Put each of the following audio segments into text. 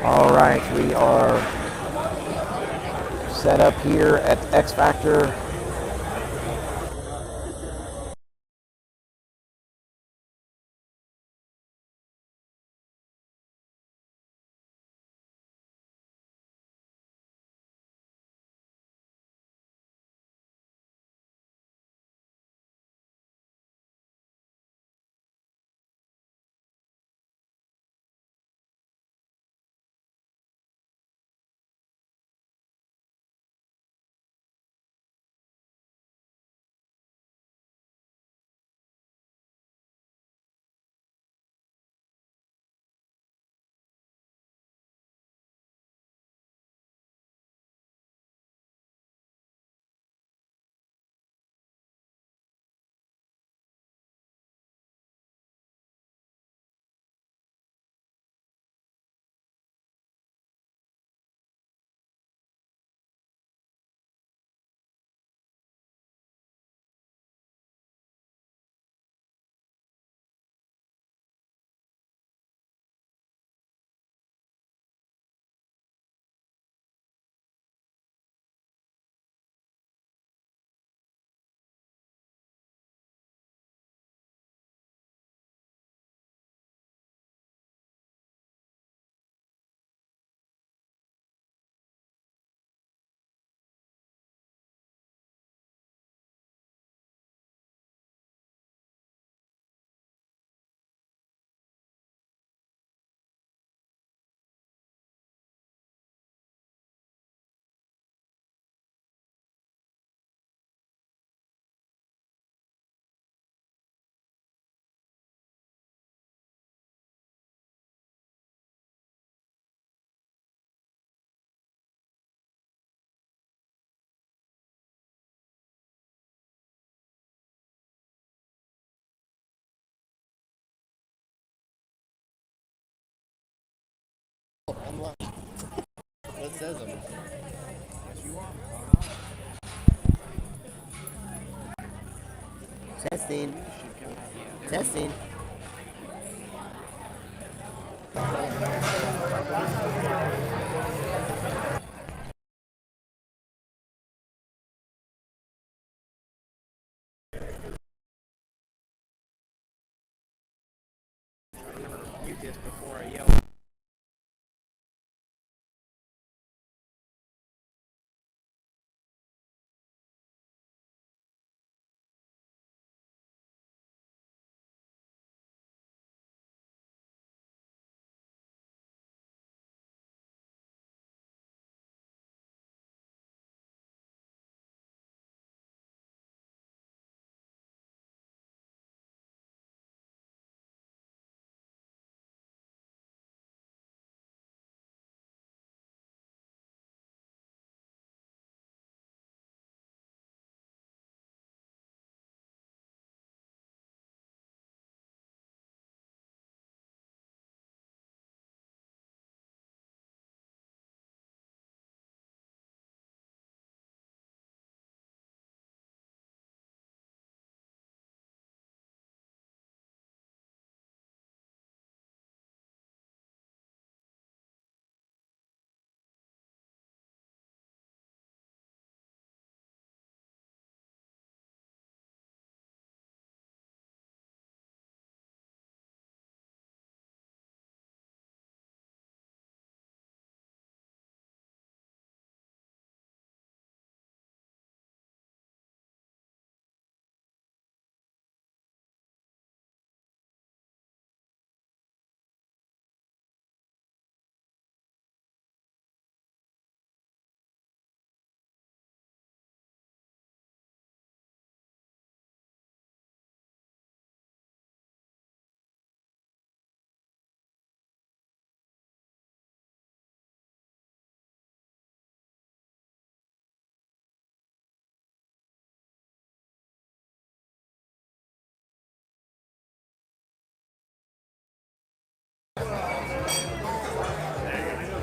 All right, we are set up here at X Factor. What says them? Testing. Testing. You just before I yell.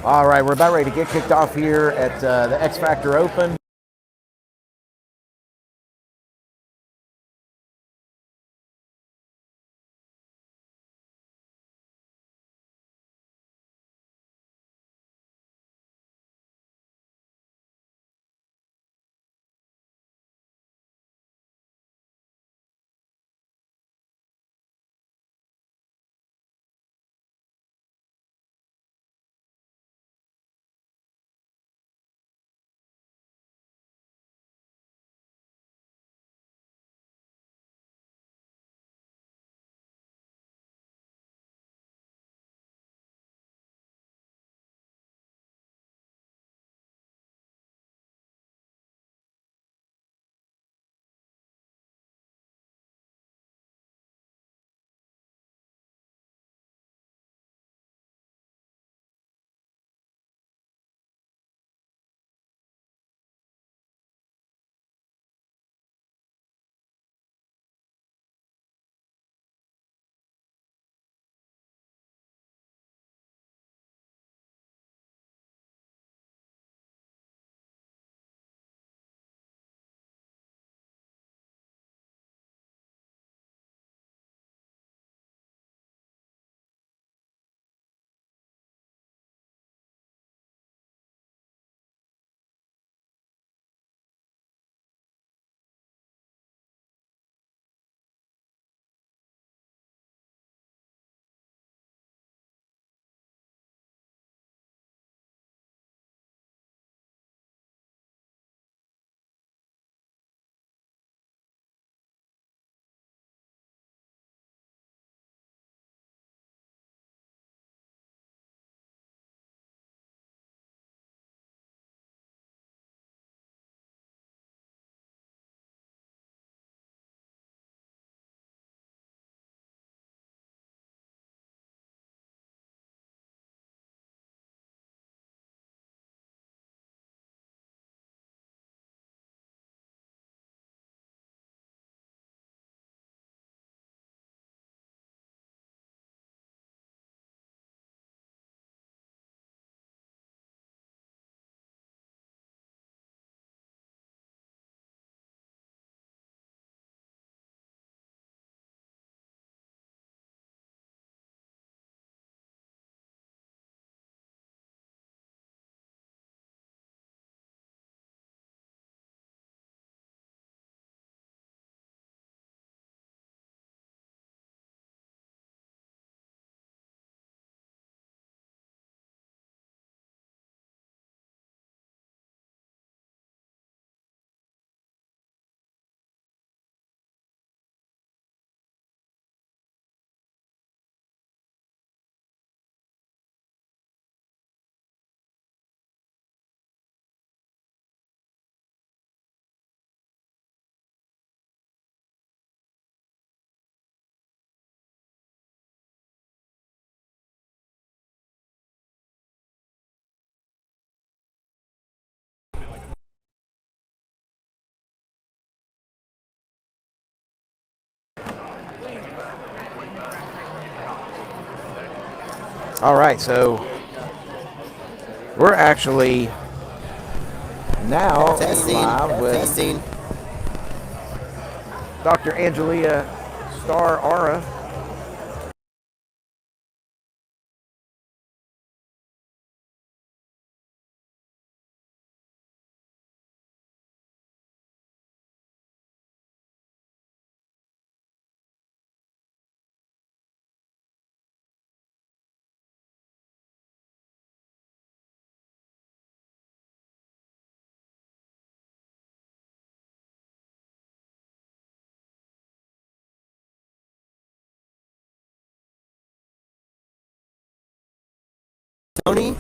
All right, we're about ready to get kicked off here at the X Factor Open. All right, so we're actually now live with Testing. Dr. Angelia Star Ara. Tony?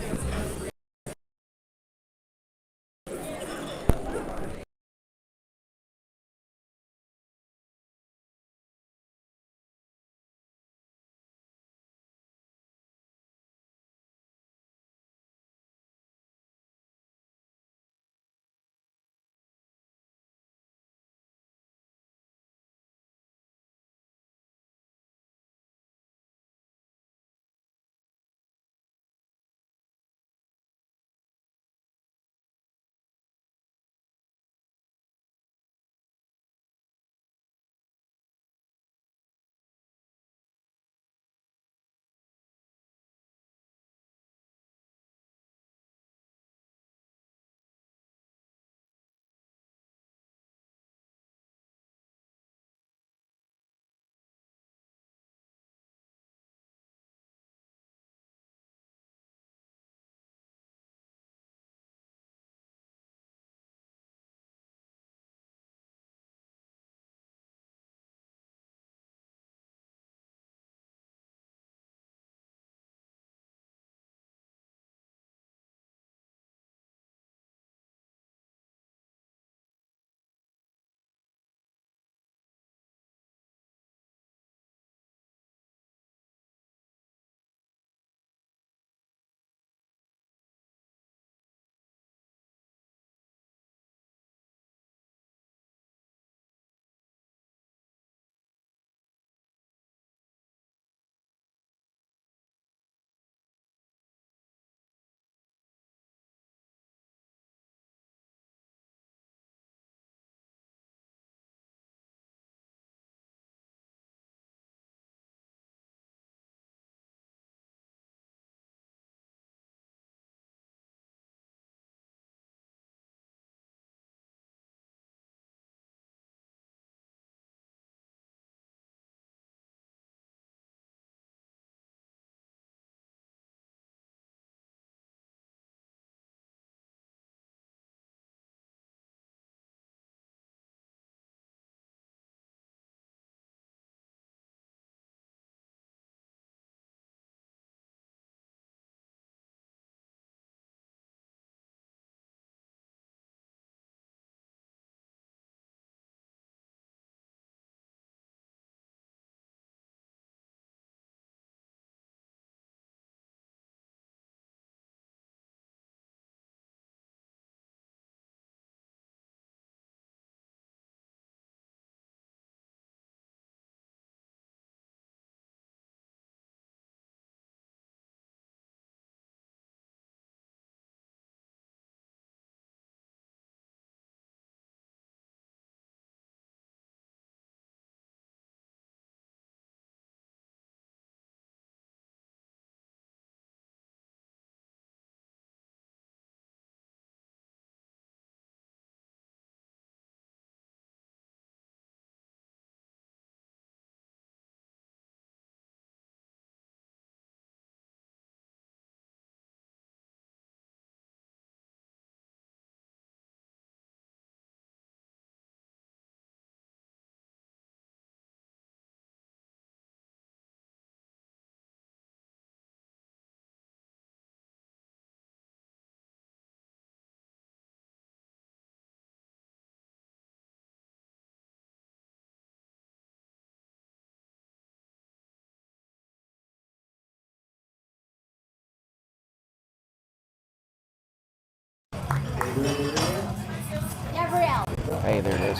Hey, there it is.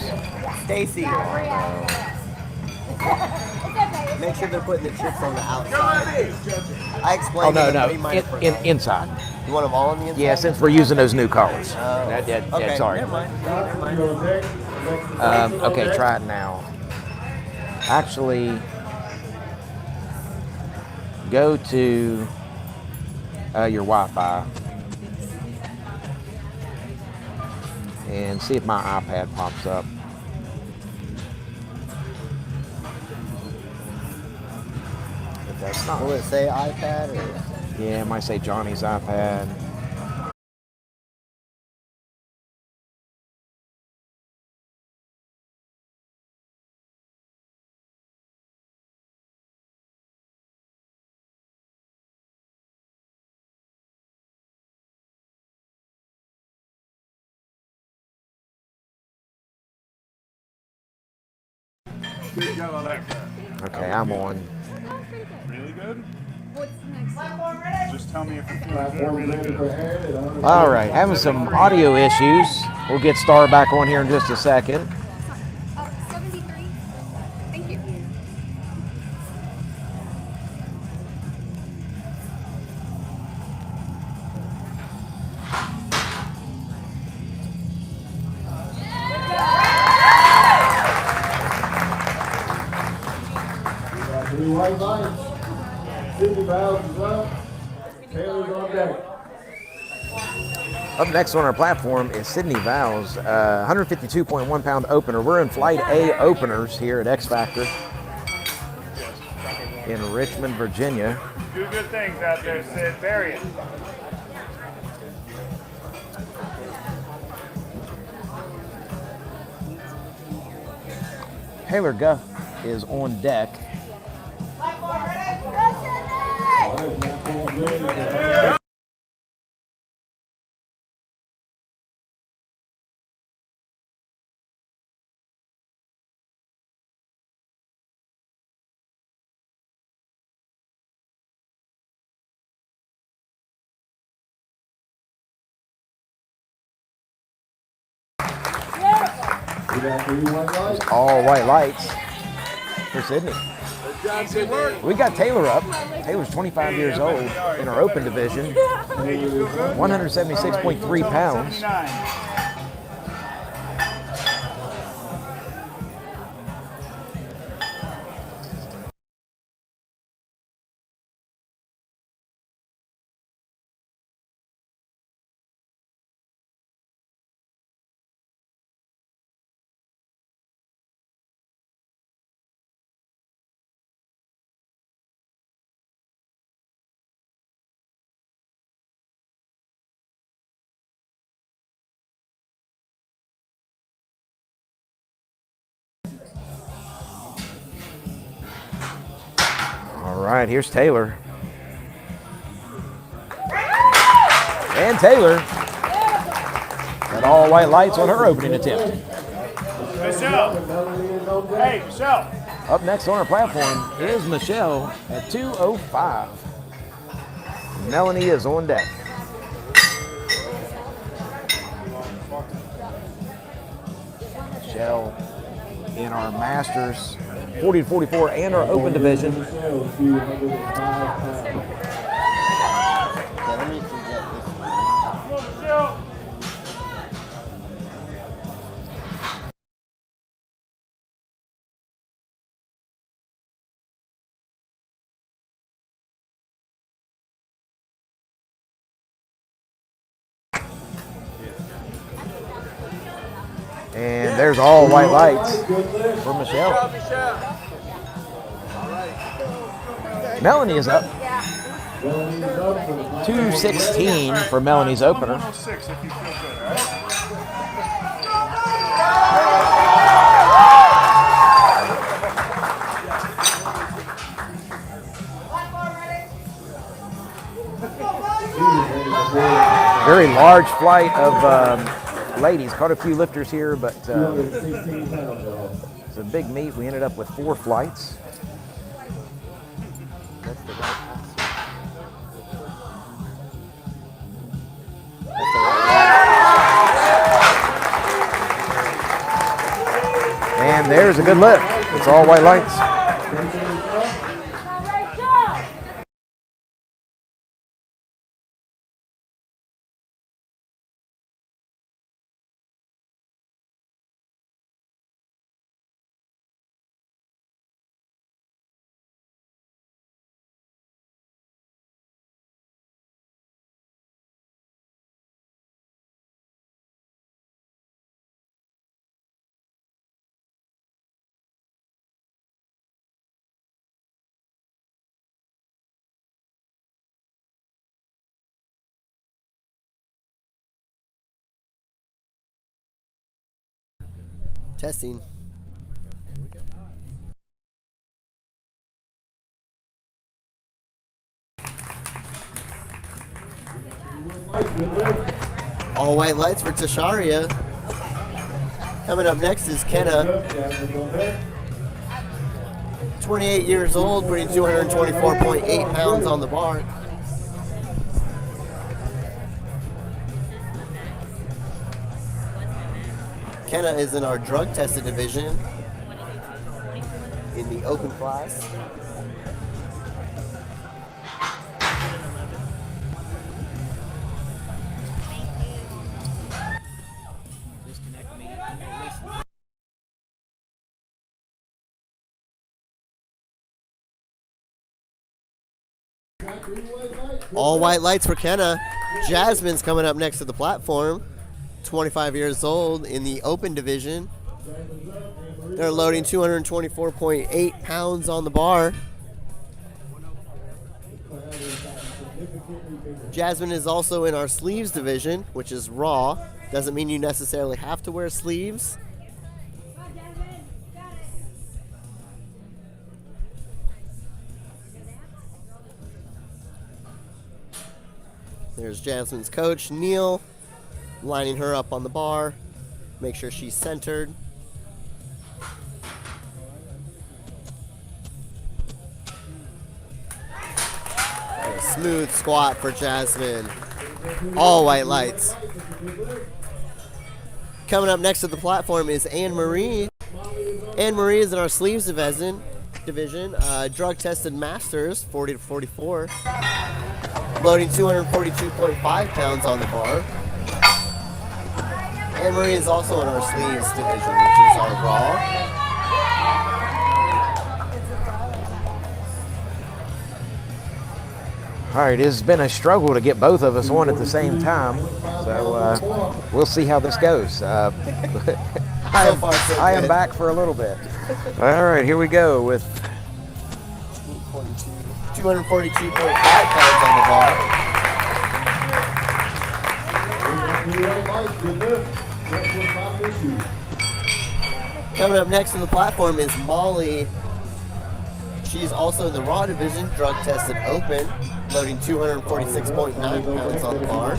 Stacy. make sure they're putting the chips on the outside. I Oh, explained no, to no, them 3 minus per hour. inside. You want them all on the inside? Yeah, since we're using those new colors. Okay, Sorry. never mind. Never mind. Okay, try it now. Actually, go to your Wi-Fi and see if my iPad pops up. If that's not, Will it say iPad or? yeah, it might say Johnny's iPad. Okay, I'm on. Really good? Just tell me if you're feeling good or really good. All right, having some audio issues. We'll get Star back on here in just a second. 73. Thank you. Three white lights. Sydney Valves is up. Taylor's on deck. Up next on our platform is Sydney Valves, 152.1 pound opener. We're in Flight A openers here at X Factor in Richmond, Virginia. Do good things out there, Sid. Bury it. Taylor Guff is on deck. We got three white lights. All white lights for Sydney. We got Taylor up. Taylor's 25 years old in our open division, 176.3 pounds. 79. All right, here's Taylor. And Taylor got all white lights on her opening attempt. Michelle. Hey, Michelle. Up next on our platform is Michelle at 2:05. Melanie is on deck. Michelle in our Masters 40 to 44 and our open division. Michelle, 205 pounds. Yeah, let me forget this one. Come on, Michelle. And there's all white lights for Michelle. Melanie is up. Melanie's up for the 2:16 for Melanie's opener. 106 if you feel good, all right? Very large flight of ladies. Caught a few lifters here, but 216 pounds, y'all. it's a big meet. We ended up with 4 flights. That's the right pass. And there's a good lift. It's all white lights. Testing. All white lights for Tasharia. Coming up next is Kenna. 28 years old, putting 224.8 pounds on the bar. Kenna is in our drug tested division in the open class. All white lights for Kenna. Jasmine's coming up next to the platform. 25 years old in the open division. They're loading 224.8 pounds on the bar. Jasmine is also in our sleeves division, which is raw. Doesn't mean you necessarily have to wear sleeves. There's Jasmine's coach, Neil, lining her up on the bar. Make sure she's centered. A smooth squat for Jasmine. All white lights. Coming up next to the platform is Anne-Marie. Anne-Marie is in our sleeves division. Drug tested masters, 40 to 44. Loading 242.5 pounds on the bar. Anne-Marie is also in our sleeves division, which is our raw. All right, it's been a struggle to get both of us on at the same time, so we'll see how this goes. I am back for a little bit. All right, here we go with 242.5 pounds on the bar. Coming up next to the platform is Molly. She's also in the raw division, drug tested open, loading 246.9 pounds on the bar.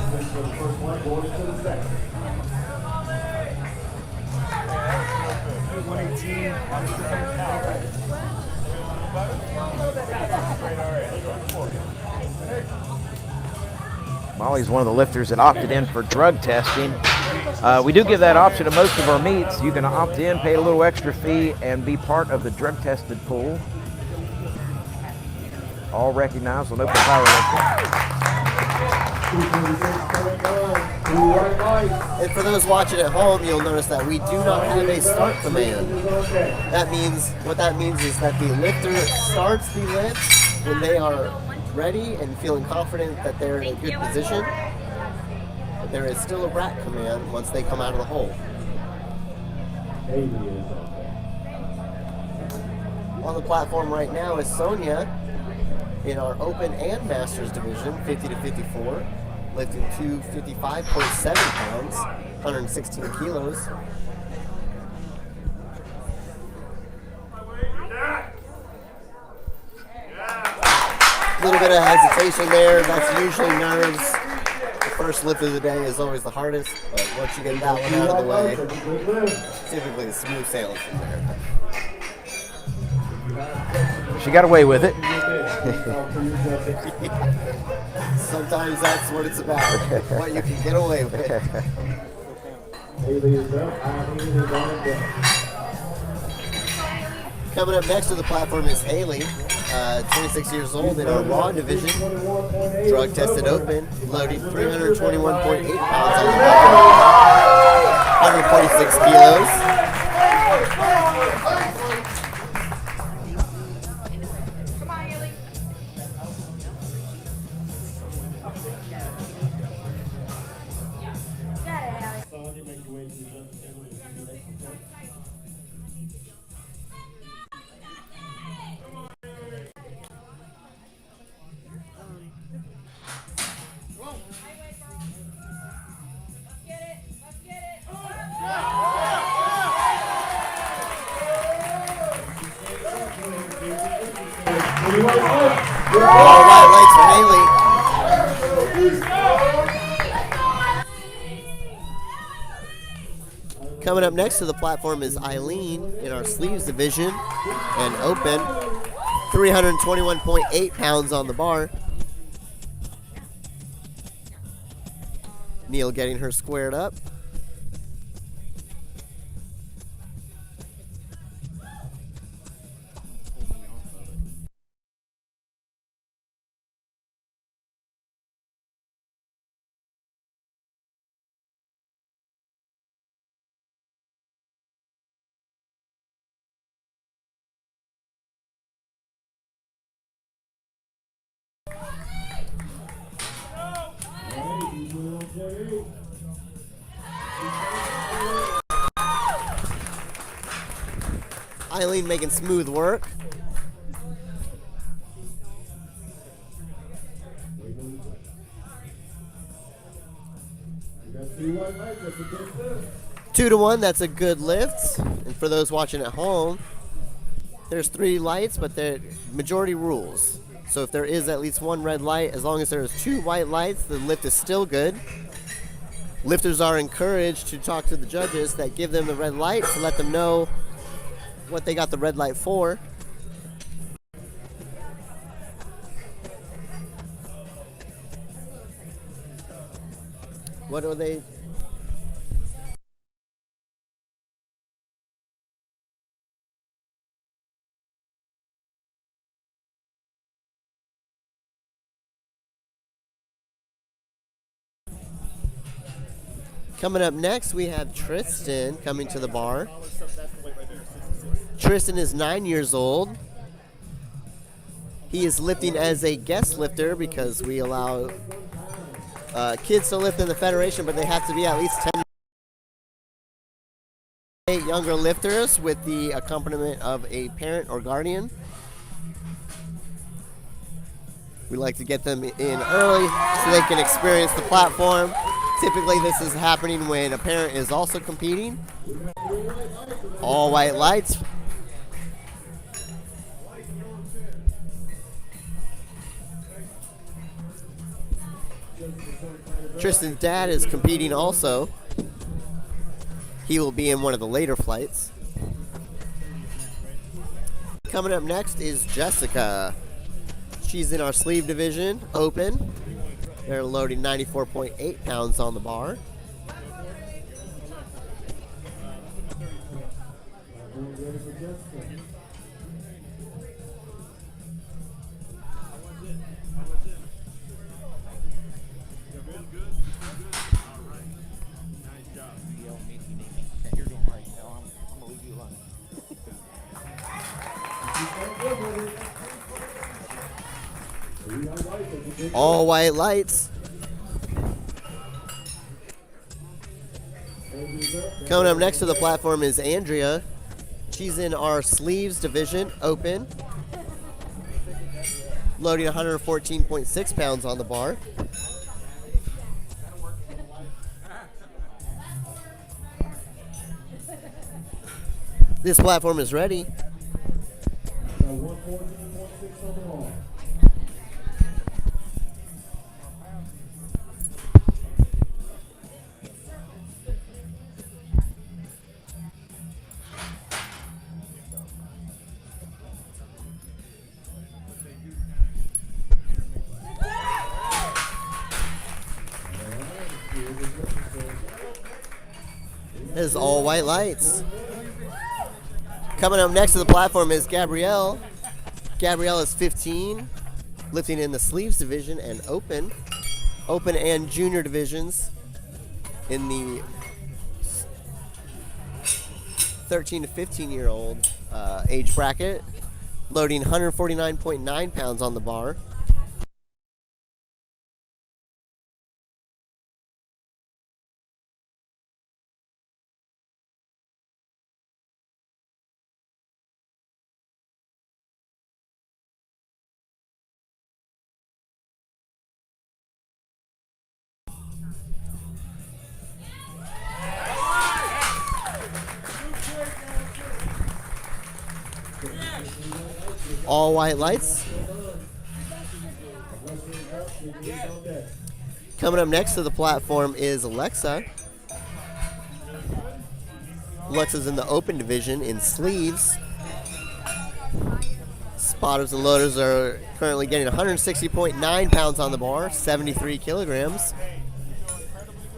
Molly's one of the lifters that opted in for drug testing. We do give that option to most of our meets. You can opt in, pay a little extra fee, and be part of the drug tested pool. All recognized on open powerlifting. And for those watching at home, you'll notice that we do not have a start command. What that means is that the lifter starts the lift when they are ready and feeling confident that they're in a good position. But there is still a rack command once they come out of the hole. On the platform right now is Sonia in our open and masters division, 50 to 54, lifting 255.7 pounds, 116 kilos. A little bit of hesitation there. That's usually nerves. The first lift of the day is always the hardest, but once you get that one out of the way, typically it's smooth sailing from there. She got away with it. Sometimes that's what it's about, what you can get away with. Coming up next to the platform is Haley, 26 years old in our raw division, drug tested open, loading 321.8 pounds on the bar, 146 kilos. All white lights for Haley. Coming up next to the platform is Eileen in our sleeves division and open. 321.8 pounds on the bar. Neil getting her squared up. Eileen making smooth work. Two to one, that's a good lift. And for those watching at home, there's 3 lights, but the majority rules. So if there is at least 1 red light, as long as there's 2 white lights, the lift is still good. Lifters are encouraged to talk to the judges that give them the red light to let them know what they got the red light for. What are they? Coming up next, we have Tristan coming to the bar. Tristan is 9 years old. He is lifting as a guest lifter because we allow kids to lift in the federation, but they have to be at least 10 younger lifters with the accompaniment of a parent or guardian. We like to get them in early so they can experience the platform. Typically this is happening when a parent is also competing. All white lights. Tristan's dad is competing also. He will be in one of the later flights. Coming up next is Jessica. She's in our sleeve division, open. They're loading 94.8 pounds on the bar. All white lights. Coming up next to the platform is Andrea. She's in our sleeves division, open. Loading 114.6 pounds on the bar. This platform is ready. This is all white lights. Coming up next to the platform is Gabrielle. Gabrielle is 15, lifting in the sleeves division and open and junior divisions in the 13 to 15 year old age bracket, loading 149.9 pounds on the bar. All white lights. Coming up next to the platform is Alexa. Alexa's in the open division in sleeves. Spotters and loaders are currently getting 160.9 pounds on the bar, 73 kilograms.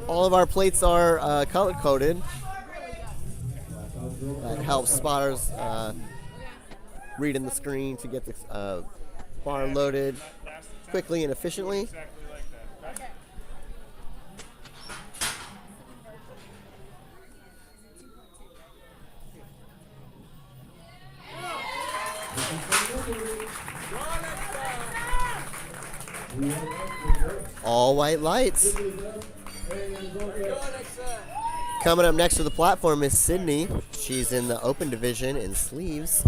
All of our plates are color-coded. That helps spotters read in the screen to get the bar loaded quickly and efficiently. All white lights. Coming up next to the platform is Sydney. She's in the open division in sleeves.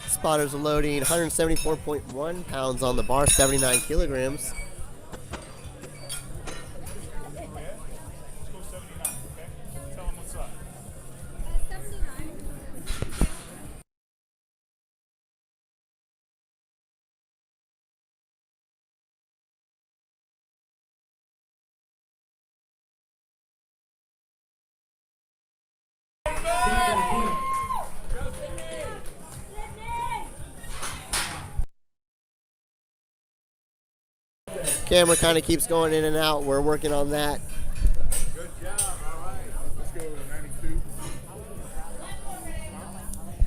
Spotters are loading 174.1 pounds on the bar, 79 kilograms. Camera kind of keeps going in and out. We're working on that. Good job. All right. Let's go to 92.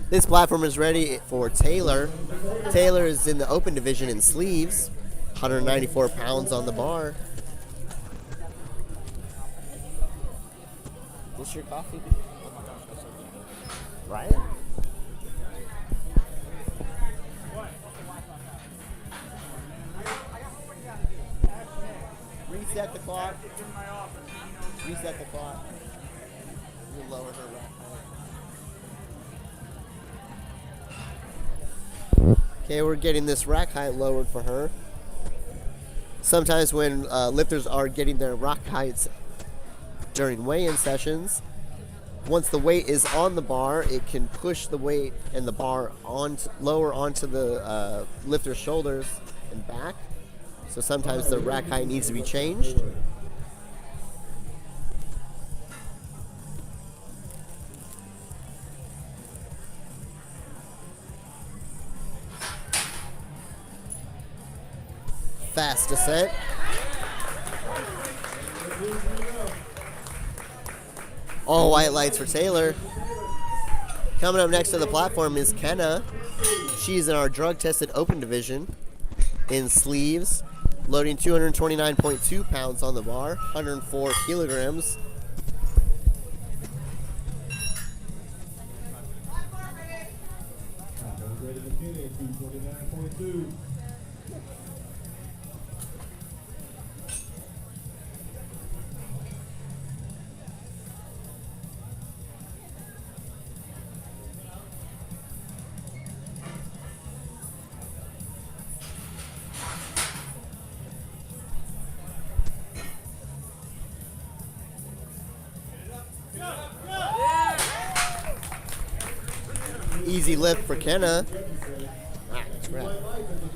This platform is ready for Taylor. Taylor is in the open division in sleeves, 194 pounds on the bar. What's your coffee? Right? Reset the clock. Reset the clock. We'll lower her rack height. Okay, we're getting this rack height lowered for her. Sometimes when lifters are getting their rack heights during weigh-in sessions, once the weight is on the bar, it can push the weight and the bar lower onto the lifter's shoulders and back. So sometimes the rack height needs to be changed. Fast descent. All white lights for Taylor. Coming up next to the platform is Kenna. She's in our drug-tested open division in sleeves, loading 229.2 pounds on the bar, 104 kilograms. Easy lift for Kenna.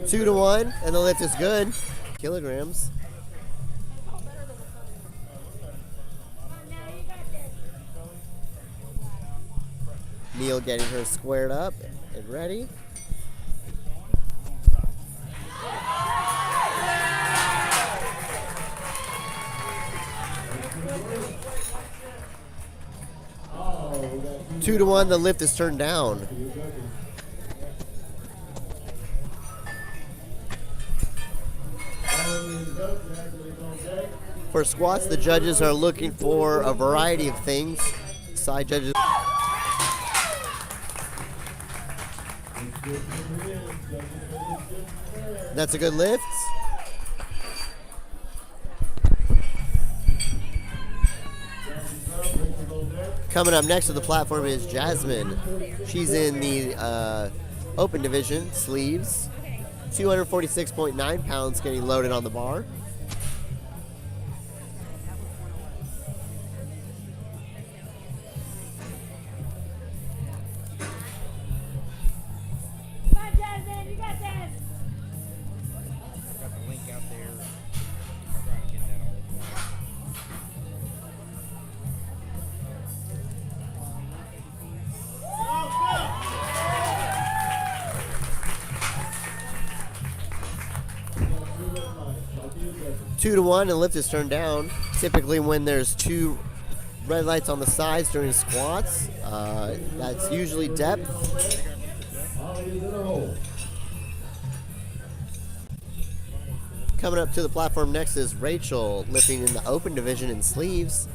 2-1, and the lift is good. Kilograms. Neil getting her squared up and ready. Two to one, the lift is turned down. For squats, the judges are looking for a variety of things. Side judges. That's a good lift. Coming up next to the platform is Jasmine. She's in the open division, sleeves. 246.9 pounds getting loaded on the bar. Got the link out there. 2 to 1 and lift is turned down. Typically when there's 2 red lights on the sides during squats, that's usually depth. Coming up to the platform next is Rachel, lifting in the open division in sleeves.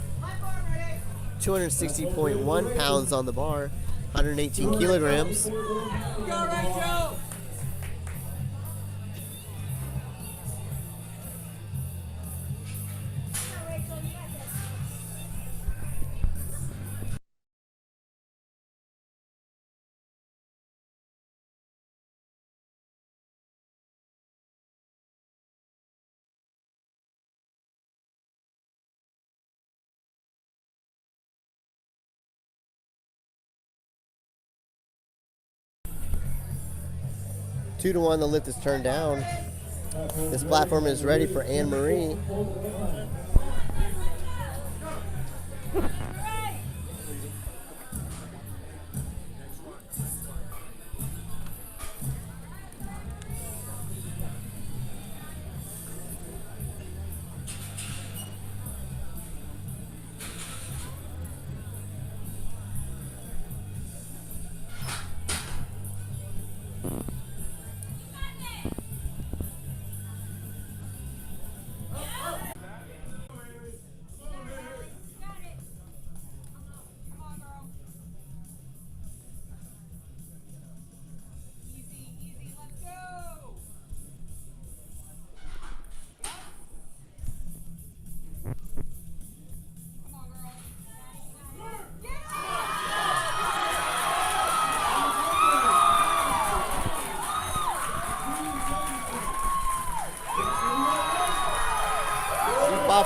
260.1 pounds on the bar, 118 kilograms. Go, Rachel! 2 to 1, the lift is turned down. This platform is ready for Anne Marie.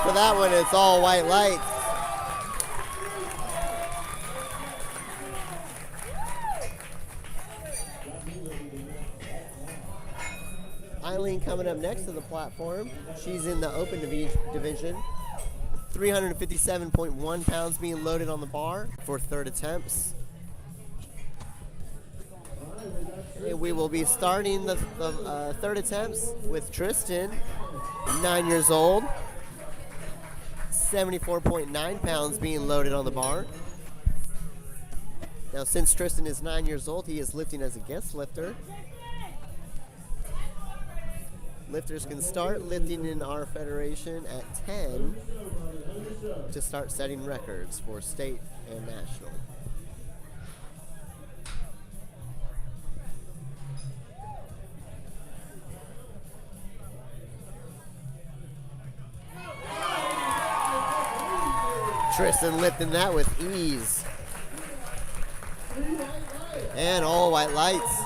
For that one, it's all white lights. Eileen coming up next to the platform. She's in the open division. 357.1 pounds being loaded on the bar for third attempts. And we will be starting the third attempts with Tristan, 9 years old. 74.9 pounds being loaded on the bar. Now, since Tristan is 9 years old, he is lifting as a guest lifter. Lifters can start lifting in our federation at 10 to start setting records for state and national. Tristan lifting that with ease. And all white lights.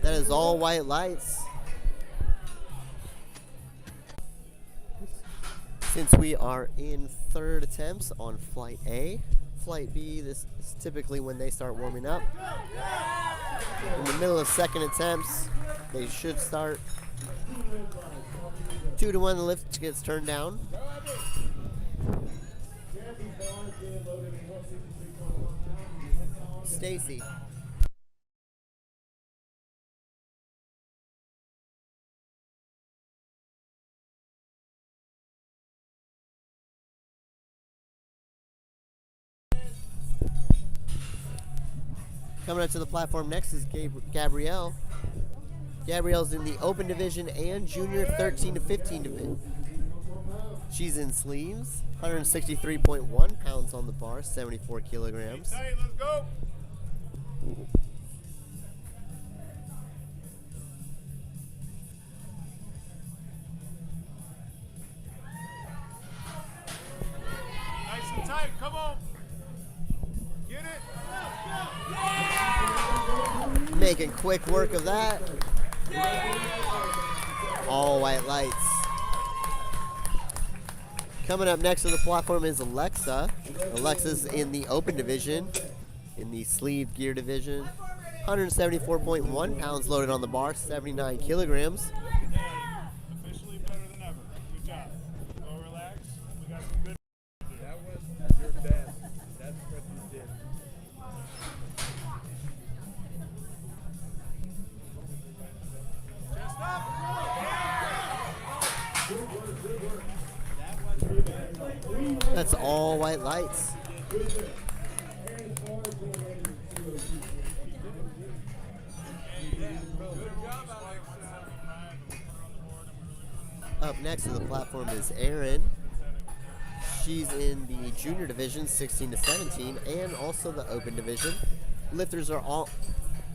That is all white lights. Since we are in third attempts on Flight A, Flight B, this is typically when they start warming up. In the middle of second attempts, they should start. 2 to 1, the lift gets turned down. Stacy. Coming up to the platform next is Gabrielle. Gabrielle's in the open division and junior 13 to 15 division. She's in sleeves, 163.1 pounds on the bar, 74 kilograms. Hey, let's go. tight. Come on. Get it. Making quick work of that. All white lights. Coming up next to the platform is Alexa. Alexa's in the open division, in the sleeve gear division. 174.1 pounds loaded on the bar, 79 kilograms. Officially better than ever. Good job. Go relax. We got some good. That was your best. That's what you did. Chest up. That's all white lights. Up next to the platform is Erin. She's in the junior division, 16 to 17, and also the open division. Lifters are all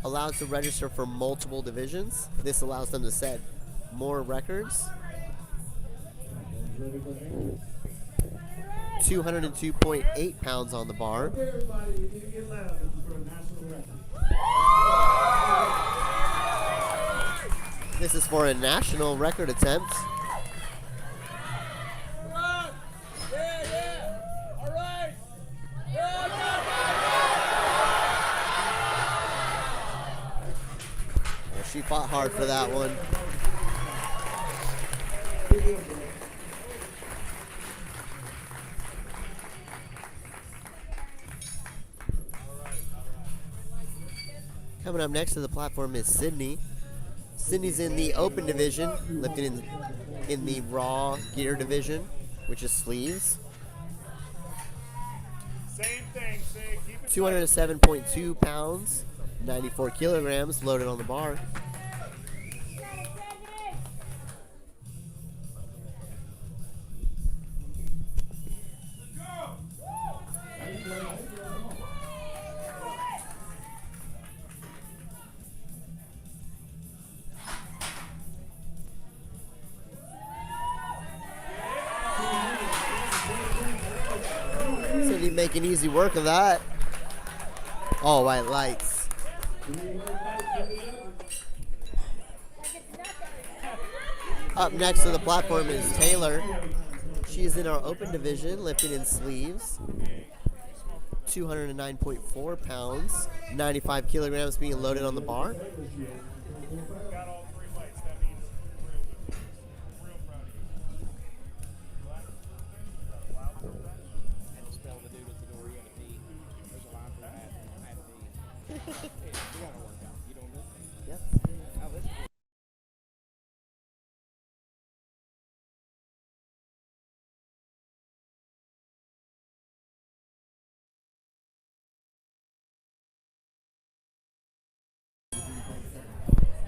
allowed to register for multiple divisions. This allows them to set more records. 202.8 pounds on the bar. This is for a national record attempt. She fought hard for that one. Coming up next to the platform is Sydney. Sydney's in the open division, lifting in the raw gear division, which is sleeves. Same thing. Say, keep it 207.2 pounds, 94 kilograms loaded on the bar. Sydney making easy work of that. All white lights. Up next to the platform is Taylor. She's in our open division, lifting in sleeves. 209.4 pounds, 95 kilograms being loaded on the bar. got all three lights. That means real proud of you. And to spell the dude at the door, you gotta pee. There's a line for that. I have to pee. You gotta work out. You don't do it? Yep. Now this is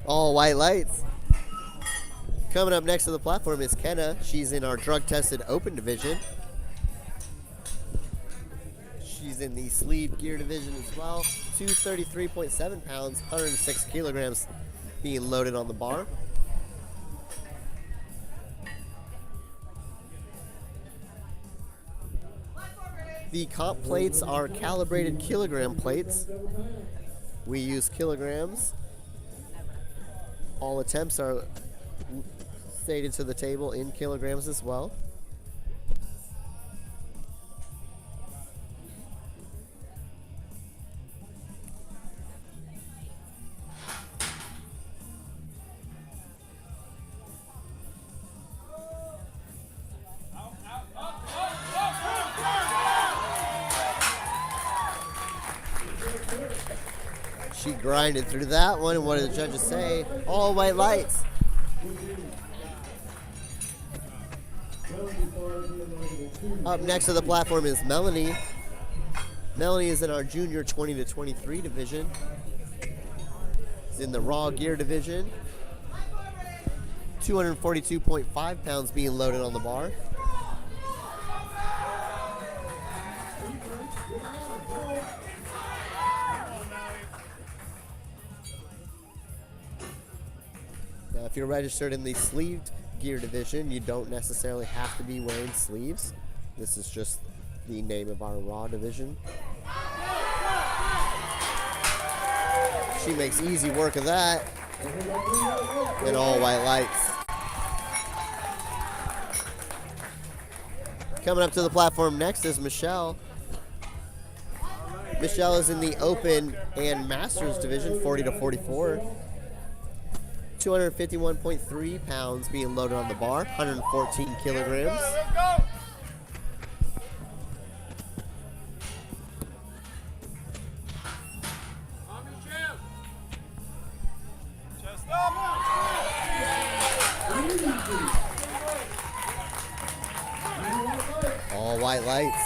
All white lights. Coming up next to the platform is Kenna. She's in our drug-tested open division. She's in the sleeve gear division as well. 233.7 pounds, 106 kilograms being loaded on the bar. The comp plates are calibrated kilogram plates. We use kilograms. All attempts are stated to the table in kilograms as well. She grinded through that one, and what did the judges say? All white lights. Up next to the platform is Melanie. Melanie is in our junior 20 to 23 division. She's in the raw gear division. 242.5 pounds being loaded on the bar. Now, if you're registered in the sleeved gear division, you don't necessarily have to be wearing sleeves. This is just the name of our Raw division. She makes easy work of that. And all white lights. Coming up to the platform next is Michelle. Michelle is in the Open and Masters division, 40 to 44. 251.3 pounds being loaded on the bar, 114 kilograms. All white lights.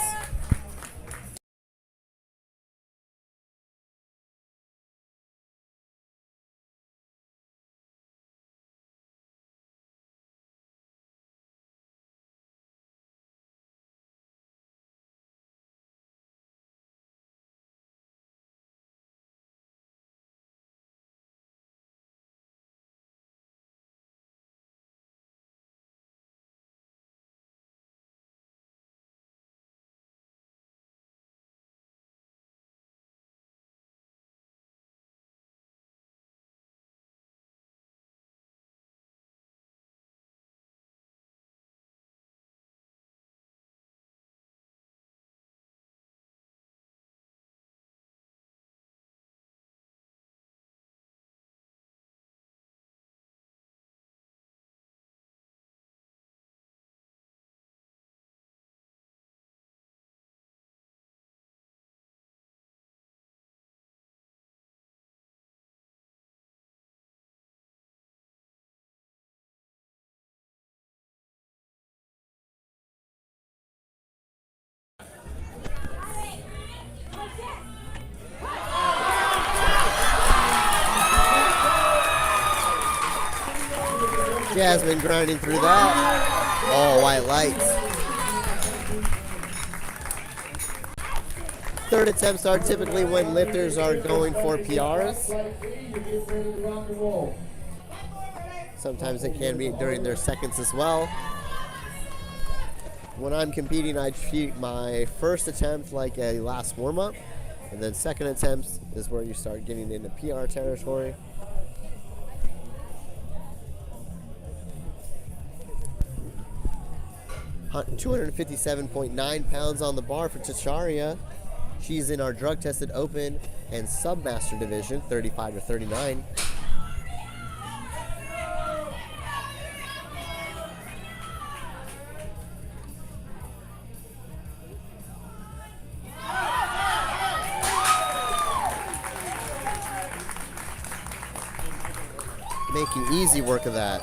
Jasmine grinding through that. All white lights. Third attempts are typically when lifters are going for PRs. Sometimes it can be during their seconds as well. When I'm competing, I treat my first attempt like a last warm-up, and then second attempts is where you start getting into PR territory. Hun- 257.9 pounds on the bar for Tacharia. She's in our drug-tested open and submaster division, 35 to 39. Making easy work of that.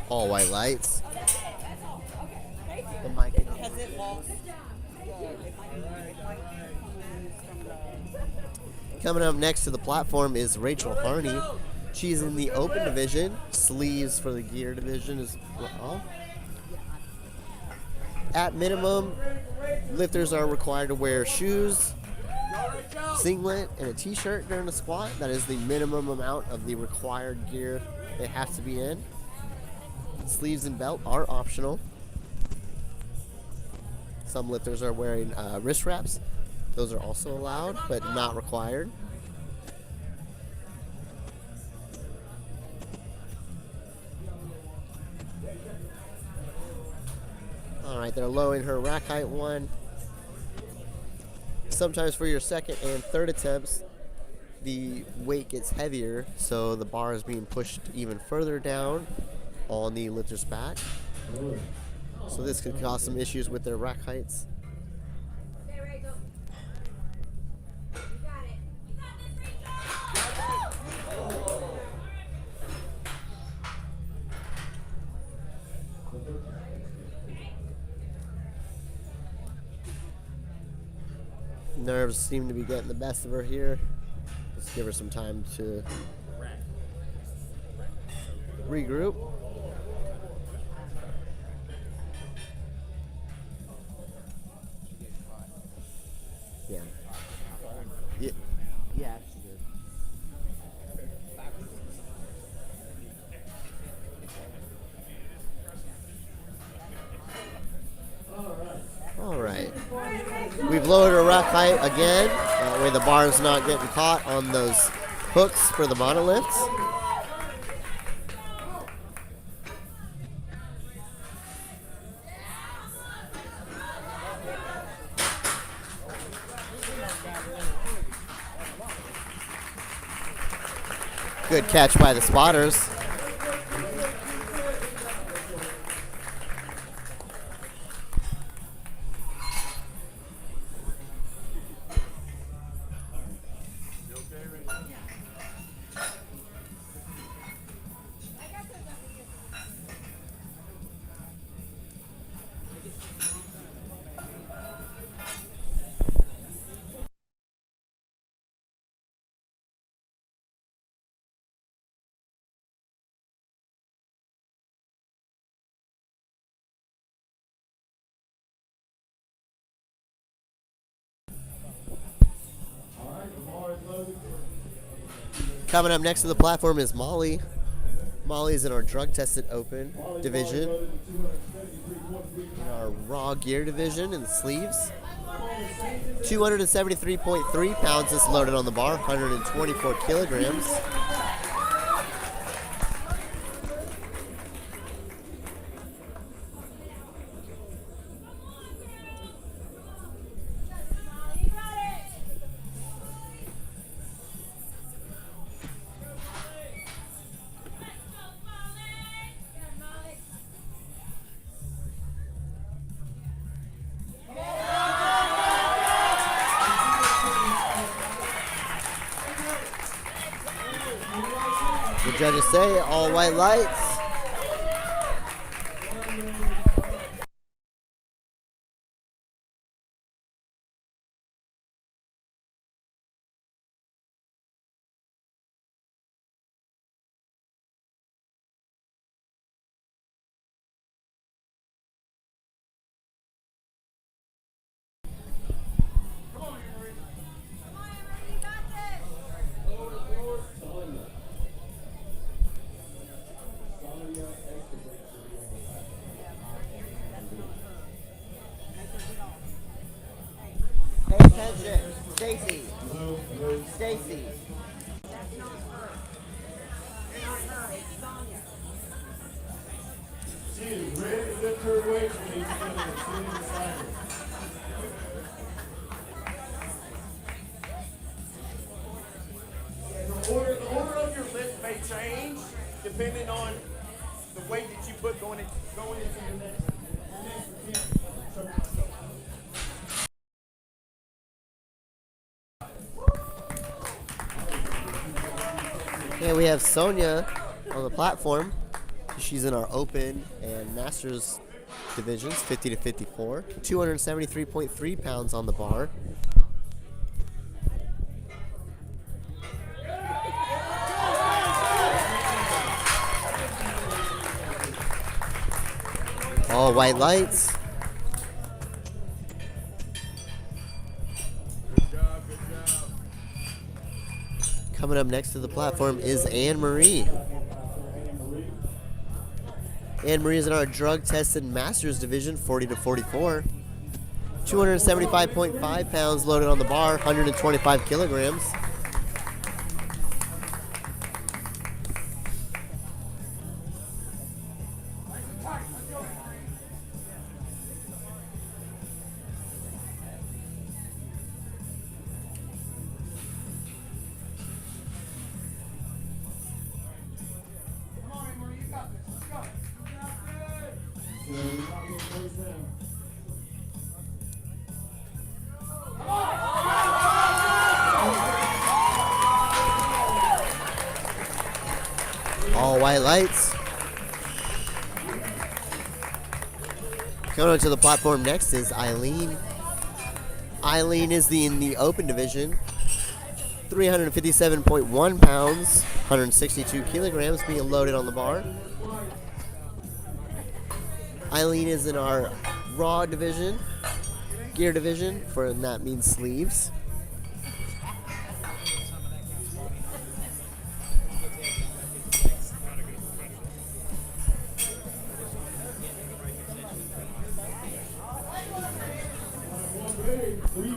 All white lights. The mic. Coming up next to the platform is Rachel Harney. She's in the open division, sleeves for the gear division as well. At minimum, lifters are required to wear shoes, singlet, and a t-shirt during the squat. That is the minimum amount of the required gear they have to be in. Sleeves and belt are optional. Some lifters are wearing wrist wraps. Those are also allowed, but not required. All right, they're lowering her rack height one. Sometimes for your second and third attempts, the weight gets heavier, so the bar is being pushed even further down on the lifter's back. So this could cause some issues with their rack heights. Nerves seem to be getting the best of her here. Let's give her some time to regroup. Yeah. Yeah. Yeah, she did. All right. We've lowered our rack height again. That way the bar is not getting caught on those hooks for the monoliths. Good catch by the spotters. Coming up next to the platform is Molly. Molly is in our drug tested open division, in our raw gear division in the sleeves. 273.3 pounds is loaded on the bar, 124 kilograms. The judges say all white lights. Pay attention. Stacy. Stacy. She is ready to lift her weight when you get in the same cycle. The order of your lift may change depending on the weight that you put going into the next. And we have Sonia on the platform. She's in our open and masters divisions, 50 to 54. 273.3 pounds on the bar. All white lights. Coming up next to the platform is Anne-Marie. Anne-Marie is in our drug-tested Masters division, 40 to 44. 275.5 pounds loaded on the bar, 125 kilograms. All white lights. Coming onto the platform next is Eileen. Eileen is in the open division. 357.1 pounds, 162 kilograms being loaded on the bar. Eileen is in our raw division, gear division, and that means sleeves. We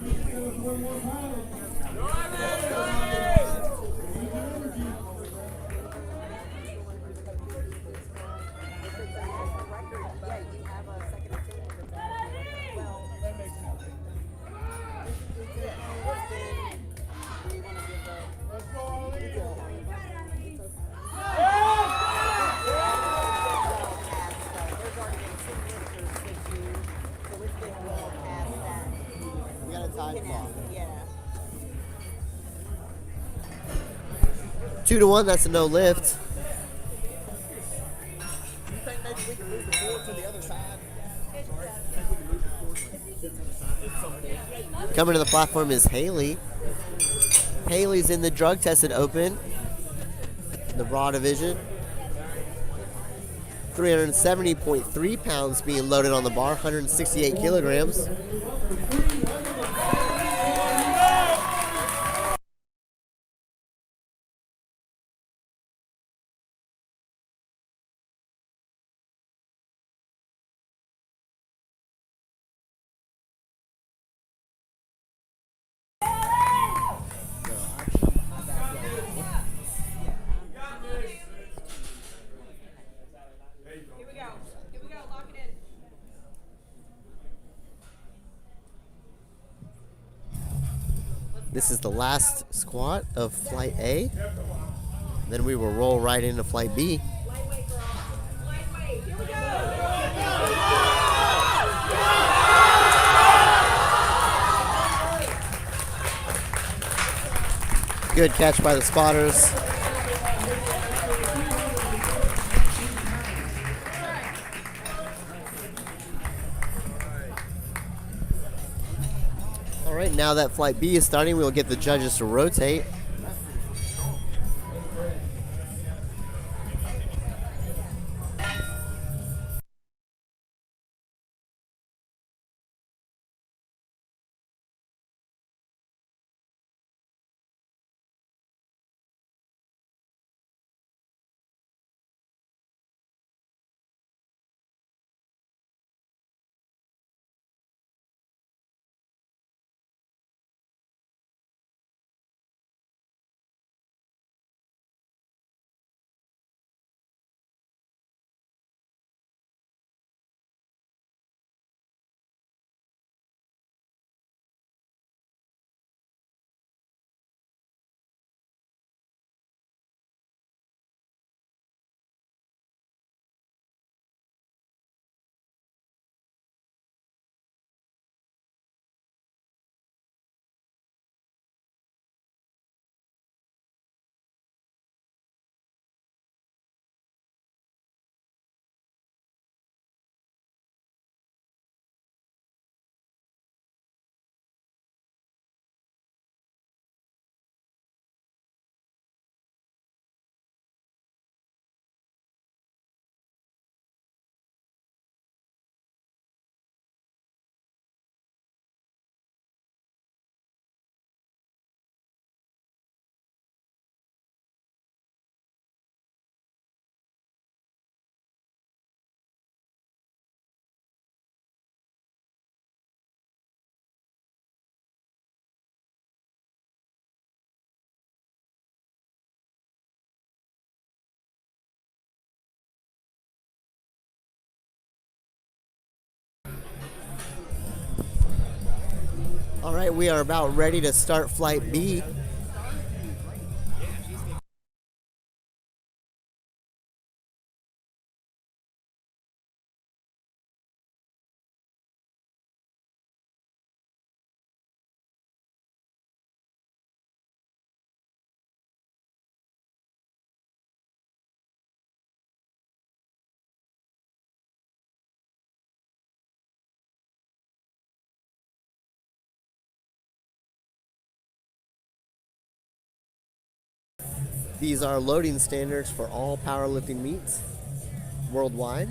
got a time clock. 2-1, that's a no lift. Coming to the platform is Haley. Haley's in the drug tested open, the raw division. 370.3 pounds being loaded on the bar, 168 kilograms. This is the last squat of Flight A. Then we will roll right into Flight B. Good catch by the spotters. All right, now that Flight B is starting, we'll get the judges to rotate. All right, we are about ready to start Flight B. These are loading standards for all powerlifting meets worldwide.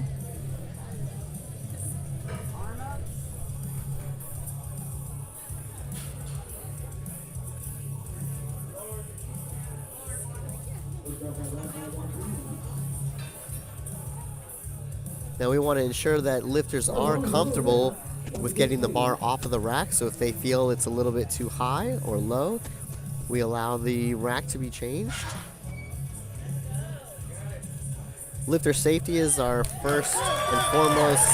Now we want to ensure that lifters are comfortable with getting the bar off of the rack. So if they feel it's a little bit too high or low, we allow the rack to be changed. Lifter safety is our first and foremost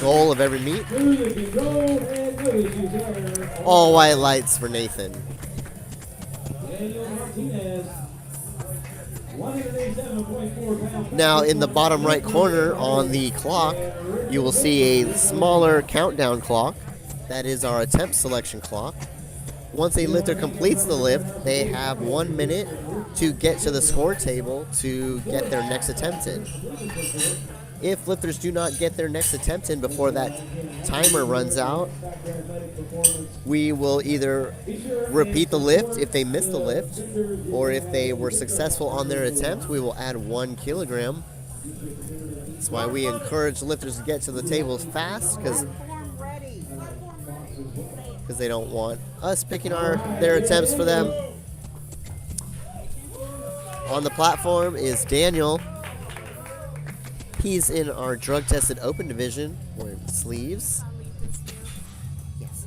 goal of every meet. All white lights for Nathan. Now in the bottom right corner on the clock, you will see a smaller countdown clock. That is our attempt selection clock. Once a lifter completes the lift, they have 1 minute to get to the score table to get their next attempt in. If lifters do not get their next attempt in before that timer runs out, we will either repeat the lift if they missed the lift, or if they were successful on their attempt, we will add 1 kilogram. That's why we encourage lifters to get to the tables fast, because they don't want us picking their attempts for them. On the platform is Daniel. He's in our drug-tested open division, wearing sleeves. Yes.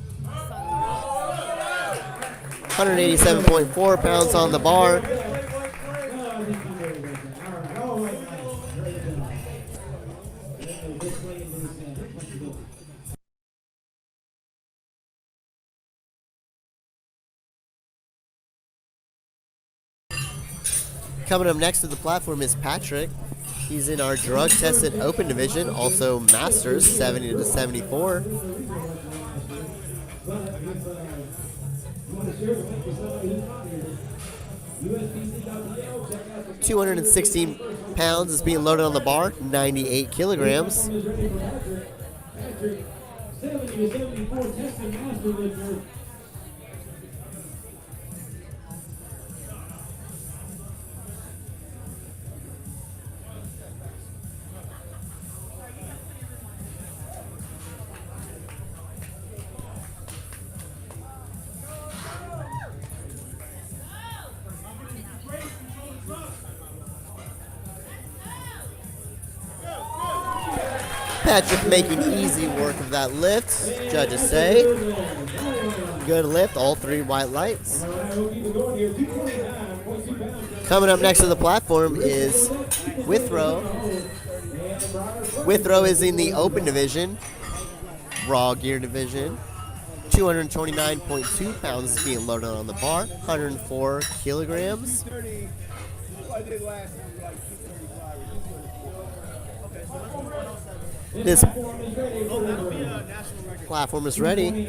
187.4 pounds on the bar. Coming up next to the platform is Patrick. He's in our drug-tested open division, also masters, 70 to 74. USPC 216 pounds is being loaded on the bar, 98 kilograms. 70 to 74 tested master lifter. Patrick making easy work of that lift, judges say. Good lift, all 3 white lights. Coming up next to the platform is Withrow. Withrow is in the open division, raw gear division. 229.2 pounds is being loaded on the bar, 104 kilograms. This platform is ready.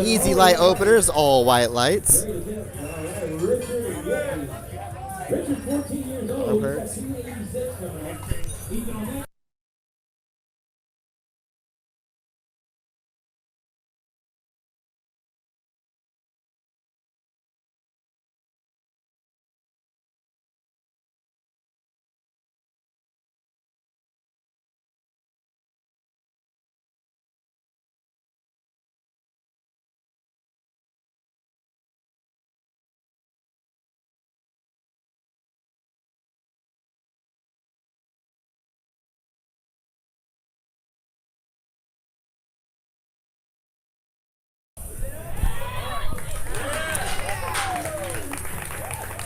Easy light openers, all white lights. Richard, 14 years old, 286 coming up. Even on that.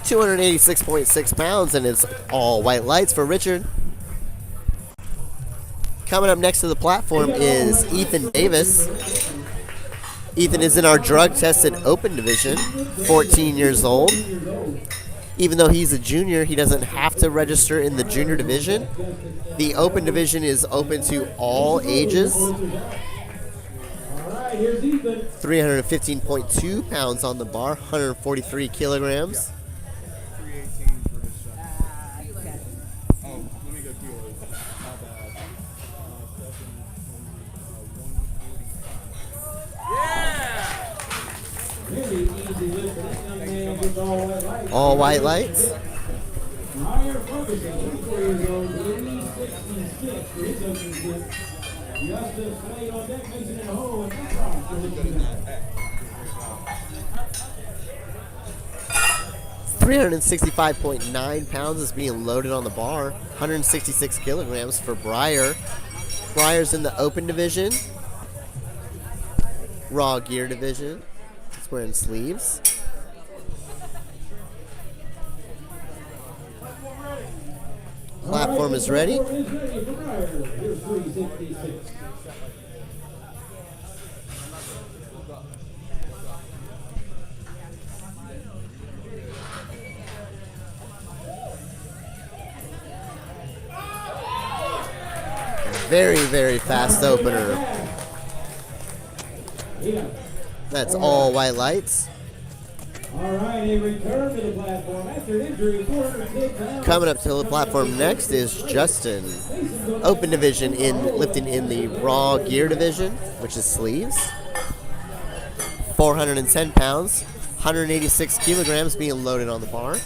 .6 pounds, and it's all white lights for Richard. Coming up next to the platform is Ethan Davis. Ethan is in our drug-tested open division, 14 years old. Even though he's a junior, he doesn't have to register in the junior division. The open division is open to all ages. 315.2 pounds on the bar, 143 kilograms. 318 for his second. Oh, let me go deal with it. My bad. 145. Yeah! All white lights. Ryan Ferguson, 24 years old, 66 for his opening kick. Justice Slade on deck, Mason in the hole, and that's off for his opening kick. 365.9 pounds is being loaded on the bar. 166 kilograms for Breyer. Breyer's in the open division. Raw gear division. He's wearing sleeves. Platform is ready. Platform is ready for Breyer. Here's 366. Very, very fast opener. That's all white lights. All right, a return to the platform after an injury. 406 pounds. Coming up to the platform next is Justin. Open division in lifting in the raw gear division, which is sleeves. 410 pounds, 186 kilograms being loaded on the bar.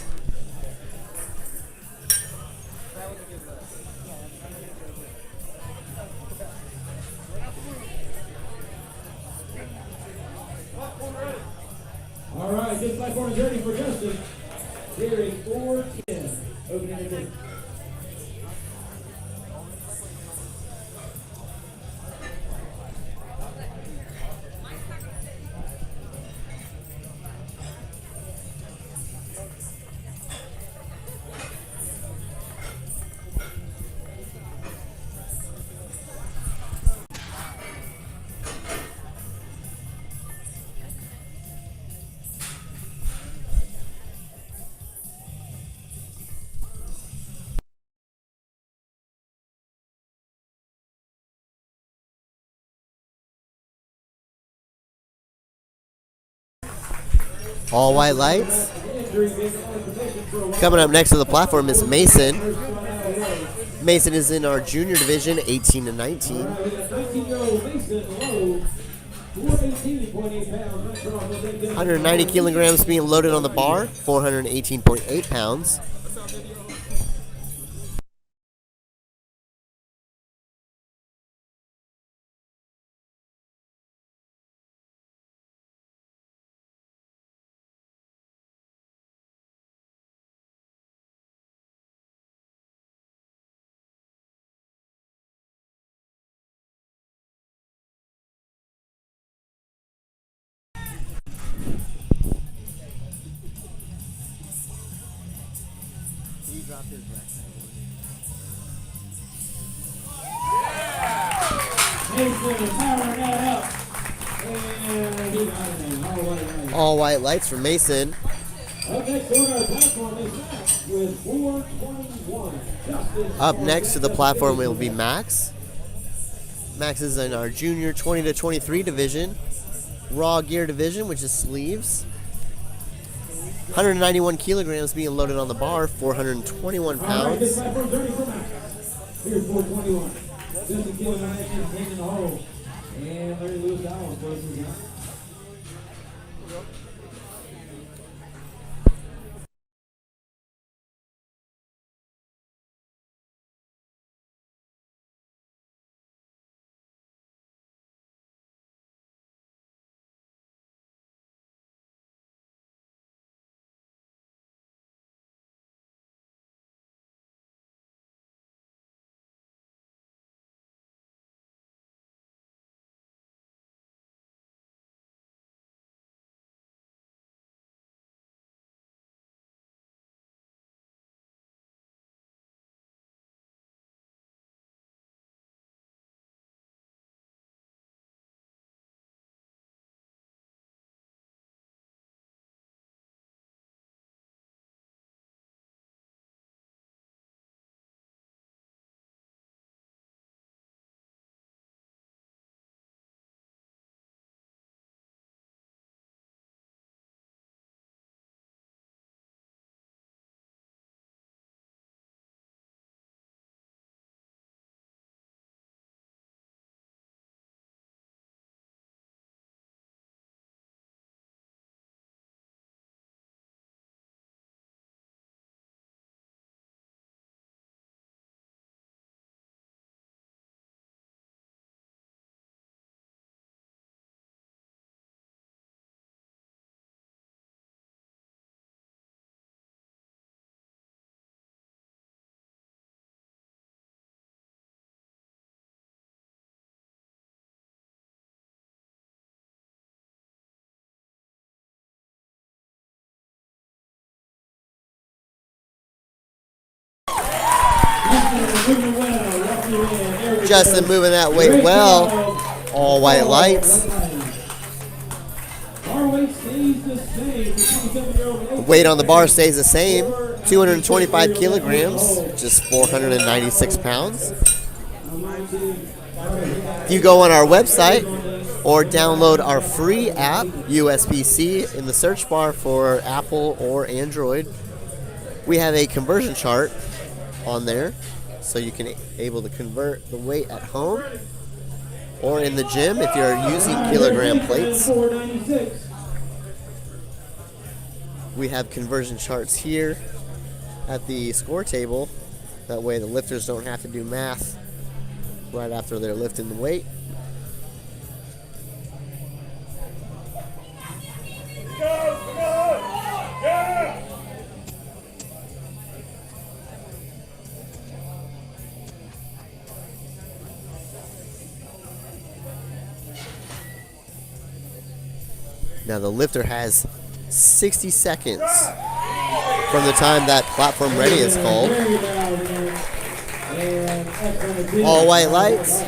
All right, this platform is ready for Justin. Here is 410. Opening the gate. All white lights. Coming up next to the platform is Mason. Mason is in our junior division, 18 to 19. 19-year-old Mason Lowe, 418.8 pounds. 190 kilograms being loaded on the bar, 418.8 pounds. Mason powering that up. And he got it. All white light. All white lights for Mason. Up next on our platform is Max with 421. Justin. Up next to the platform will be Max. Max is in our junior 20 to 23 division. Raw gear division, which is sleeves. 191 kilograms being loaded on the bar, 421 All right, this pounds. platform's ready for Max. Here's 421. Justin killing the action, taking the hole. And Larry Lewis Allen places out. Justin moving that weight well. All white lights. The weight on the bar stays the same, 225 kilograms, just 496 pounds. If you go on our website or download our free app, USPC, in the search bar for Apple or Android, we have a conversion chart on there, so you can able to convert the weight at home or in the gym if you're using kilogram plates. We have conversion charts here at the score table. That way the lifters don't have to do math right after they're lifting the weight. Now the lifter has 60 seconds from the time that platform ready is called. All white lights.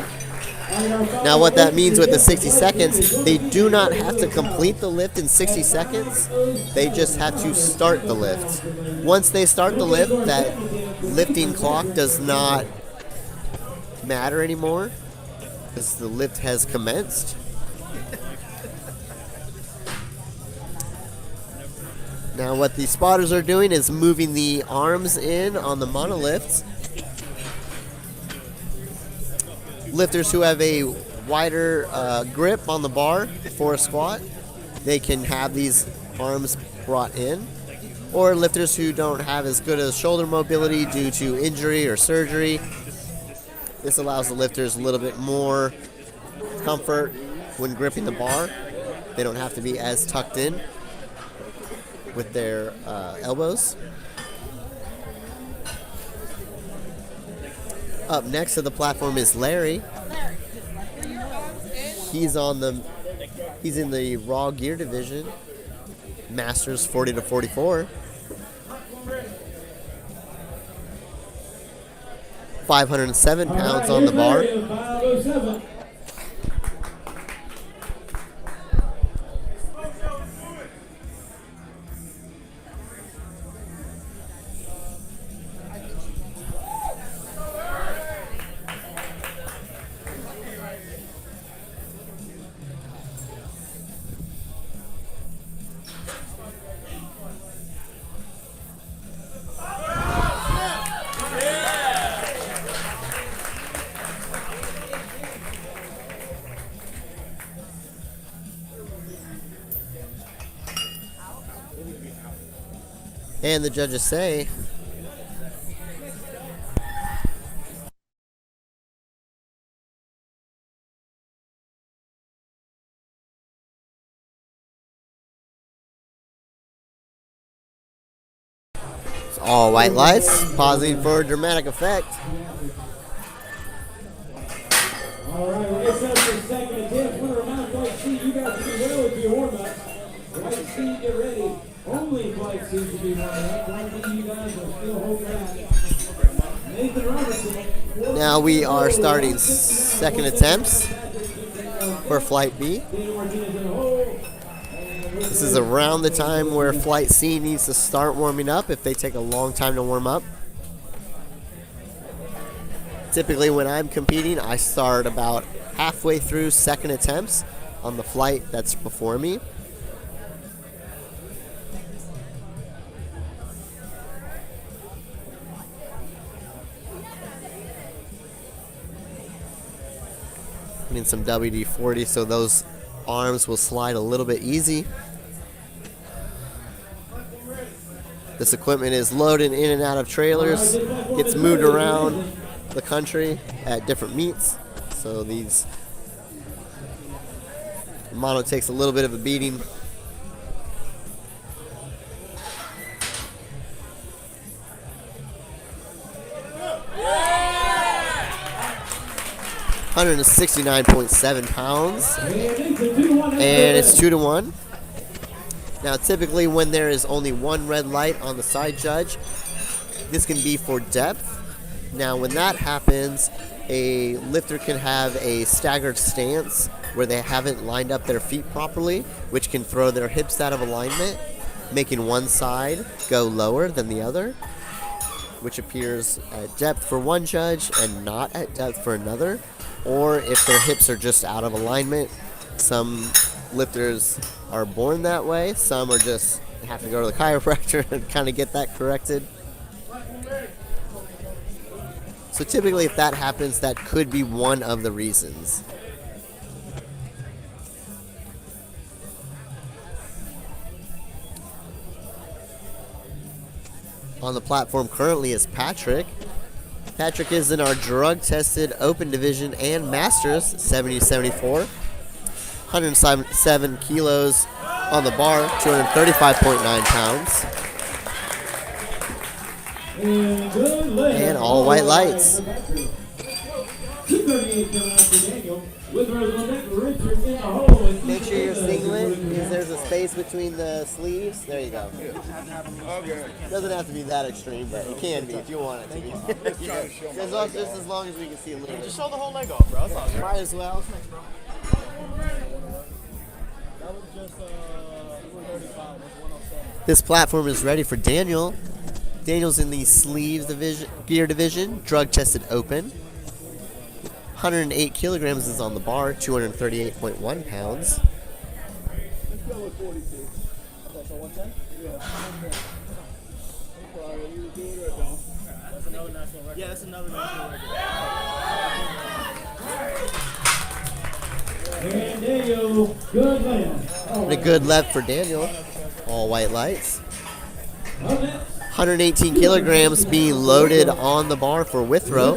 Now what that means with the 60 seconds, they do not have to complete the lift in 60 seconds. They just have to start the lift. Once they start the lift, that lifting clock does not matter anymore because the lift has commenced. Now what the spotters are doing is moving the arms in on the monolifts. Lifters who have a wider grip on the bar for a squat, they can have these arms brought in. Or lifters who don't have as good a shoulder mobility due to injury or surgery, this allows the lifters a little bit more comfort when gripping the bar. They don't have to be as tucked in with their elbows. Up next to the platform is Larry. He's in the raw gear division, Masters 40 to 44. 507 pounds on the bar. And the judges say it's all white lights, pausing for dramatic effect. All right, well, it's up to second attempt. Want to remind Flight C, you guys to be well with your warm-up. Flight C, get ready. Only Flight C to be warming up. Flight D, you guys are still holding out. Nathan Robertson. Now we are starting second attempts for Flight B. This is around the time where Flight C needs to start warming up if they take a long time to warm up. Typically when I'm competing, I start about halfway through second attempts on the flight that's before me. Putting some WD-40 so those arms will slide a little bit easy. This equipment is loaded in and out of trailers, gets moved around the country at different meets. So the mono takes a little bit of a beating. $169.7 pounds, and it's 2-1. Now typically when there is only one red light on the side judge, this can be for depth. Now when that happens, a lifter can have a staggered stance where they haven't lined up their feet properly, which can throw their hips out of alignment, making one side go lower than the other, which appears at depth for one judge and not at depth for another. Or if their hips are just out of alignment, some lifters are born that way, some are just have to go to the chiropractor and kind of get that corrected. So typically if that happens, that could be one of the reasons. On the platform currently is Patrick. Patrick is in our drug-tested open division and masters 70-74. 107 kilos on the bar, 235.9 pounds. And all white lights. Make sure your singlet is there's a space between the sleeves. There you go. Okay. Doesn't have to be that extreme, but it can be if you want it to be. Just as long as we can see a little bit. Just show the whole leg off, bro. That's all. Might as well. This platform is ready for Daniel. Daniel's in the sleeves division, gear division, drug tested open. 108 kilograms is on the bar, 238.1 pounds. Yeah, that's another national record. And Daniel, good left. And a good left for Daniel. All white lights. 118 kilograms being loaded on the bar for Withrow,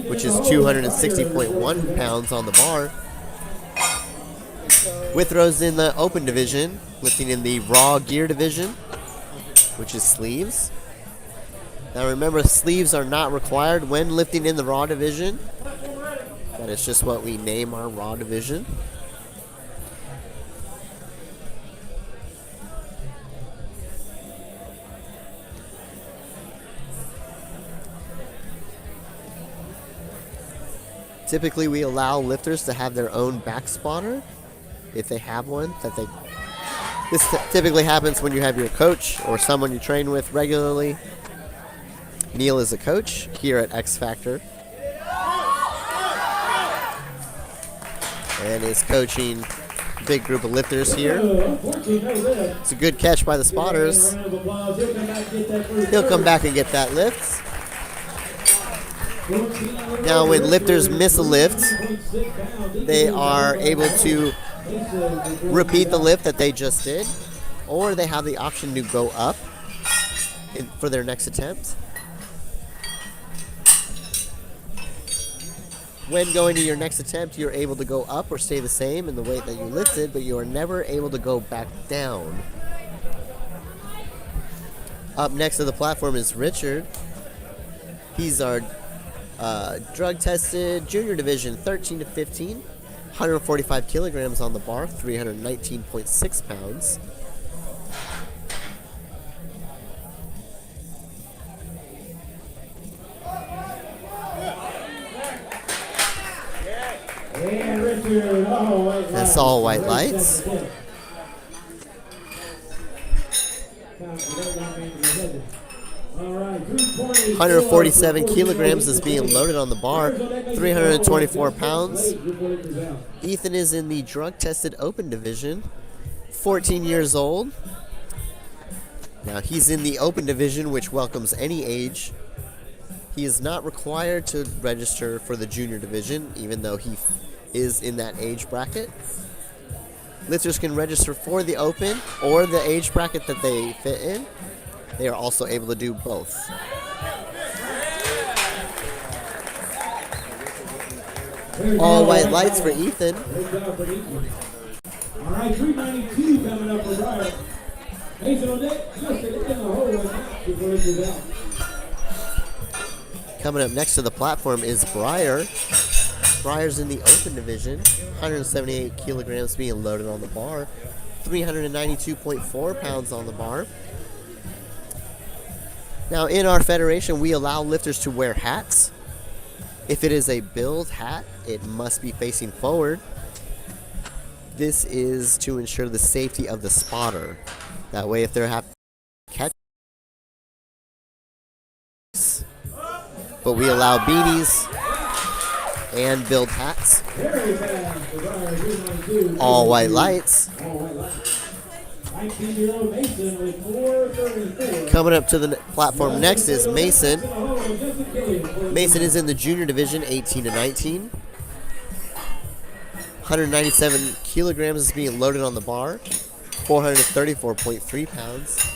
which is 260.1 pounds on the bar. Withrow's in the open division, lifting in the raw gear division, which is sleeves. Now remember, sleeves are not required when lifting in the raw division. That is just what we name our raw division. Typically, we allow lifters to have their own back spotter, if they have one. This typically happens when you have your coach or someone you train with regularly. Neil is a coach here at X Factor and is coaching a big group of lifters here. It's a good catch by the spotters. He'll come back and get that lift. Now when lifters miss a lift, they are able to repeat the lift that they just did, or they have the option to go up for their next attempt. When going to your next attempt, you're able to go up or stay the same in the weight that you lifted, but you are never able to go back down. Up next to the platform is Richard. He's our drug-tested junior division, 13 to 15, 145 kilograms on the bar, 319.6 pounds. That's all white lights. 147 kilograms is being loaded on the bar, 324 pounds. Ethan is in the drug-tested open division, 14 years old. Now he's in the open division, which welcomes any age. He is not required to register for the junior division, even though he is in that age bracket. Lifters can register for the open or the age bracket that they fit in. They are also able to do both. All white lights for Ethan. All right, 392 coming up for Brian. Mason on deck, just to get in the hole before it goes out. Coming up next to the platform is Breyer. Breyer's in the open division, 178 kilograms being loaded on the bar, 392.4 pounds on the bar. Now in our federation, we allow lifters to wear hats. If it is a build hat, it must be facing forward. This is to ensure the safety of the spotter. That way, if they're have catch, but we allow beanies and build hats. All white lights. Coming up to the platform next is Mason. Mason is in the junior division, 18 to 19. 197 kilograms is being loaded on the bar. 434.3 pounds.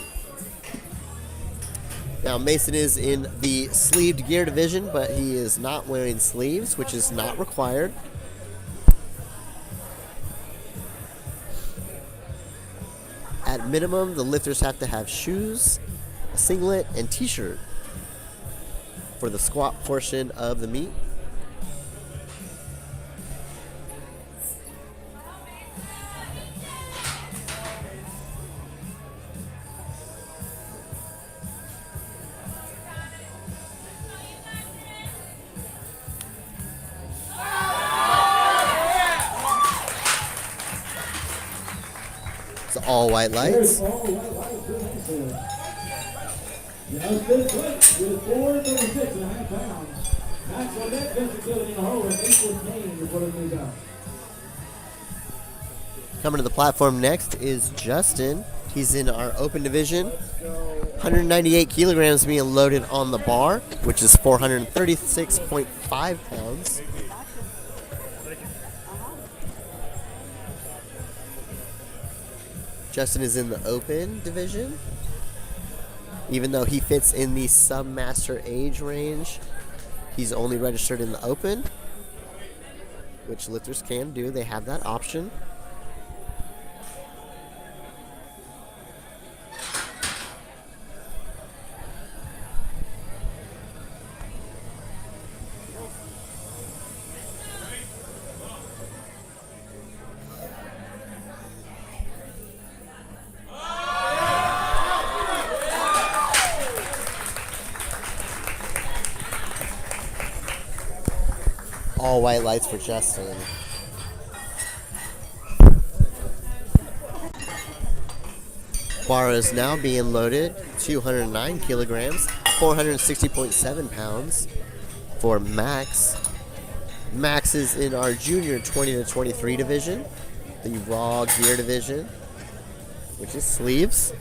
Now Mason is in the sleeved gear division, but he is not wearing sleeves, which is not required. At minimum, the lifters have to have shoes, a singlet, and t-shirt for the squat portion of the meet. It's all white lights. Coming to the platform next is Justin. He's in our open division. 198 kilograms being loaded on the bar, which is 436.5 pounds. Justin is in the open division. Even though he fits in the sub-master age range, he's only registered in the open, which lifters can do. They have that option. All white lights for Justin. Bar is now being loaded. 209 kilograms, 460.7 pounds for Max. Max is in our junior 20 to 23 division, the raw gear division, which is sleeves.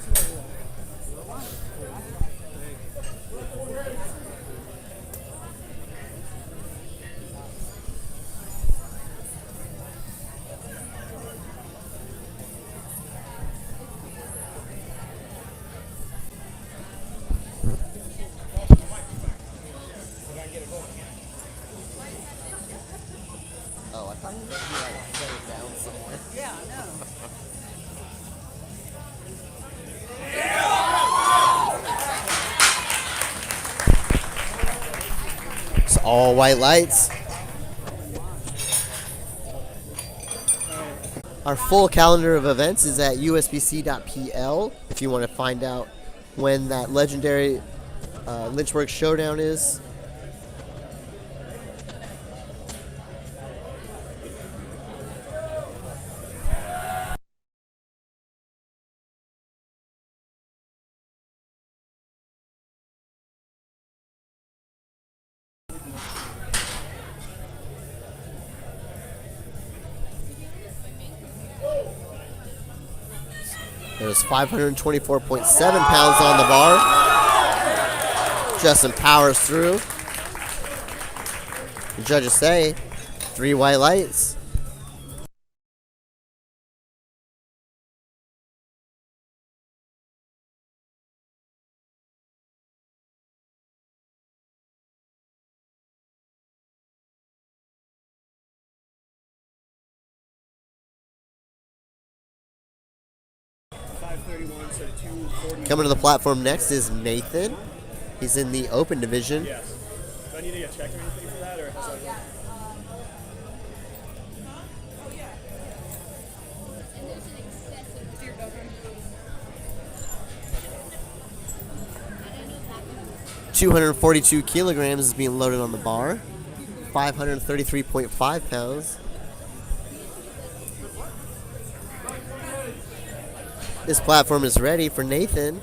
Oh, I thought you like set it down somewhere. Yeah, I know. It's all white lights. Our full calendar of events is at uspc.pl if you want to find out when that legendary Lynchburg Showdown is. There's 524.7 pounds on the bar. Justin powers through. The judges say 3 white lights. Coming to the platform next is Nathan. He's in the open division. Yes. Do I need to get checked or anything for that, or is that... And there's an excessive fear government. 242 kilograms is being loaded on the bar. 533.5 pounds. This platform is ready for Nathan.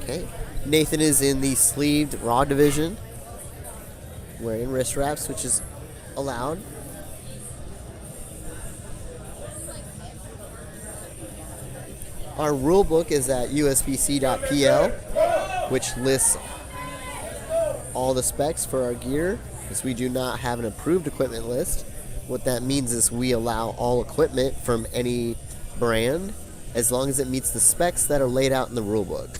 Okay, Nathan is in the sleeved raw division, wearing wrist wraps, which is allowed. Our rule book is at uspc.pl, which lists all the specs for our gear, because we do not have an approved equipment list. What that means is we allow all equipment from any brand as long as it meets the specs that are laid out in the rule book.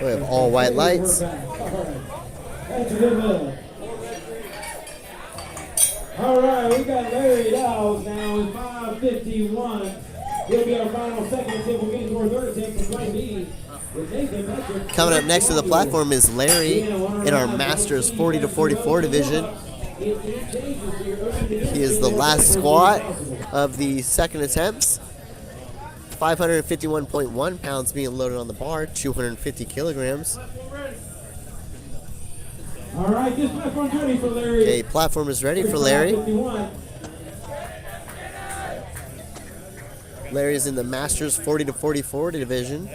We have all white lights. That's a good move. All right, we got Larry Dowles now in 5:51. He'll be our final second attempt. We'll get into our third attempt for play B. Coming up next to the platform is Larry in our Masters 40 to 44 division. He is the last squat of the second attempts. 551.1 pounds being loaded on the bar, 250 kilograms. All right, this platform's ready for Larry. Okay, platform is ready for Larry. Larry is in the Masters 40 to 44 division.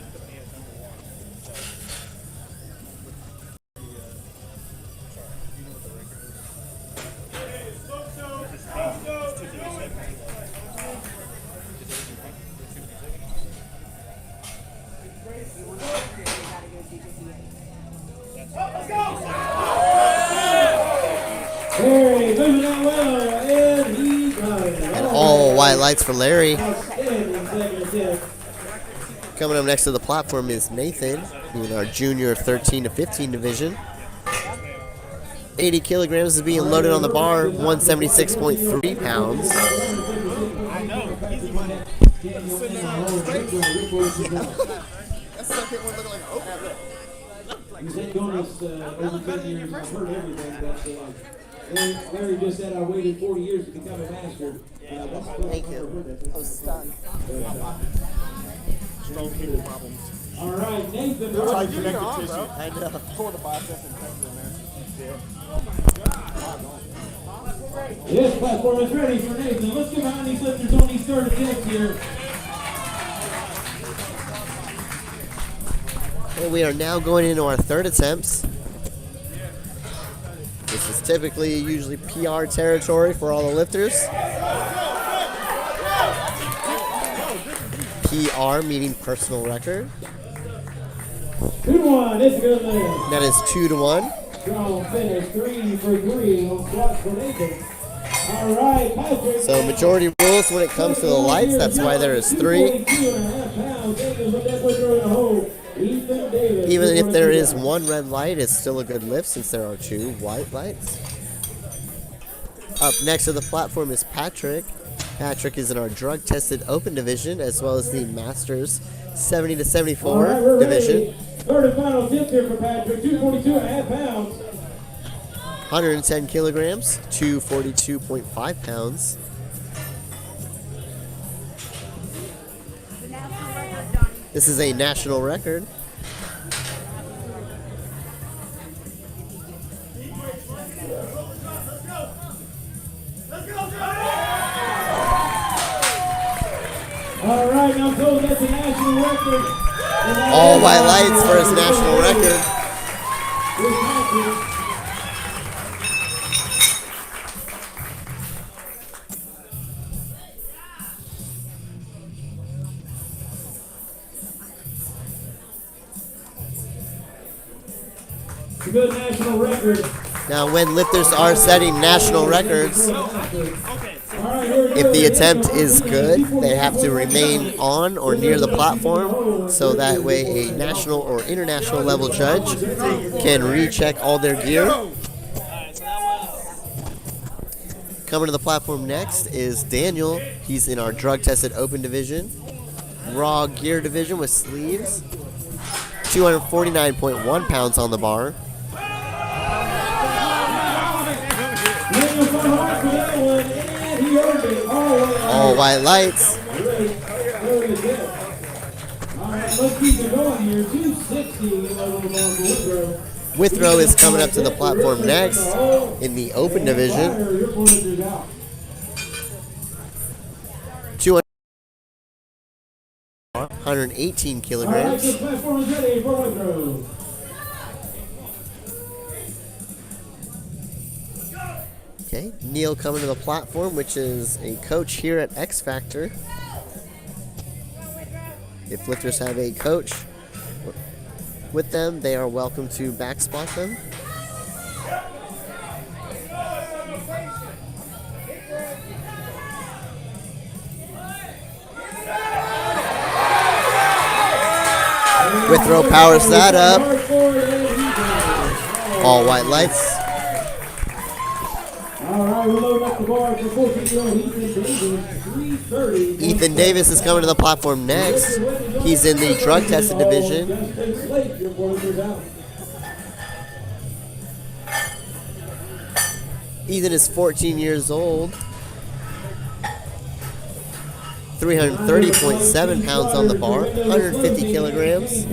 Larry moving that well, and he got it. And all white lights for Larry. Outstanding second attempt. Coming up next to the platform is Nathan in our junior 13 to 15 division. 80 kilograms is being loaded on the bar, 176.3 pounds. He's been doing this over 10 years. I've heard everything, but Larry just said I waited 40 years to become a master. Thank you. I was stunned. Strong cable problems. All right, Nathan. Tight connective tissue. I know. Tore the bicep and tendon, man. This platform is ready for Nathan. Let's get behind these lifters on these third attempts here. And we are now going into our third attempts. This is typically usually PR territory for all the lifters. PR meaning personal record. 2-1, it's a good move. That is 2-1. Strong finish, 3 for 3 on squats for Nathan. All right, Patrick. So majority rules when it comes to the lights. That's why there is 3. 42.5 pounds. Nathan put that push in the hole. Ethan Davis. Even if there is one red light, it's still a good lift since there are 2 white lights. Up next to the platform is Patrick. Patrick is in our drug-tested open division as well as the Masters 70 to 74 All right, we're division. ready. Third and final attempt here for Patrick. 242.5 pounds. 110 kilograms, 242.5 pounds. This is a national record. All right, now Cole, that's a national record. All white lights for his national record. It's a good national record. Now, when lifters are setting national records, if the attempt is good, they have to remain on or near the platform, so that way a national or international level judge can recheck all their gear. Coming to the platform next is Daniel. He's in our drug-tested open division, raw gear division with sleeves, 249.1 pounds on the bar. Final heart for that one, and he earned it. All white lights. Great. Very good. All right, let's keep it going here. 260 level bar for Withrow. Withrow is coming up to the platform next in the open division. 118 kilograms. All right, the platform is ready for Withrow. Okay, Neil coming to the platform, which is a coach here at X Factor. If lifters have a coach with them, they are welcome to back spot them. Withrow powers that up. All white lights. All right, we're loading up the bar for 14-year-old Ethan Davis. 330. Ethan Davis is coming to the platform next. He's in the drug tested division. Ethan is 14 years old. 330.7 pounds on the bar, 150 kilograms.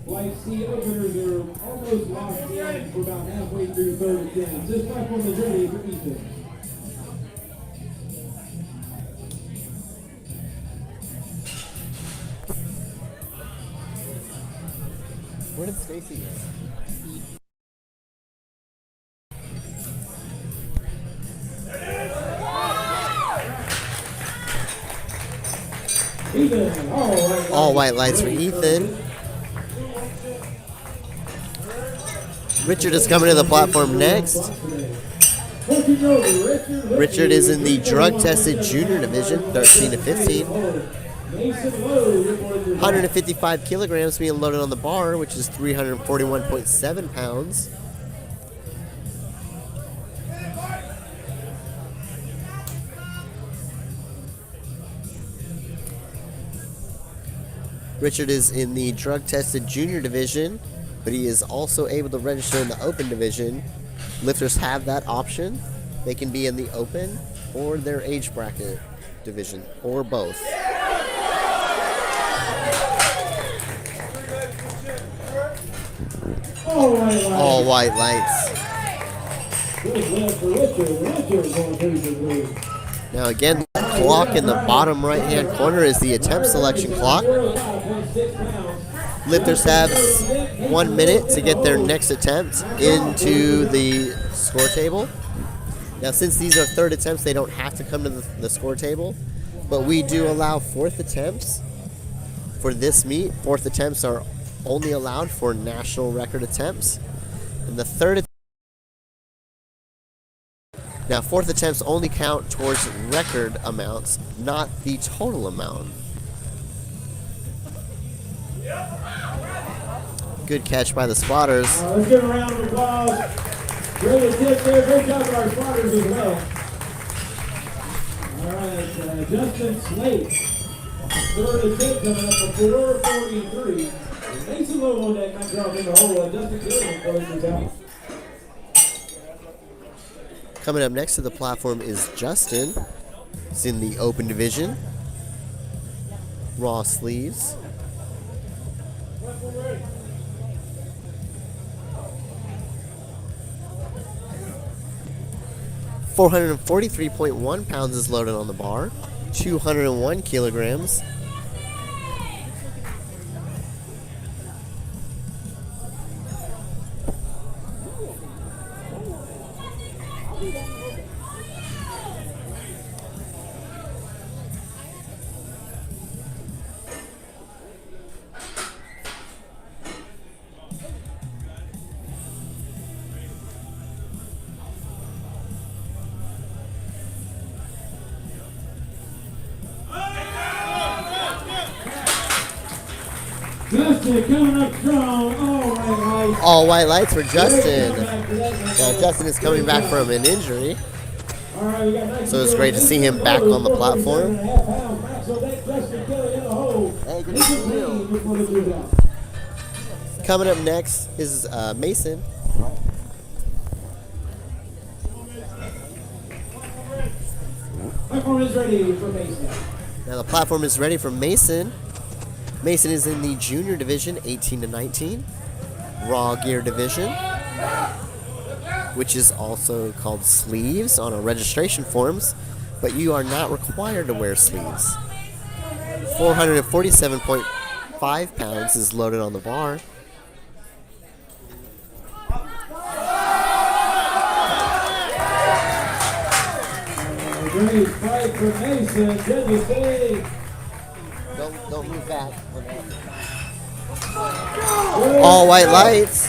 Like C openers are almost locked in for about halfway through third attempts. This platform is ready for Ethan. Where did Stacy go? Ethan, all white lights for Ethan. Richard is coming to the platform next. Richard is in the drug-tested junior division, 13 to 15. 155 kilograms being loaded on the bar, which is 341.7 pounds. Richard is in the drug-tested junior division, but he is also able to register in the open division. Lifters have that option. They can be in the open or their age bracket division, or both. All white lights. Now again, the clock in the bottom right-hand corner is the attempt selection clock. Lifters have 1 minute to get their next attempt into the score table. Now, since these are third attempts, they don't have to come to the score table, but we do allow fourth attempts for this meet. Fourth attempts are only allowed for national record attempts, and the third. Now, fourth attempts only count towards record amounts, not the total amount. Good catch by the spotters. Let's give a round of applause. Great attempt there. Great job by our spotters as well. All right, Justin Slate. Third attempt coming up for 443. Mason Lowe on that knocks off in the hole. Justin Slate closes out. Coming up next to the platform is Justin. He's in the open division. Raw sleeves. $443.1 pounds is loaded on the bar. 201 kilograms. Justin coming up strong. All white lights for Justin. Now Justin is coming back from an injury, so it's great to see him back on the platform. Hey, good to see you. Coming up next is Mason. platform is ready for Mason. Now the platform is ready for Mason. Mason is in the junior division, 18 to 19, raw gear division, which is also called sleeves on our registration forms, but you are not required to wear sleeves. 447.5 pounds is loaded on the bar. Great fight for Mason. Judges say. Don't move back. All white lights.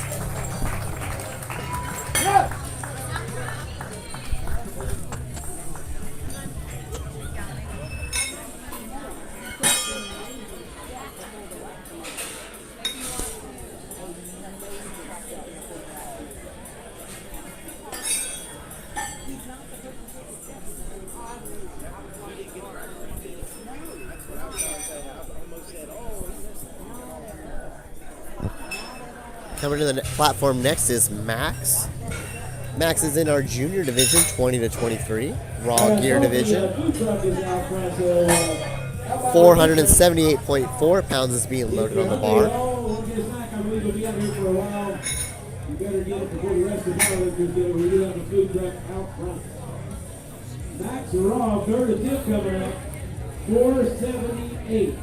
Coming to the platform next is Max. Max is in our junior division, 20 to 23, raw gear division. 478.4 pounds is being loaded on the bar. You better get it before the rest of the powerlifters get it. We do have a food truck out front. Max Raw, third attempt coming up. 478.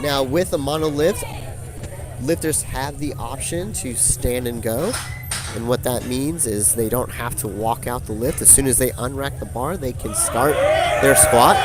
Now with a monolift, lifters have the option to stand and go. And what that means is they don't have to walk out the lift. As soon as they unrack the bar, they can start their squat.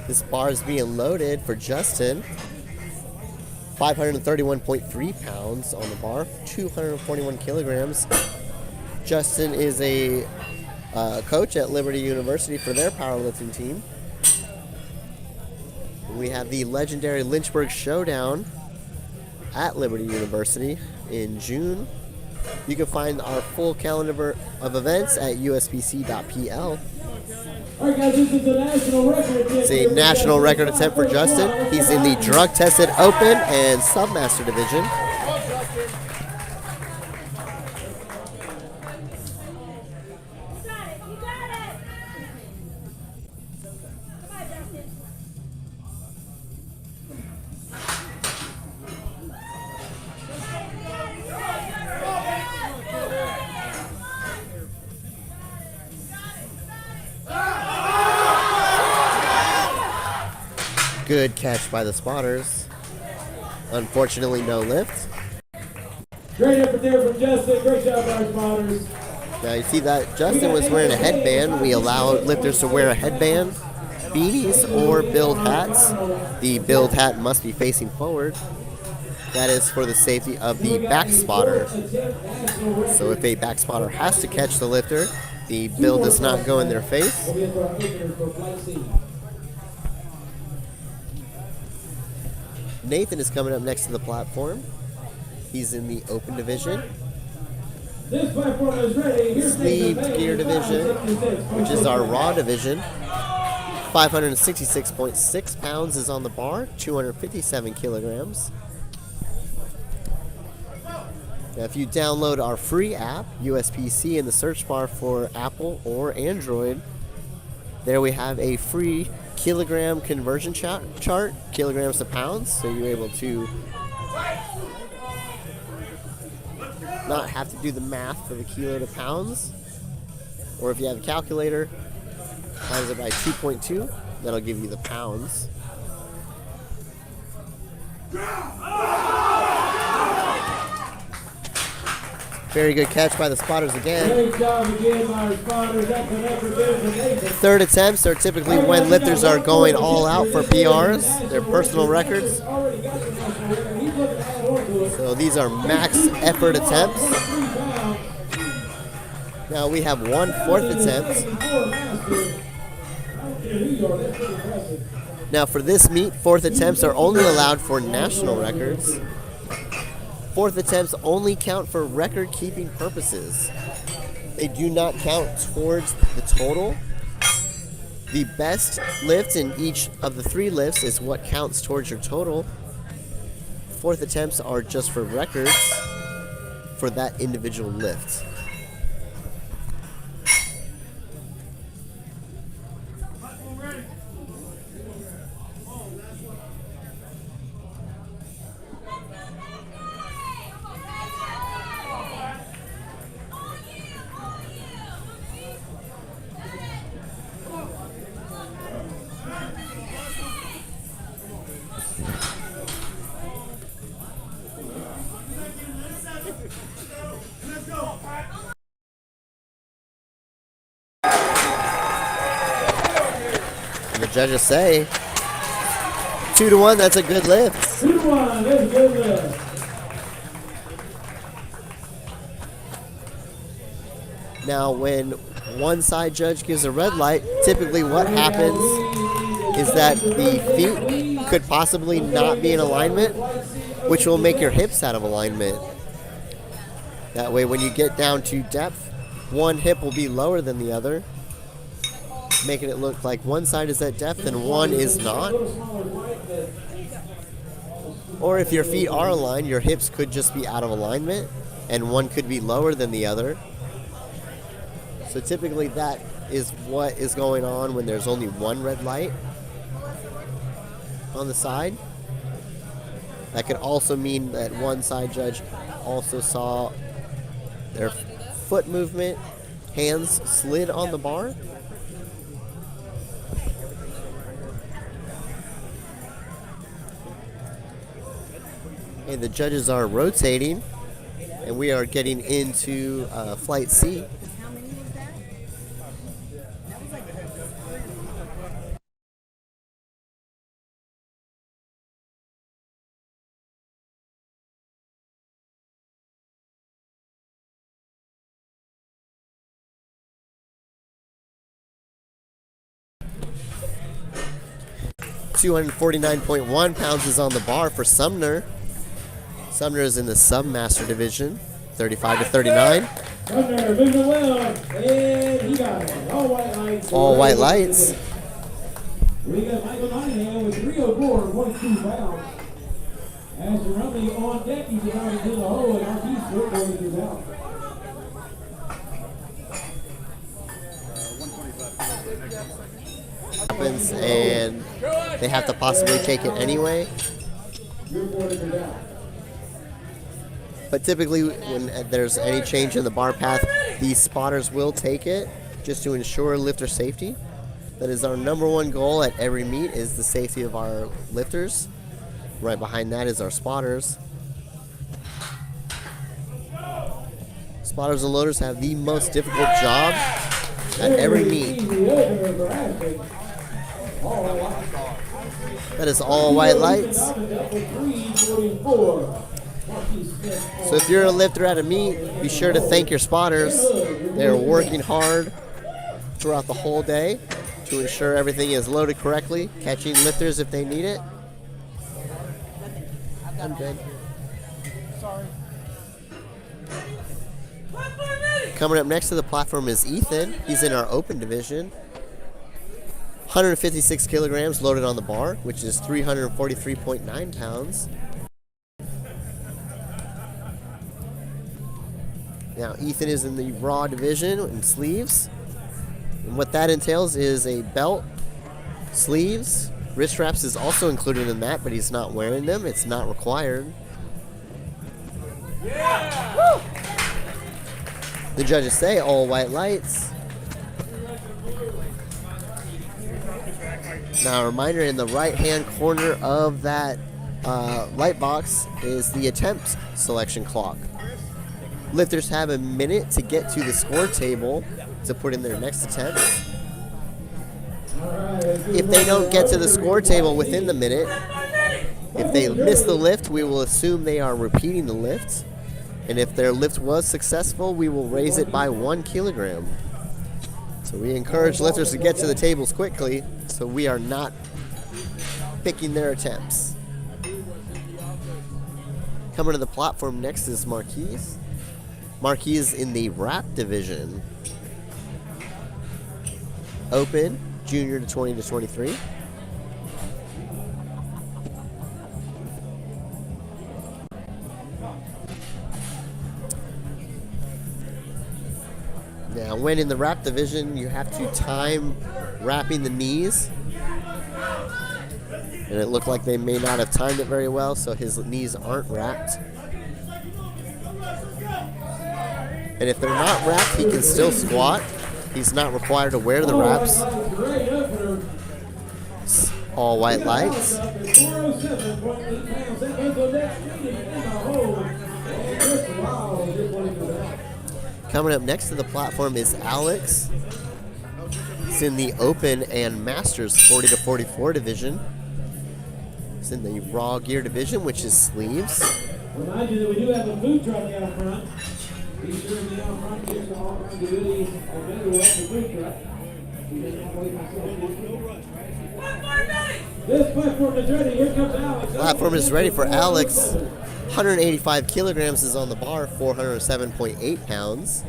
This bar is being loaded for Justin. 531.3 pounds on the bar, 241 kilograms. Justin is a coach at Liberty University for their powerlifting team. We have the legendary Lynchburg Showdown at Liberty University in June. You can find our full calendar of events at uspc.pl. All right, guys, this is a national record. It's a national record attempt for Justin. He's in the drug-tested open and submaster division. Good catch by the spotters. Unfortunately, no lift. Great effort there from Justin. Great job, our spotters. Now you see that Justin was wearing a headband. We allow lifters to wear a headband, beanies, or build hats. The build hat must be facing forward. That is for the safety of the back spotter. So if a back spotter has to catch the lifter, the build does not go in their face. Nathan is coming up next to the platform. He's in the open division. This platform is ready. Here's Sleeved gear division, which is our raw division. 566.6 pounds is on the bar, 257 kilograms. Now, if you download our free app, USPC, in the search bar for Apple or Android, there we have a free kilogram conversion chart, kilograms to pounds, so you're able to not have to do the math for the kilo to pounds, or if you have a calculator, times it by 2.2, that'll give you the pounds. Very good catch by the spotters again. Great job again by our spotters. That's an effort there from Nathan. Third attempts are typically when lifters are going all out for PRs, their personal records. Already got the national record. He's looking to add on to it. So these are max effort attempts. 3 pounds. Now we have 1 fourth attempt. 4 master. I don't care who you are. That's pretty impressive. Now for this meet, fourth attempts are only allowed for national records. Fourth attempts only count for record keeping purposes. They do not count towards the total. The best lift in each of the 3 lifts is what counts towards your total. Fourth attempts are just for records for that individual lift. And the judges say 2-1, that's a good lift. 2-1. That's a good lift. Now, when one side judge gives a red light, typically what happens is that the feet could possibly not be in alignment, which will make your hips out of alignment. That way, when you get down to depth, one hip will be lower than the other, making it look like one side is at depth and one is not. Or if your feet are aligned, your hips could just be out of alignment and one could be lower than the other. So typically that is what is going on when there's only one red light on the side. That could also mean that one side judge also saw their foot movement, hands slid on the bar. And the judges are rotating, and we are getting into flight C. How many was that? That was like 249.1 pounds is on the bar for Sumner. Sumner is in the Submaster division, 35 to 39. Sumner, moving well, and he got it. All white lights. All white lights. We got Michael Monahan with 304.2 pounds. As Rumley on deck, he's about to do the hole, and RP's footboard is out. And they have to possibly take it anyway. Your board is out. But typically when there's any change in the bar path, these spotters will take it just to ensure lifter safety. That is our number one goal at every meet, is the safety of our lifters. Right behind that is our spotters. Spotters and loaders have the most difficult job at every meet. That is all white lights. So if you're a lifter at a meet, be sure to thank your spotters. They're working hard throughout the whole day to ensure everything is loaded correctly, catching lifters if they need it. I'm good. Coming up next to the platform is Ethan. He's in our open division. 156 kilograms loaded on the bar, which is 343.9 pounds. Now, Ethan is in the raw division in sleeves. And what that entails is a belt, sleeves, wrist straps is also included in that, but he's not wearing them. It's not required. Yeah! The judges say all white lights. Now a reminder, in the right hand corner of that light box is the attempt selection clock. Lifters have a minute to get to the score table to put in their next attempt. If they don't get to the score table within the minute, if they miss the lift, we will assume they are repeating the lift. And if their lift was successful, we will raise it by 1 kilogram. So we encourage lifters to get to the tables quickly, so we are not picking their attempts. Coming to the platform next is Marquise. Marquise in the wrap division. Open, junior to 20 to 23. Now, when in the wrap division, you have to time wrapping the knees. And it looked like they may not have timed it very well, so his knees aren't wrapped. And if they're not wrapped, he can still squat. He's not required to wear the wraps. All white lights. Coming up next to the platform is Alex. He's in the Open and Masters 40 to 44 division. He's in the Raw Gear division, which is sleeves. Remind you that we do have a food truck out front. Be sure to be out front, get to all kinds of goodies. Already we're at the food truck. This platform is ready. Here comes Alex. Platform is ready for Alex. 185 kilograms is on the bar, 407.8 pounds.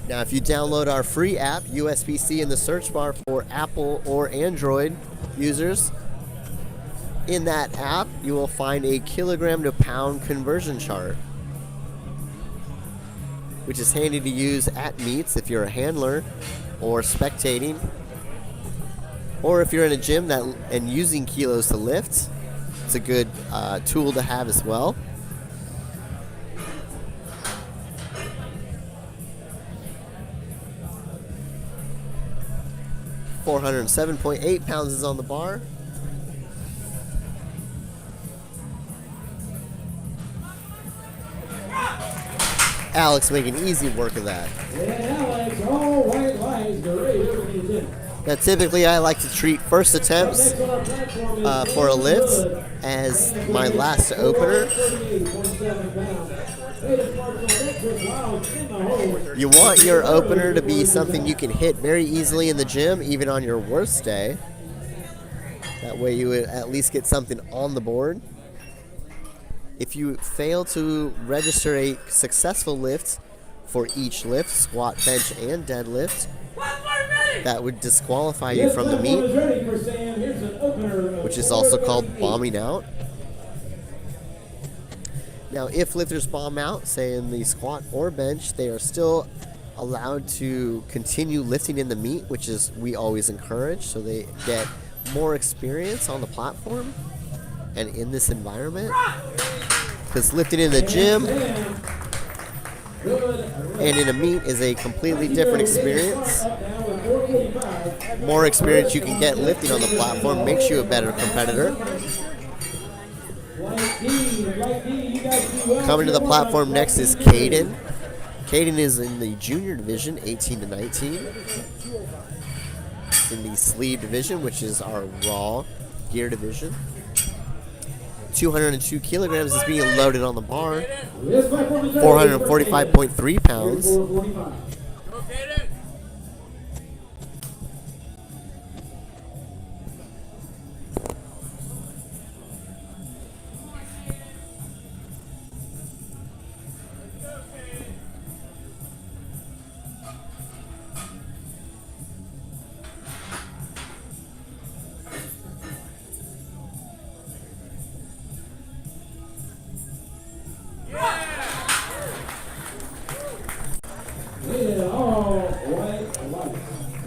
Now, if you download our free app, USPC, in the search bar for Apple or Android users, in that app, you will find a kilogram to pound conversion chart, which is handy to use at meets if you're a handler or spectating, or if you're in a gym and using kilos to lift. It's a good tool to have as well. $407.8 pounds is on the bar. Alex making easy work of that. Alex, all white lights, great. Now, typically, I like to treat first attempts for a lift as my last opener. You want your opener to be something you can hit very easily in the gym, even on your worst day. That way you would at least get something on the board. If you fail to register a successful lift for each lift, squat, bench, and deadlift, that would disqualify you from the meet, which is also called bombing out. Now, if lifters bomb out, say in the squat or bench, they are still allowed to continue lifting in the meet, which is we always encourage, so they get more experience on the platform and in this environment. Because lifting in the gym and in a meet is a completely different experience. More experience you can get lifting on the platform makes you a better competitor. Coming to the platform next is Caden. Caden is in the junior division, 18 to 19. In the sleeve division, which is our raw gear division. 202 kilograms is being loaded on the bar. 445.3 pounds.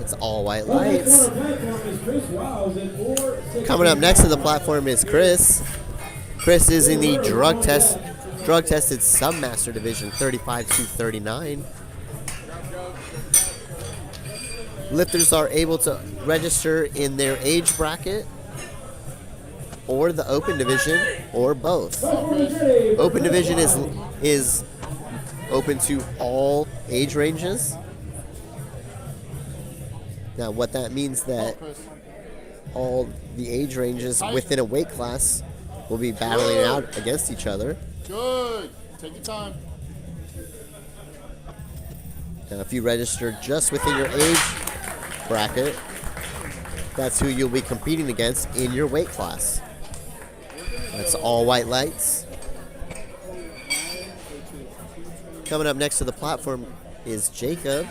It's all white lights. Coming up next to the platform is Chris. Chris is in the drug test drug tested Submaster division 35 to 39. Lifters are able to register in their age bracket or the open division or both. Open division is open to all age ranges. Now what that means that all the age ranges within a weight class will be battling out against each other. Good. Take your time. Now if you register just within your age bracket, that's who you'll be competing against in your weight class. That's all white lights. Coming up next to the platform is Jacob.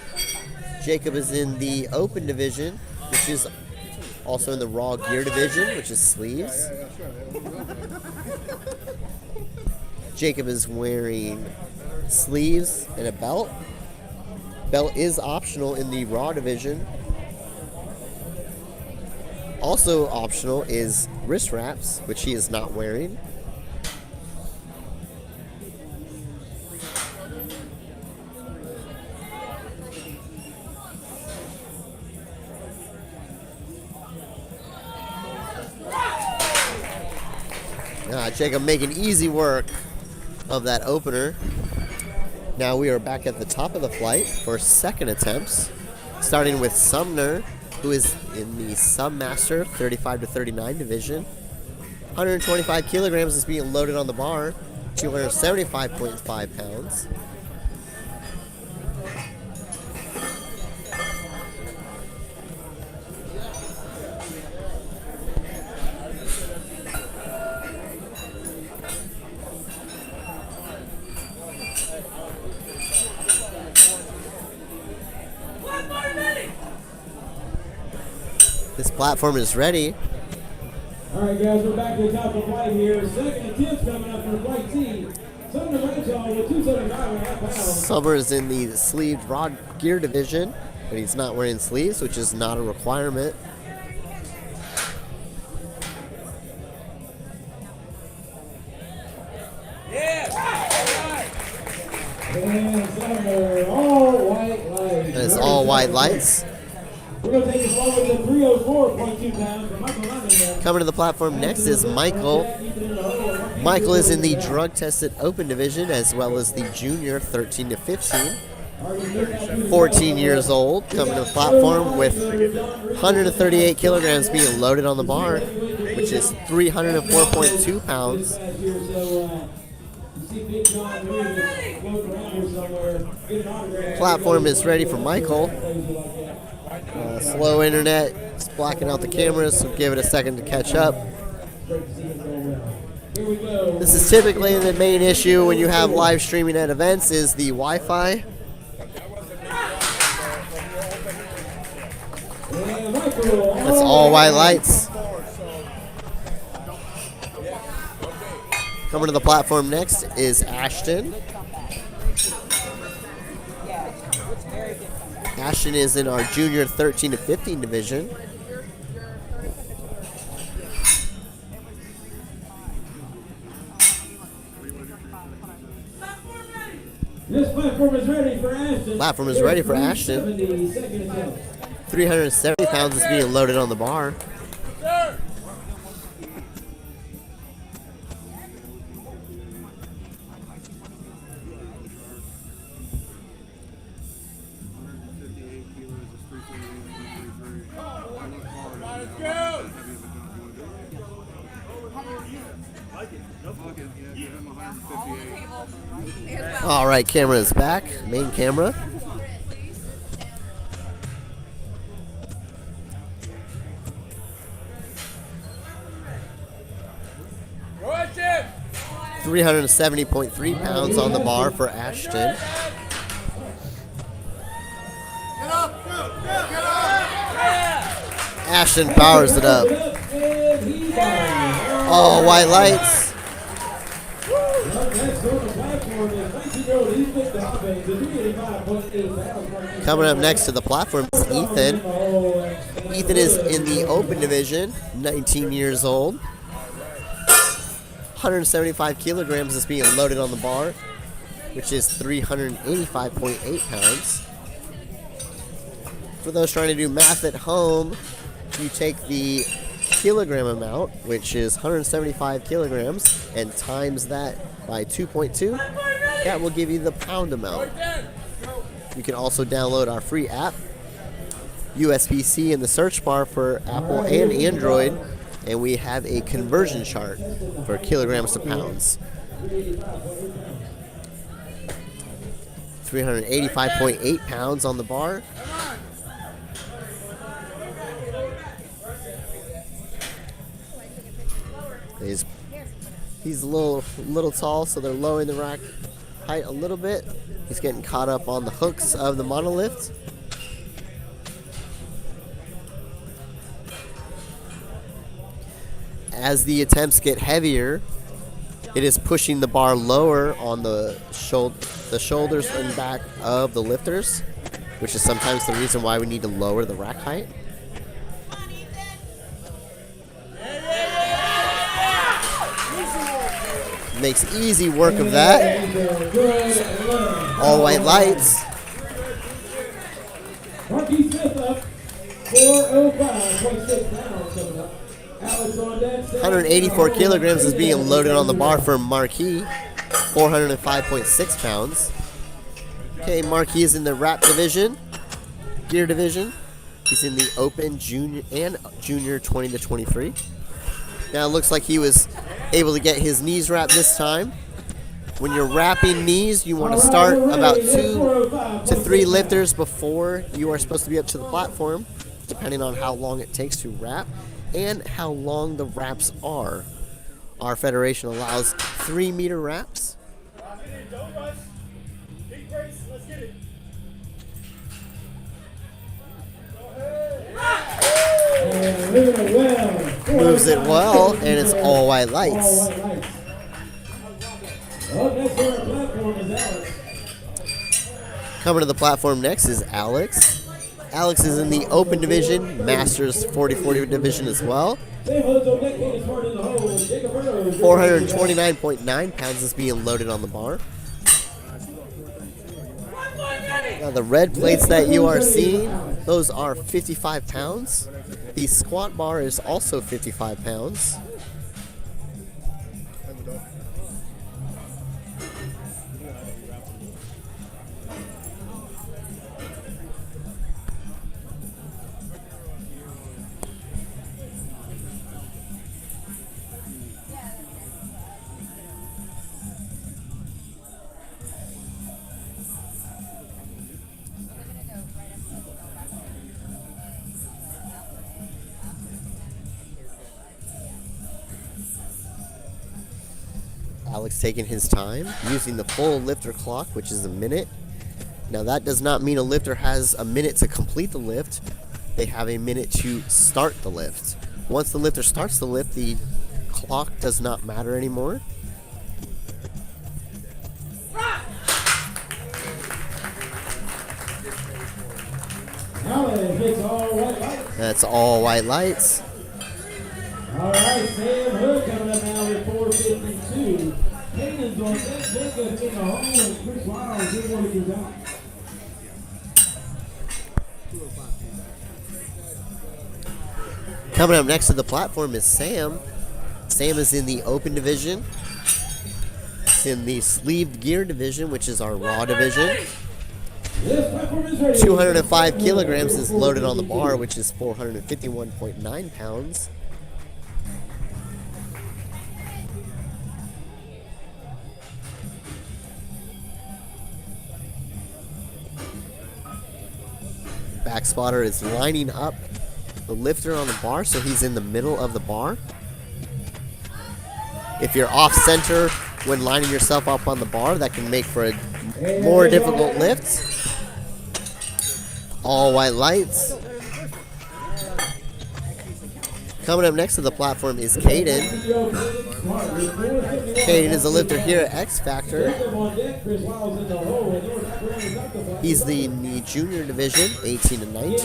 Jacob is in the open division, which is also in the raw gear division, which is sleeves. Jacob is wearing sleeves and a belt. Belt is optional in the raw division. Also optional is wrist wraps, which he is not wearing. Jacob making easy work of that opener. Now we are back at the top of the flight for second attempts, starting with Sumner, who is in the Submaster 35 to 39 division. 125 kilograms is being loaded on the bar, 275.5 pounds. This platform is ready. All right, guys, we're back to the top of the flight here. Second attempt coming up for flight C. Sumner Rachel with 275.5 pounds. Summer is in the sleeved rod gear division, but he's not wearing sleeves, which is not a requirement. And Sumner, all white lights. And it's all white lights. We're going to take this one with the 304.2 pounds for Michael London. Coming to the platform next is Michael. Michael is in the drug-tested open division as well as the junior 13 to 15. 14 years old, coming to the platform with 138 kilograms being loaded on the bar, which is 304.2 pounds. Platform is ready for Michael. Slow internet, it's blacking out the cameras, so give it a second to catch up. This is typically the main issue when you have live streaming at events is the Wi-Fi. That's all white lights. Coming to the platform next is Ashton. Ashton is in our junior 13 to 15 division. This platform is ready for Ashton. Platform is ready for Ashton. 370 pounds is being loaded on the bar. All right, camera is back. Main camera. Go ahead, Jim. 370.3 pounds on the bar for Ashton. Ashton powers it up. All white lights. Coming up next to the platform is Ethan. Ethan is in the open division, 19 years old. 175 kilograms is being loaded on the bar, which is 385.8 pounds. For those trying to do math at home, you take the kilogram amount, which is 175 kilograms, and times that by 2.2. That will give you the pound amount. You can also download our free app, USPC, in the search bar for Apple and Android, and we have a conversion chart for kilograms to pounds. 385.8 pounds on the bar. He's a little tall, so they're lowering the rack height a little bit. He's getting caught up on the hooks of the monolift. As the attempts get heavier, it is pushing the bar lower on the shoulders and back of the lifters, which is sometimes the reason why we need to lower the rack height. Makes easy work of that. All white lights. 184 kilograms is being loaded on the bar for Marquis. 405.6 pounds. Okay, Marquis is in the wrap division, gear division. He's in the open junior and junior 20 to 23. Now it looks like he was able to get his knees wrapped this time. When you're wrapping knees, you want to start about 2 to 3 lifters before you are supposed to be up to the platform, depending on how long it takes to wrap and how long the wraps are. Our federation allows 3-meter wraps. Moves it well, and it's all white lights. Coming to the platform next is Alex. Alex is in the open division, Masters 40-40 division as well. 429.9 pounds is being loaded on the bar. Now the red plates that you are seeing, those are 55 pounds. The squat bar is also 55 pounds. Alex taking his time, using the full lifter clock, which is a minute. Now that does not mean a lifter has a minute to complete the lift. They have a minute to start the lift. Once the lifter starts the lift, the clock does not matter anymore. That's all white lights. All right, Sam Hood coming up now with 452. Hayden's on that Jacob in the hole, and Chris Wiles didn't want to get out. Coming up next to the platform is Sam. Sam is in the open division. It's in the sleeved gear division, which is our raw division. 205 kilograms is loaded on the bar, which is 451.9 pounds. Back spotter is lining up the lifter on the bar, so he's in the middle of the bar. If you're off center when lining yourself up on the bar, that can make for a more difficult lift. All white lights. Coming up next to the platform is Caden. Caden is a lifter here at X Factor. He's in the junior division, 18 and 19.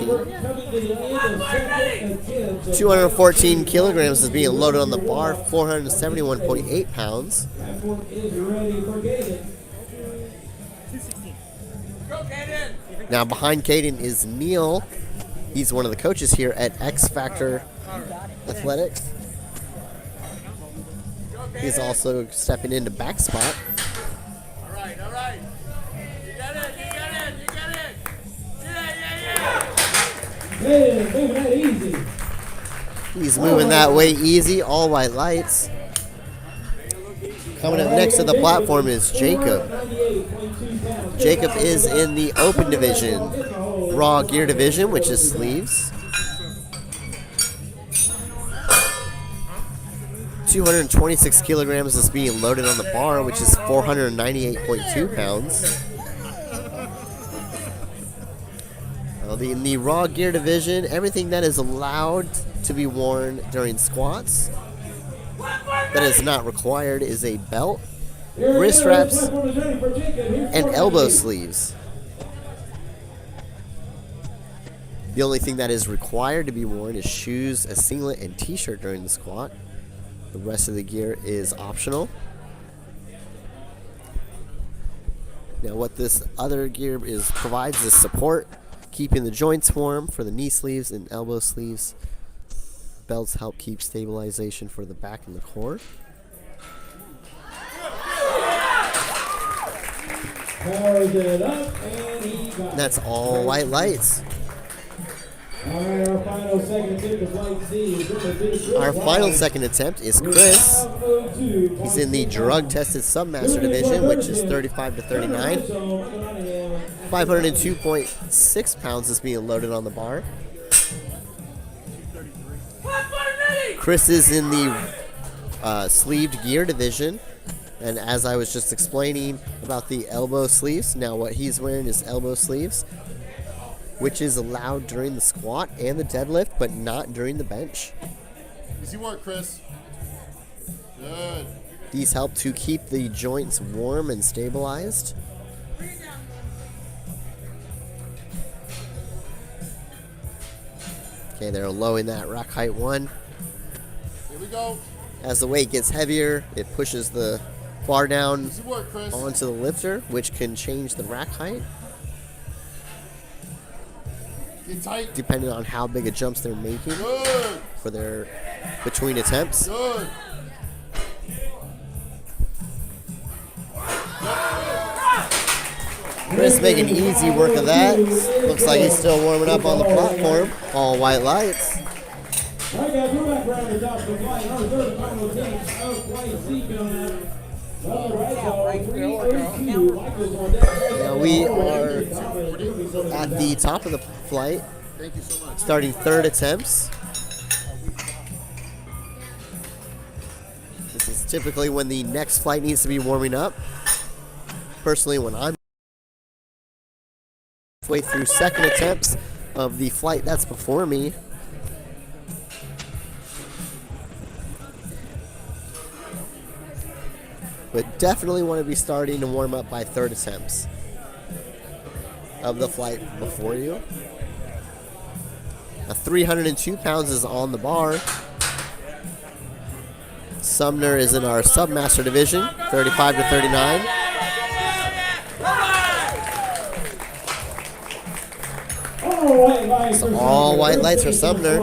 214 kilograms is being loaded on the bar, 471.8 pounds. Now behind Caden is Neil. He's one of the coaches here at X Factor Athletics. He's also stepping into back spot. All right. You got it. Hey, moving that easy. He's moving that way easy, all white lights. Coming up next to the platform is Jacob. Jacob is in the open division, raw gear division, which is sleeves. 226 kilograms is being loaded on the bar, which is 498.2 pounds. In the raw gear division, everything that is allowed to be worn during squats that is not required is a belt, wrist wraps, and elbow sleeves. The only thing that is required to be worn is shoes, a singlet, and t-shirt during the squat. The rest of the gear is optional. Now what this other gear provides is support, keeping the joints warm for the knee sleeves and elbow sleeves. Belts help keep stabilization for the back and the core. That's all white lights. Our final second attempt is Chris. He's in the drug-tested submaster division, which is 35 to 39. 502.6 pounds is being loaded on the bar. Chris is in the sleeved gear division. And as I was just explaining about the elbow sleeves, now what he's wearing is elbow sleeves, which is allowed during the squat and the deadlift, but not during the bench. Easy work, Chris. Good. These help to keep the joints warm and stabilized. Okay, they're lowering that rack height 1. Here we go. As the weight gets heavier, it pushes the bar down Easy work, Chris. onto the lifter, which can change the rack height Get tight. depending on how big of jumps they're making Good. for their between attempts. Good. Chris making easy work of that. Looks like he's still warming up on the platform. All white lights. All right, guys, we're back around the top of the flight. Our third and final attempt of flight C coming up. Well, right now, 3:02. Michael's on deck. Now we are at the top of the flight, Thank you so much. starting third attempts. This is typically when the next flight needs to be warming up. Personally, when I'm halfway through second attempts of the flight that's before me, but definitely want to be starting to warm up by third attempts of the flight before you. Now 302 pounds is on the bar. Sumner is in our submaster division, 35 to 39. So all white lights for Sumner.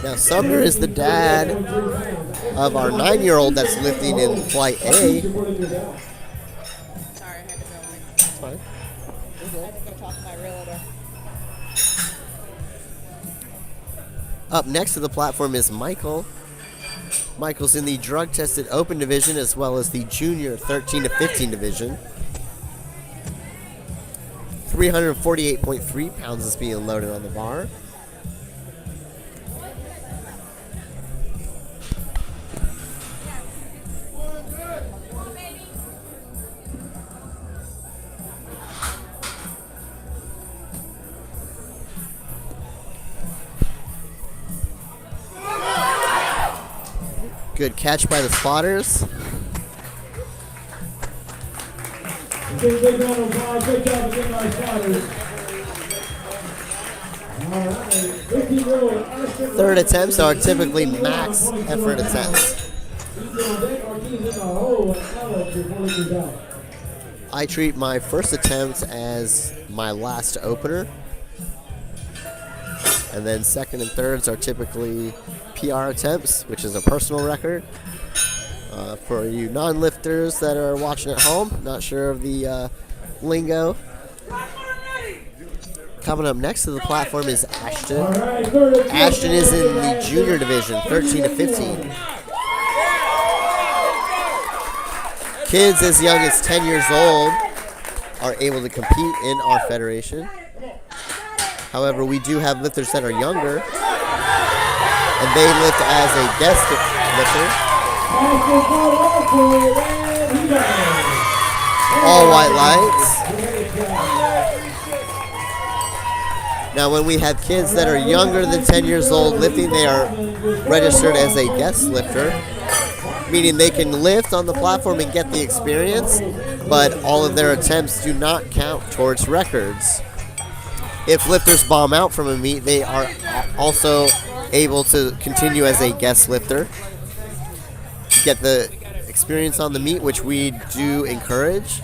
Now Sumner is the dad of our 9-year-old that's lifting in flight A. Sorry, I had to go in. Fine. I had to go talk to my realtor. Up next to the platform is Michael. Michael's in the drug-tested open division as well as the junior 13 to 15 division. 348.3 pounds is being loaded on the bar. Good catch by the spotters. Big round of applause. Good job again by spotters. All right. 15-year-old Ashton Third attempts are typically max effort attempts. He's on deck. Marquis in the hole. And Alex is 42 down. I treat my first attempt as my last opener. And then second and thirds are typically PR attempts, which is a personal record. For you non-lifters that are watching at home, not sure of the lingo. Coming up next to the platform is Ashton. Ashton is in the junior division, 13 to 15. Kids as young as 10 years old are able to compete in our federation. However, we do have lifters that are younger, and they lift as a guest lifter. All white lights. Now, when we have kids that are younger than 10 years old lifting, they are registered as a guest lifter, meaning they can lift on the platform and get the experience, but all of their attempts do not count towards records. If lifters bomb out from a meet, they are also able to continue as a guest lifter, get the experience on the meet, which we do encourage.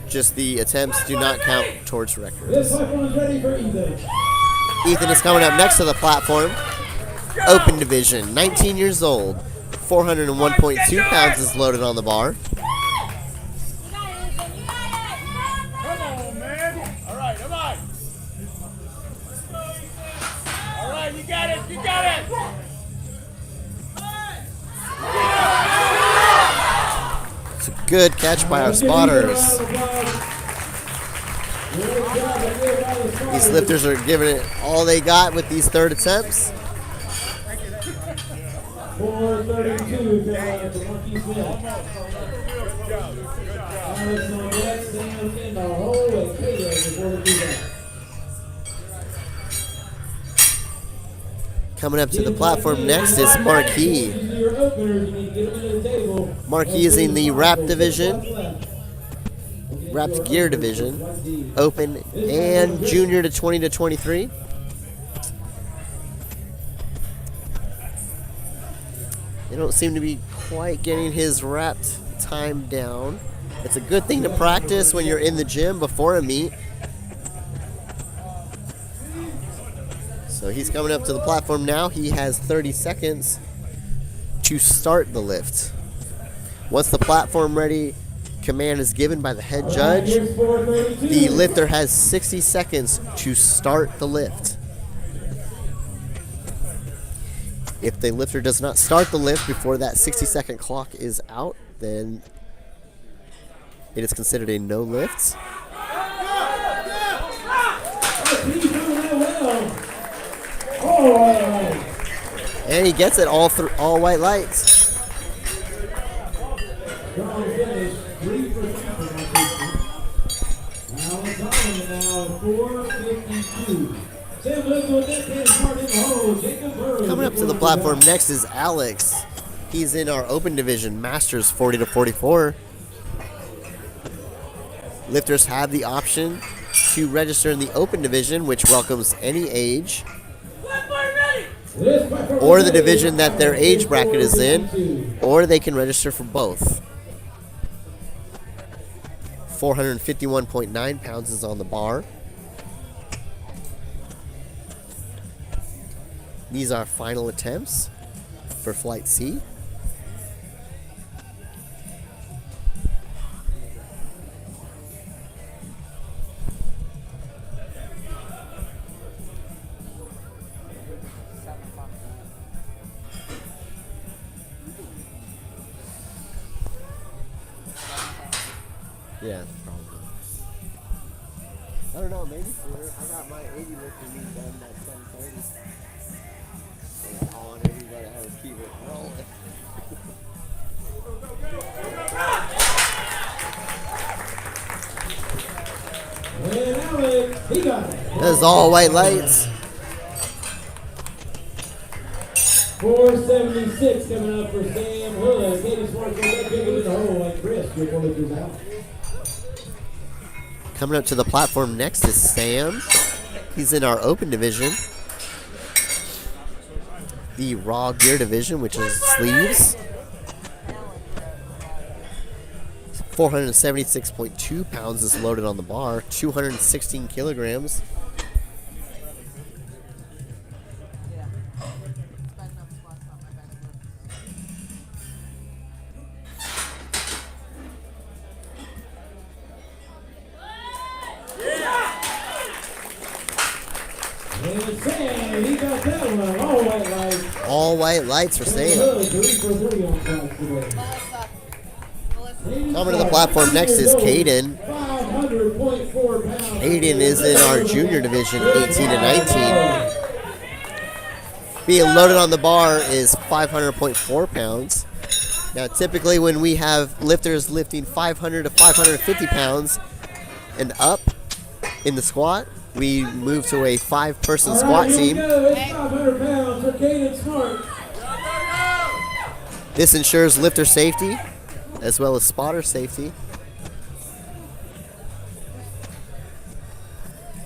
Just the attempts do not count towards records. Ethan is coming up next to the platform. Open division, 19 years old, 401.2 pounds is loaded on the bar. Come on, man. All right, come on. All right, you got it, you got it. It's a good catch by our spotters. These lifters are giving it all they got with these third attempts. 432 for Marquis Smith. Alex on deck, Sam in the hole, and Kato before the two. Coming up to the platform next is Marquis. Marquis is in the wrap division, wrapped gear division, open and junior to 20 to 23. They don't seem to be quite getting his wrapped time down. It's a good thing to practice when you're in the gym before a meet. So he's coming up to the platform now. He has 30 seconds to start the lift. Once the platform ready command is given by the head judge, the lifter has 60 seconds to start the lift. If the lifter does not start the lift before that 60-second clock is out, then it is considered a no lift. And he gets it all white lights. Coming up to the platform next is Alex. He's in our open division, Masters 40 to 44. Lifters have the option to register in the open division, which welcomes any age, or the division that their age bracket is in, or they can register for both. 451.9 pounds is on the bar. These are final attempts for Flight C. Yeah, probably. I don't know, maybe sooner. I got my 80 lifting meet done at 7:30. I'm calling everybody how to keep it rolling. And Alex, he got it. That's all white lights. 476 coming up for Sam Hood. Katie Smart's going to kick it in the hole like Chris. Your bullet is out. Coming up to the platform next is Sam. He's in our open division. The raw gear division, which is sleeves. 476.2 pounds is loaded on the bar. 216 kilograms. And Sam, he got that one. All white lights. All white lights for Sam. Hood, 3 for 3 on track today. Coming to the platform next is Caden. 500.4 pounds. Caden is in our junior division, 18 and 19. Being loaded on the bar is 500.4 pounds. Now, typically when we have lifters lifting 500 to 550 pounds and up in the squat, we move to a 5-person squat team. It's 500 pounds for Caden Smart. This ensures lifter safety as well as spotter safety.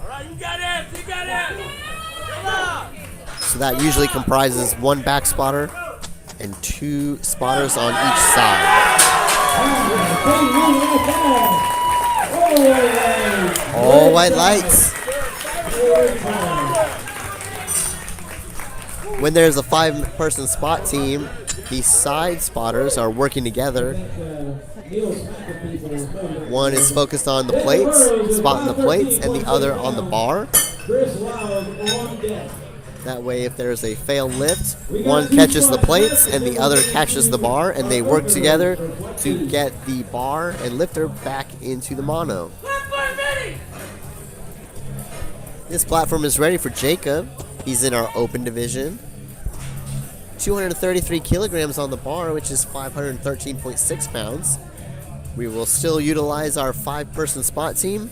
All right, you got it. You got it. Come on. So that usually comprises 1 back spotter and 2 spotters on each side. All white lights. When there's a 5-person spot team, the side spotters are working together. One is focused on the plates, spotting the plates, and the other on the bar. That way, if there's a failed lift, one catches the plates and the other catches the bar, and they work together to get the bar and lifter back into the mono. This platform is ready for Jacob. He's in our open division. 233 kilograms on the bar, which is 513.6 pounds. We will still utilize our 5-person spot team.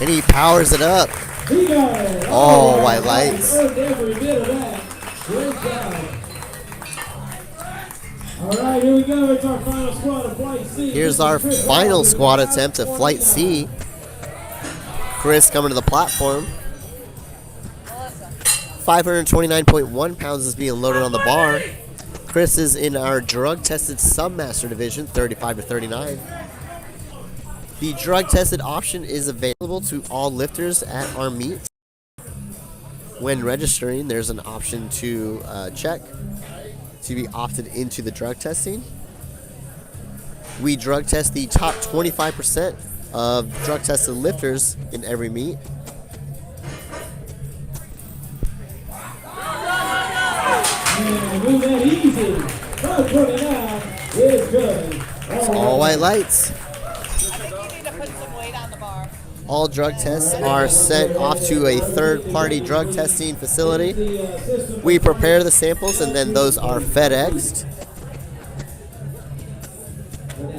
And he powers it up. Oh, white lights. All right, here we go. It's our final squad of Flight C. Here's our final squad attempt at Flight C. Chris coming to the platform. 529.1 pounds is being loaded on the bar. Chris is in our drug-tested Submaster division, 35 to 39. The drug-tested option is available to all lifters at our meet. When registering, there's an option to check to be opted into the drug testing. We drug test the top 25% of drug-tested lifters in every meet. Move that easy. 529 is good. It's all white lights. You need to put some weight on the bar. All drug tests are sent off to a third-party drug testing facility. We prepare the samples, and then those are FedExed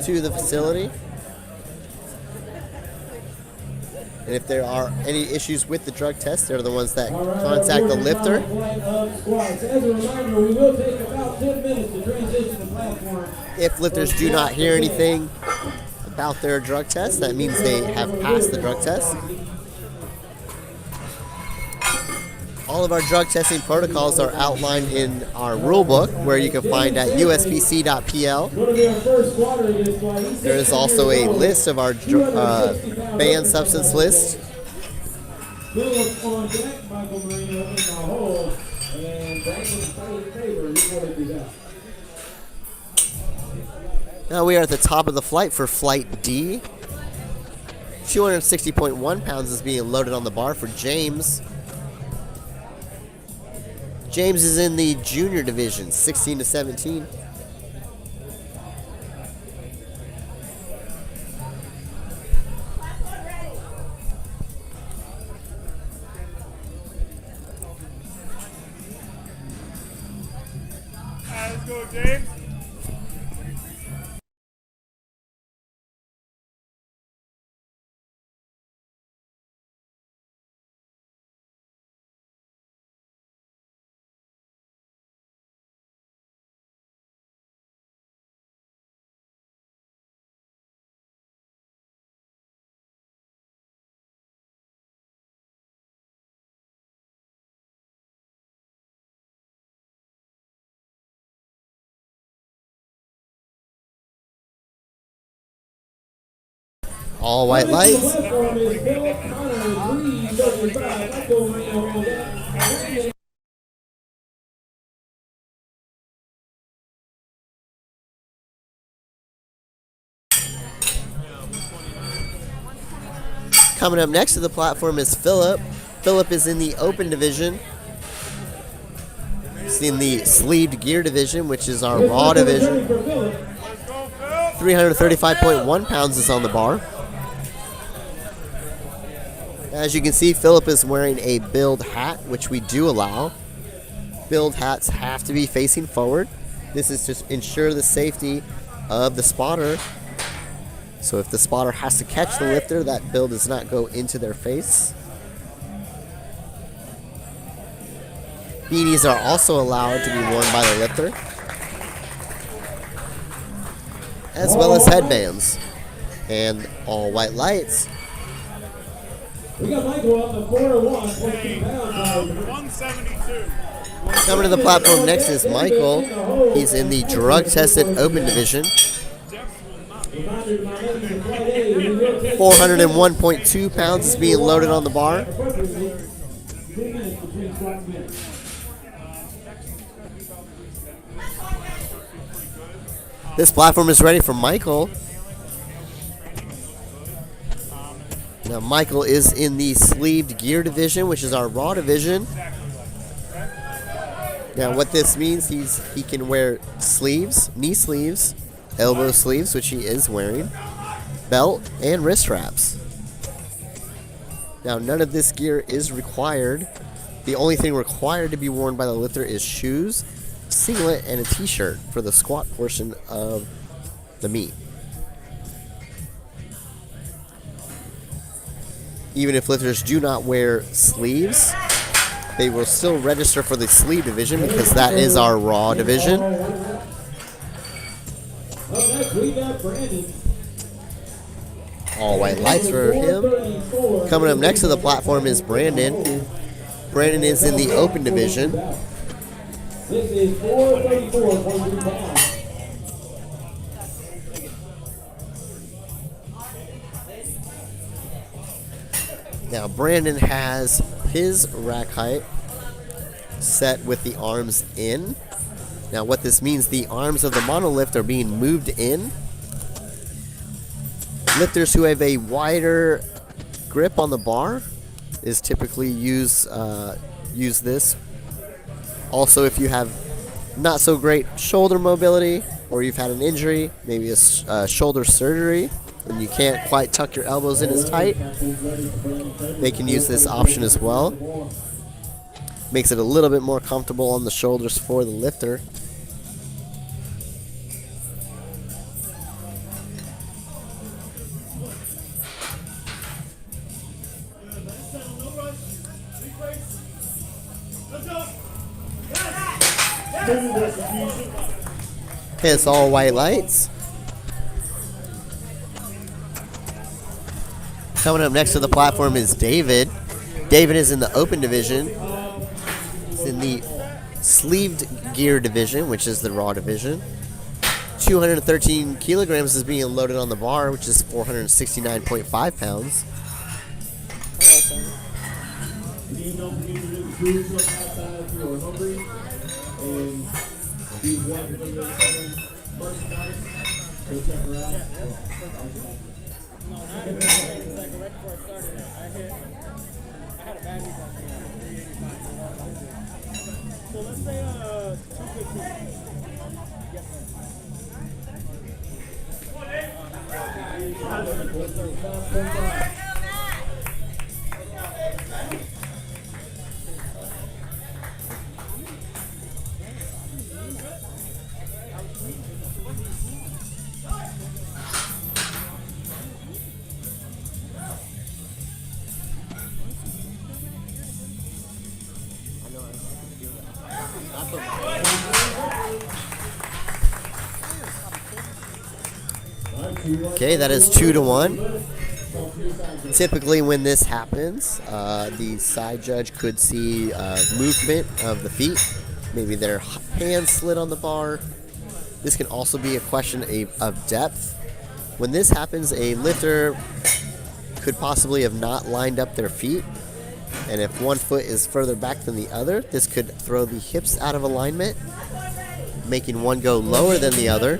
to the facility. And if there are any issues with the drug test, they're the ones that contact the lifter. As a reminder, we will take about 10 minutes to transition the platform. If lifters do not hear anything about their drug test, that means they have passed the drug test. All of our drug testing protocols are outlined in our rule book, where you can find at uspc.pl. There is also a list of our banned substance list. Now we are at the top of the flight for Flight D. 260.1 pounds is being loaded on the bar for James. James is in the junior division, 16 to 17. job, James. All white lights. Platform is Philip Connor, 335. Let's go right now on that. Coming up next to the platform is Philip. Philip is in the open division. He's in the sleeved gear division, which is our raw division. 335.1 pounds is on the bar. As you can see, Philip is wearing a build hat, which we do allow. Build hats have to be facing forward. This is to ensure the safety of the spotter. So if the spotter has to catch the lifter, that build does not go into their face. Beanies are also allowed to be worn by the lifter, as well as headbands. And all white lights. We got Michael on the corner one, 14 pounds. 172. Coming to the platform next is Michael. He's in the drug-tested open division. 401.2 pounds is being loaded on the bar. This platform is ready for Michael. Now Michael is in the sleeved gear division, which is our raw division. Now what this means, he can wear sleeves, knee sleeves, elbow sleeves, which he is wearing, belt, and wrist straps. Now none of this gear is required. The only thing required to be worn by the lifter is shoes, singlet, and a t-shirt for the squat portion of the meet. Even if lifters do not wear sleeves, they will still register for the sleeve division because that is our raw division. All white lights for him. Coming up next to the platform is Brandon. Brandon is in the open division. This is 434.3 pounds. Now Brandon has his rack height set with the arms in. Now what this means, the arms of the monolift are being moved in. Lifters who have a wider grip on the bar is typically use this. Also, if you have not so great shoulder mobility, or you've had an injury, maybe a shoulder surgery, and you can't quite tuck your elbows in as tight, they can use this option as well. Makes it a little bit more comfortable on the shoulders for the lifter. It's all white lights. Coming up next to the platform is David. David is in the open division. He's in the sleeved gear division, which is the raw division. 213 kilograms is being loaded on the bar, which is 469.5 pounds. So let's say 215. Okay, that is 2-1. Typically when this happens, the side judge could see movement of the feet. Maybe their hands slid on the bar. This can also be a question of depth. When this happens, a lifter could possibly have not lined up their feet. And if one foot is further back than the other, this could throw the hips out of alignment, making one go lower than the other,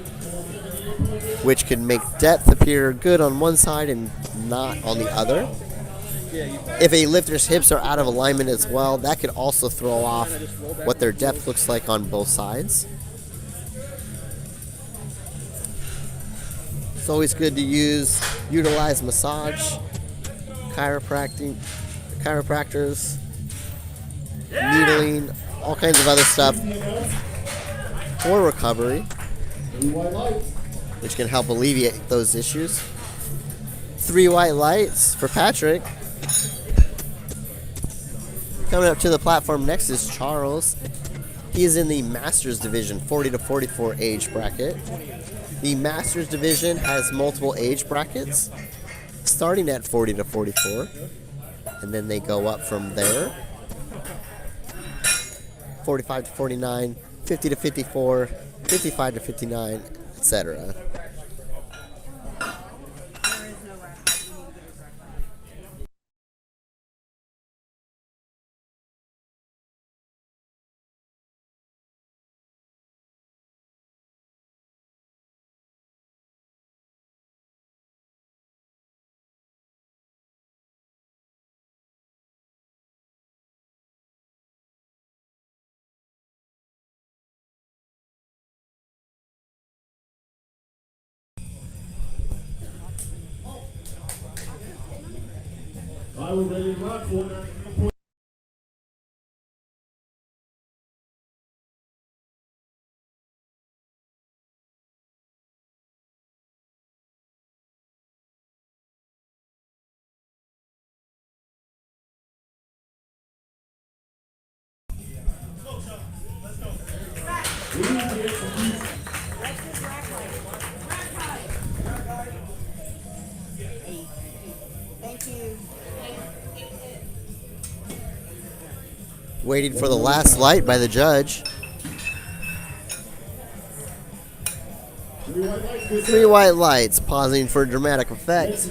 which could make depth appear good on one side and not on the other. If a lifter's hips are out of alignment as well, that could also throw off what their depth looks like on both sides. It's always good to utilize massage, chiropractors, needling, all kinds of other stuff for recovery, which can help alleviate those issues. 3 white lights for Patrick. Coming up to the platform next is Charles. He is in the Masters Division, 40 to 44 age bracket. The Masters Division has multiple age brackets, starting at 40 to 44, and then they go up from there. 45 to 49, 50 to 54, 55 to 59, etc. I will ready to rock for Thank you. Waiting for the last light by the judge. 3 white lights, pausing for dramatic effect.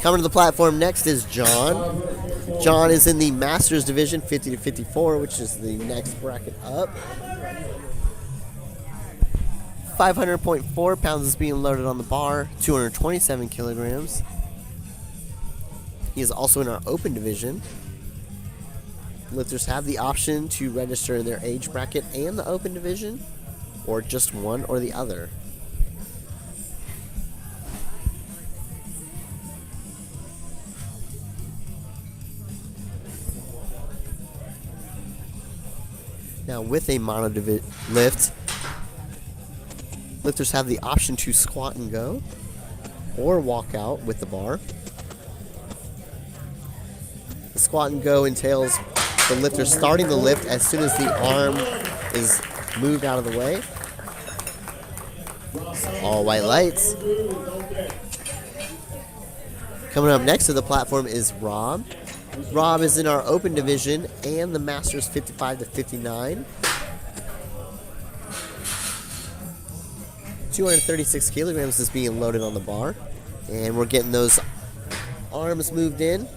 Coming to the platform next is John. John is in the Masters Division, 50 to 54, which is the next bracket up. 500.4 pounds is being loaded on the bar, 227 kilograms. He is also in our open division. Lifters have the option to register in their age bracket and the open division, or just one or the other. Now with a mono lift, lifters have the option to squat and go, or walk out with the bar. The squat and go entails the lifter starting the lift as soon as the arm is moved out of the way. All white lights. Coming up next to the platform is Rob. Rob is in our open division and the Masters 55 to 59. 236 kilograms is being loaded on the bar, and we're getting those arms moved in.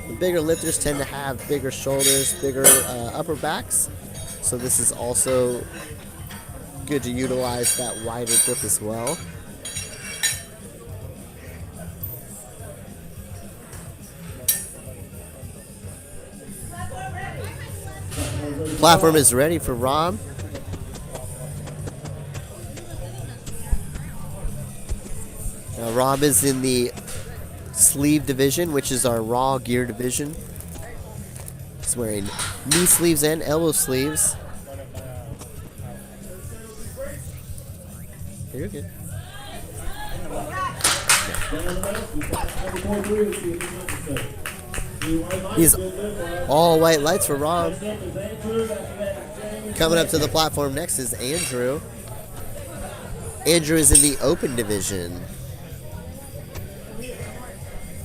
The bigger lifters tend to have bigger shoulders, bigger upper backs, so this is also good to utilize that wider grip as well. Platform is ready for Rob. Now Rob is in the sleeve division, which is our raw gear division. He's wearing knee sleeves and elbow sleeves. You're good. He's all white lights for Rob. Coming up to the platform next is Andrew. Andrew is in the open division.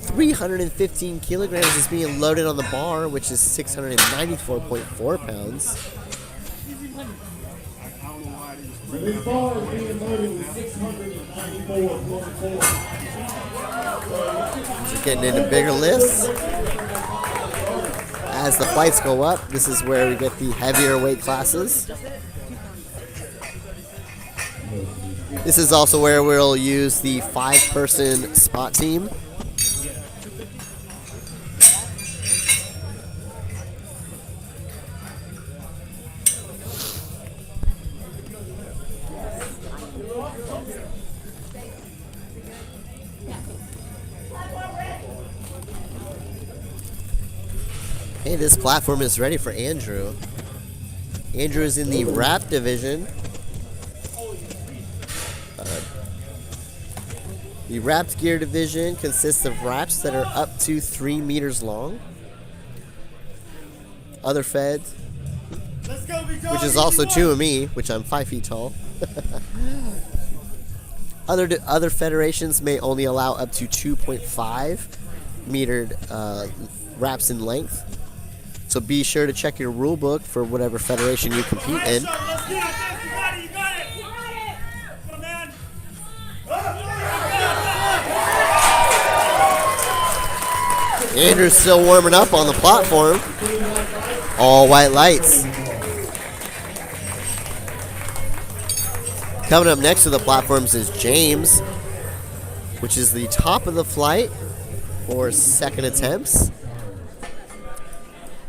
315 kilograms is being loaded on the bar, which is 694.4 pounds. This bar is being loaded with 694.4. Just getting into bigger lifts. As the fights go up, this is where we get the heavier weight classes. This is also where we'll use the 5-person spot team. Hey, this platform is ready for Andrew. Andrew is in the wrap division. The wrapped gear division consists of wraps that are up to 3 meters long. Other feds, which is also true of me, which I'm 5 feet tall. Other federations may only allow up to 2.5 metered wraps in length. So be sure to check your rule book for whatever federation you compete in. Let's get it. You got it. You got it. Come on, man. Andrew's still warming up on the platform. All white lights. Coming up next to the platforms is James, which is the top of the flight for second attempts.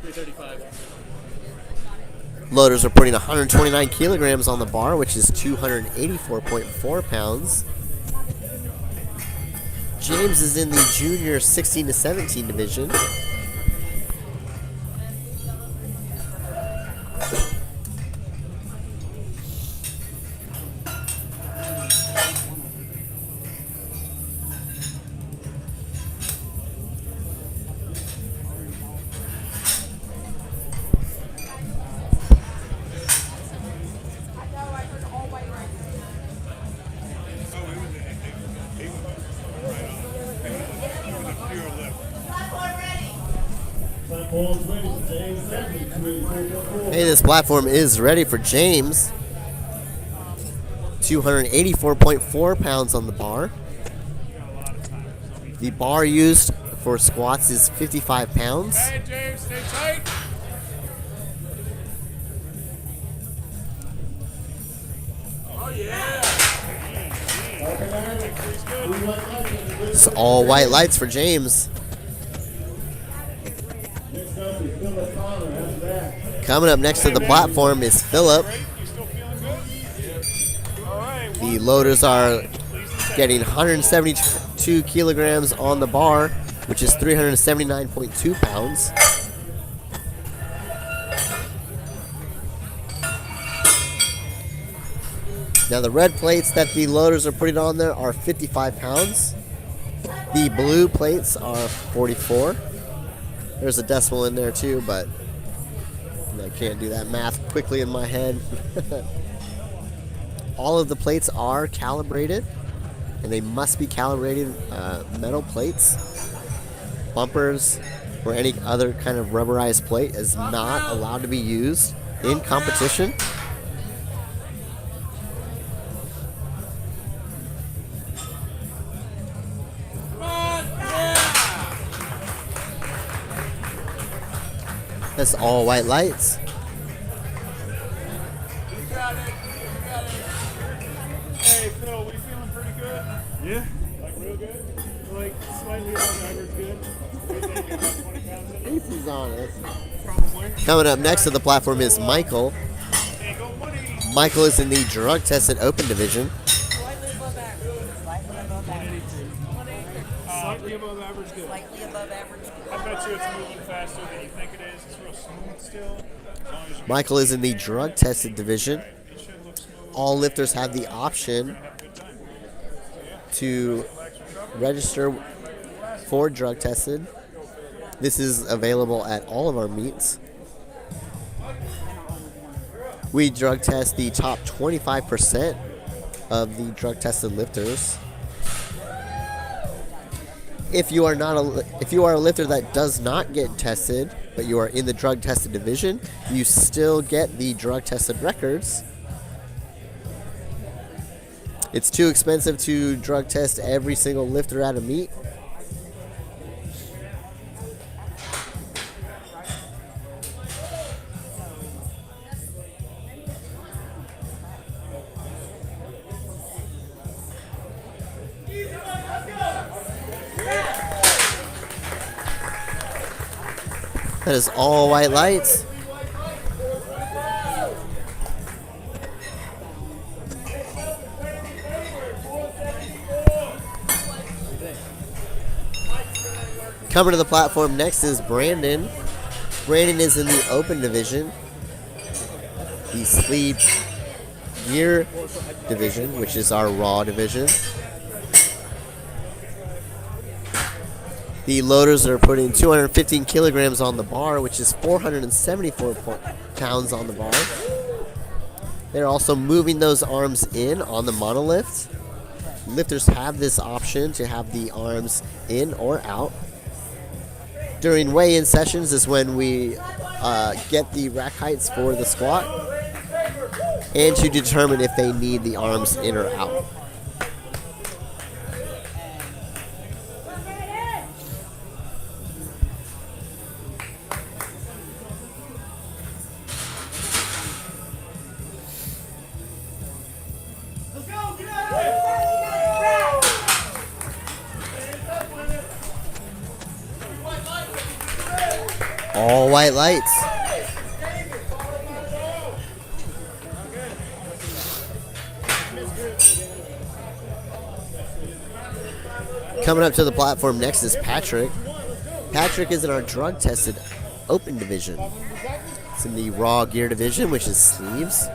335. Loaders are putting 129 kilograms on the bar, which is 284.4 pounds. James is in the junior 16 to 17 division. Hey, this platform is ready for James. 284.4 pounds on the bar. The bar used for squats is 55 pounds. Hey, James, stay tight. Oh, yeah. It's all white lights for James. Coming up next to the platform is Philip. You still feeling good? All right. The loaders are getting 172 kilograms on the bar, which is 379.2 pounds. Now the red plates that the loaders are putting on there are 55 pounds. The blue plates are 44. There's a decimal in there too, but I can't do that math quickly in my head. All of the plates are calibrated, and they must be calibrated metal plates. Bumpers or any other kind of rubberized plate is not allowed to be used in competition. That's all white lights. You got it. You got it. Hey, Phil, we feeling pretty good? Yeah. Like real good? Like slightly above average good? We think about 20 pounds in it? He's honest. Probably. Coming up next to the platform is Michael. Hey, go 180. Michael is in the drug tested open division. Slightly above average. Slightly above average. Slightly above average good. Slightly above average. I bet you it's moving faster than you think it is. It's real smooth still. As long as you Michael is in the drug tested division. it should look smooth. All lifters have the option to register for drug tested. This is available at all of our meets. We drug test the top 25% of the drug tested lifters. If you are a lifter that does not get tested, but you are in the drug tested division, you still get the drug tested records. It's too expensive to drug test every single lifter at a meet. That is all white lights. Coming to the platform next is Brandon. Brandon is in the open division, the sleeve gear division, which is our raw division. The loaders are putting 215 kilograms on the bar, which is 474 pounds on the bar. They're also moving those arms in on the monolift. Lifters have this option to have the arms in or out. During weigh-in sessions is when we get the rack heights for the squat and to determine if they need the arms in or out. All white lights. Coming up to the platform next is Patrick. Patrick is in our drug tested open division. It's in the raw gear division, which is sleeves.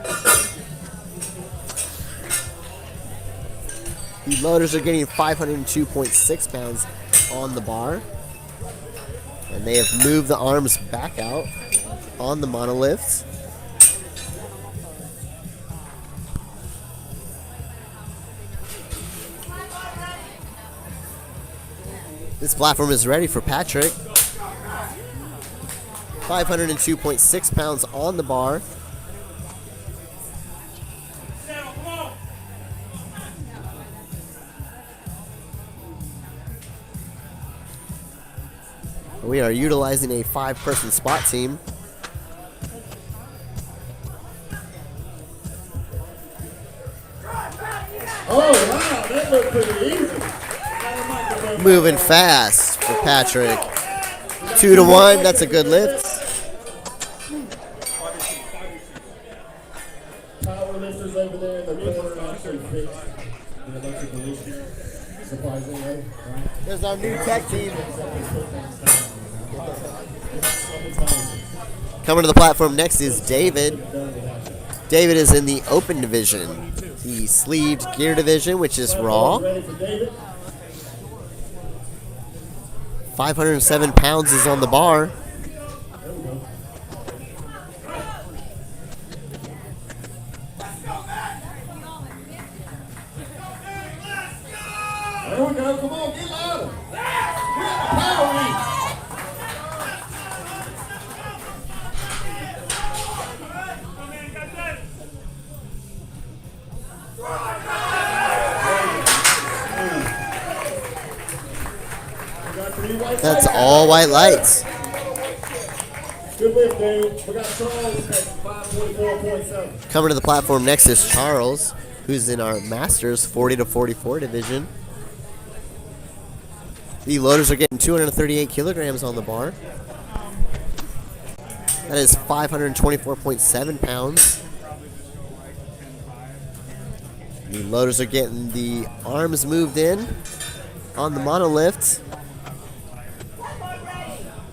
The loaders are getting 502.6 pounds on the bar. And they have moved the arms back out on the monoliths. This platform is ready for Patrick. 502.6 pounds on the bar. We are utilizing a 5-person spot team. Oh, wow, that looked pretty easy. Moving fast for Patrick. 2-1, that's a good lift. Power lifters over there in the corner actually fixed the electrical issue. Surprisingly, right? There's our new tech team. Coming to the platform next is David. David is in the open division, the sleeved gear division, which is raw. 507 pounds is on the bar. There we go, come on, get louder. Power lead. That's all white lights. Good lift, dude. We got Charles at 544.7. Coming to the platform next is Charles, who's in our Masters 40 to 44 division. The loaders are getting 238 kilograms on the bar. That is 524.7 pounds. The loaders are getting the arms moved in on the monolift.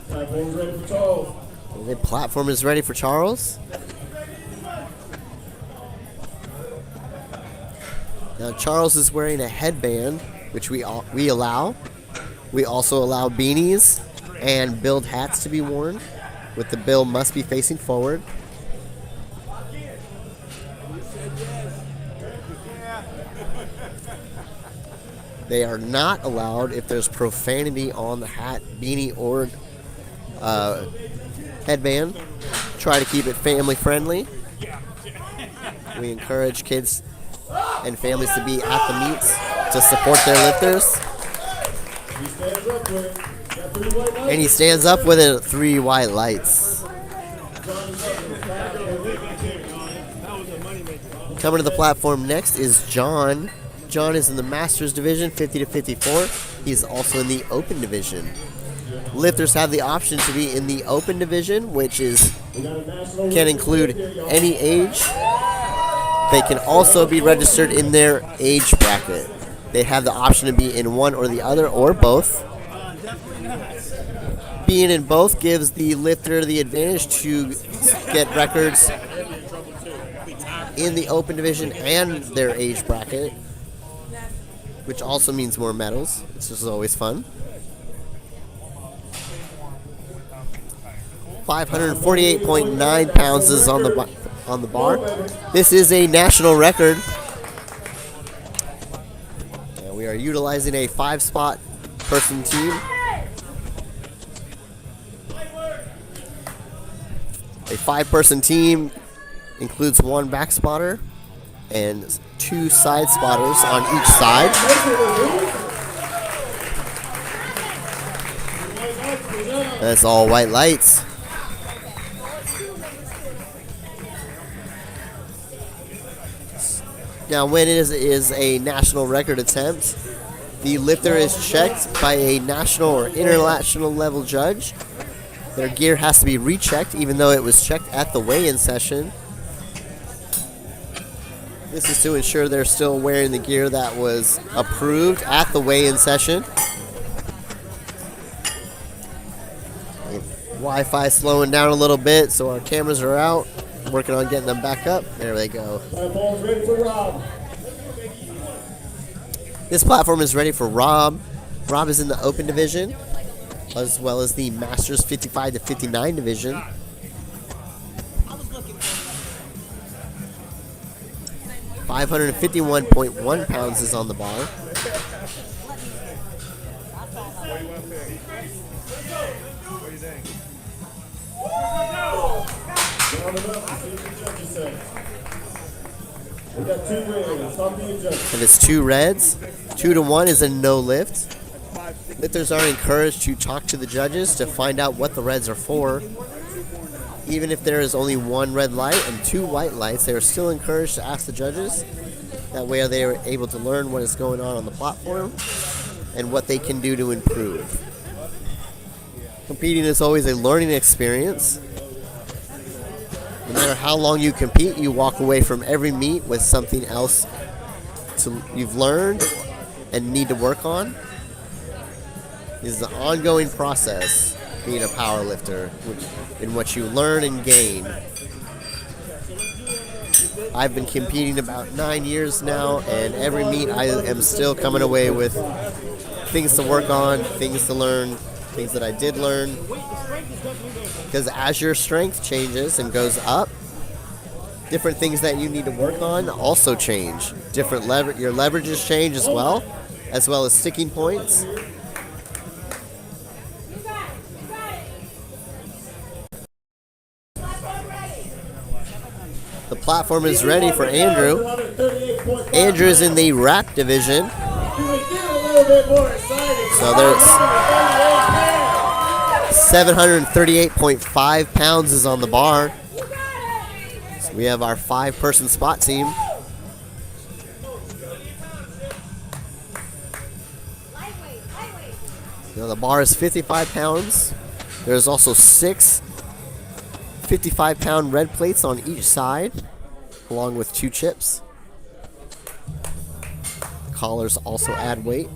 Platform's ready for Charles. The platform is ready for Charles. Now Charles is wearing a headband, which we allow. We also allow beanies and build hats to be worn, with the bill must be facing forward. They are not allowed if there's profanity on the hat, beanie, or headband. Try to keep it family friendly. We encourage kids and families to be at the meets to support their lifters. And he stands up with it 3 white lights. Coming to the platform next is John. John is in the Masters division, 50 to 54. He's also in the Open division. Lifters have the option to be in the Open division, which can include any age. They can also be registered in their age bracket. They have the option to be in one or the other or both. Being in both gives the lifter the advantage to get records in the Open division and their age bracket, which also means more medals. This is always fun. 548.9 pounds is on the bar. This is a national record. And we are utilizing a 5-spot person team. A 5-person team includes 1 back spotter and 2 side spotters on each side. That's all white lights. Now, when it is a national record attempt, the lifter is checked by a national or international level judge. Their gear has to be rechecked, even though it was checked at the weigh-in session. This is to ensure they're still wearing the gear that was approved at the weigh-in session. Wi-Fi slowing down a little bit, so our cameras are out. Working on getting them back up. There they go. Platform's ready for Rob. This platform is ready for Rob. Rob is in the Open division, as well as the Masters 55 to 59 division. 551.1 pounds is on the bar. We got 2 reds. Stop being judged. And it's 2 reds. 2 to 1 is a no lift. Lifters are encouraged to talk to the judges to find out what the reds are for. Even if there is only 1 red light and 2 white lights, they are still encouraged to ask the judges. That way they are able to learn what is going on the platform and what they can do to improve. Competing is always a learning experience. No matter how long you compete, you walk away from every meet with something else you've learned and need to work on. This is an ongoing process, being a power lifter, in what you learn and gain. I've been competing about 9 years now, and every meet I am still coming away with things to work on, things to learn, things that I did learn. Because as your strength changes and goes up, different things that you need to work on also change. Your leverages change as well as sticking points. The platform is ready for Andrew. Andrew is in the wrap division. So there's 738.5 pounds is on the bar. So we have our 5-person spot team. Now the bar is 55 pounds. There's also 6 55-pound red plates on each side, along with 2 chips. The collars also add weight.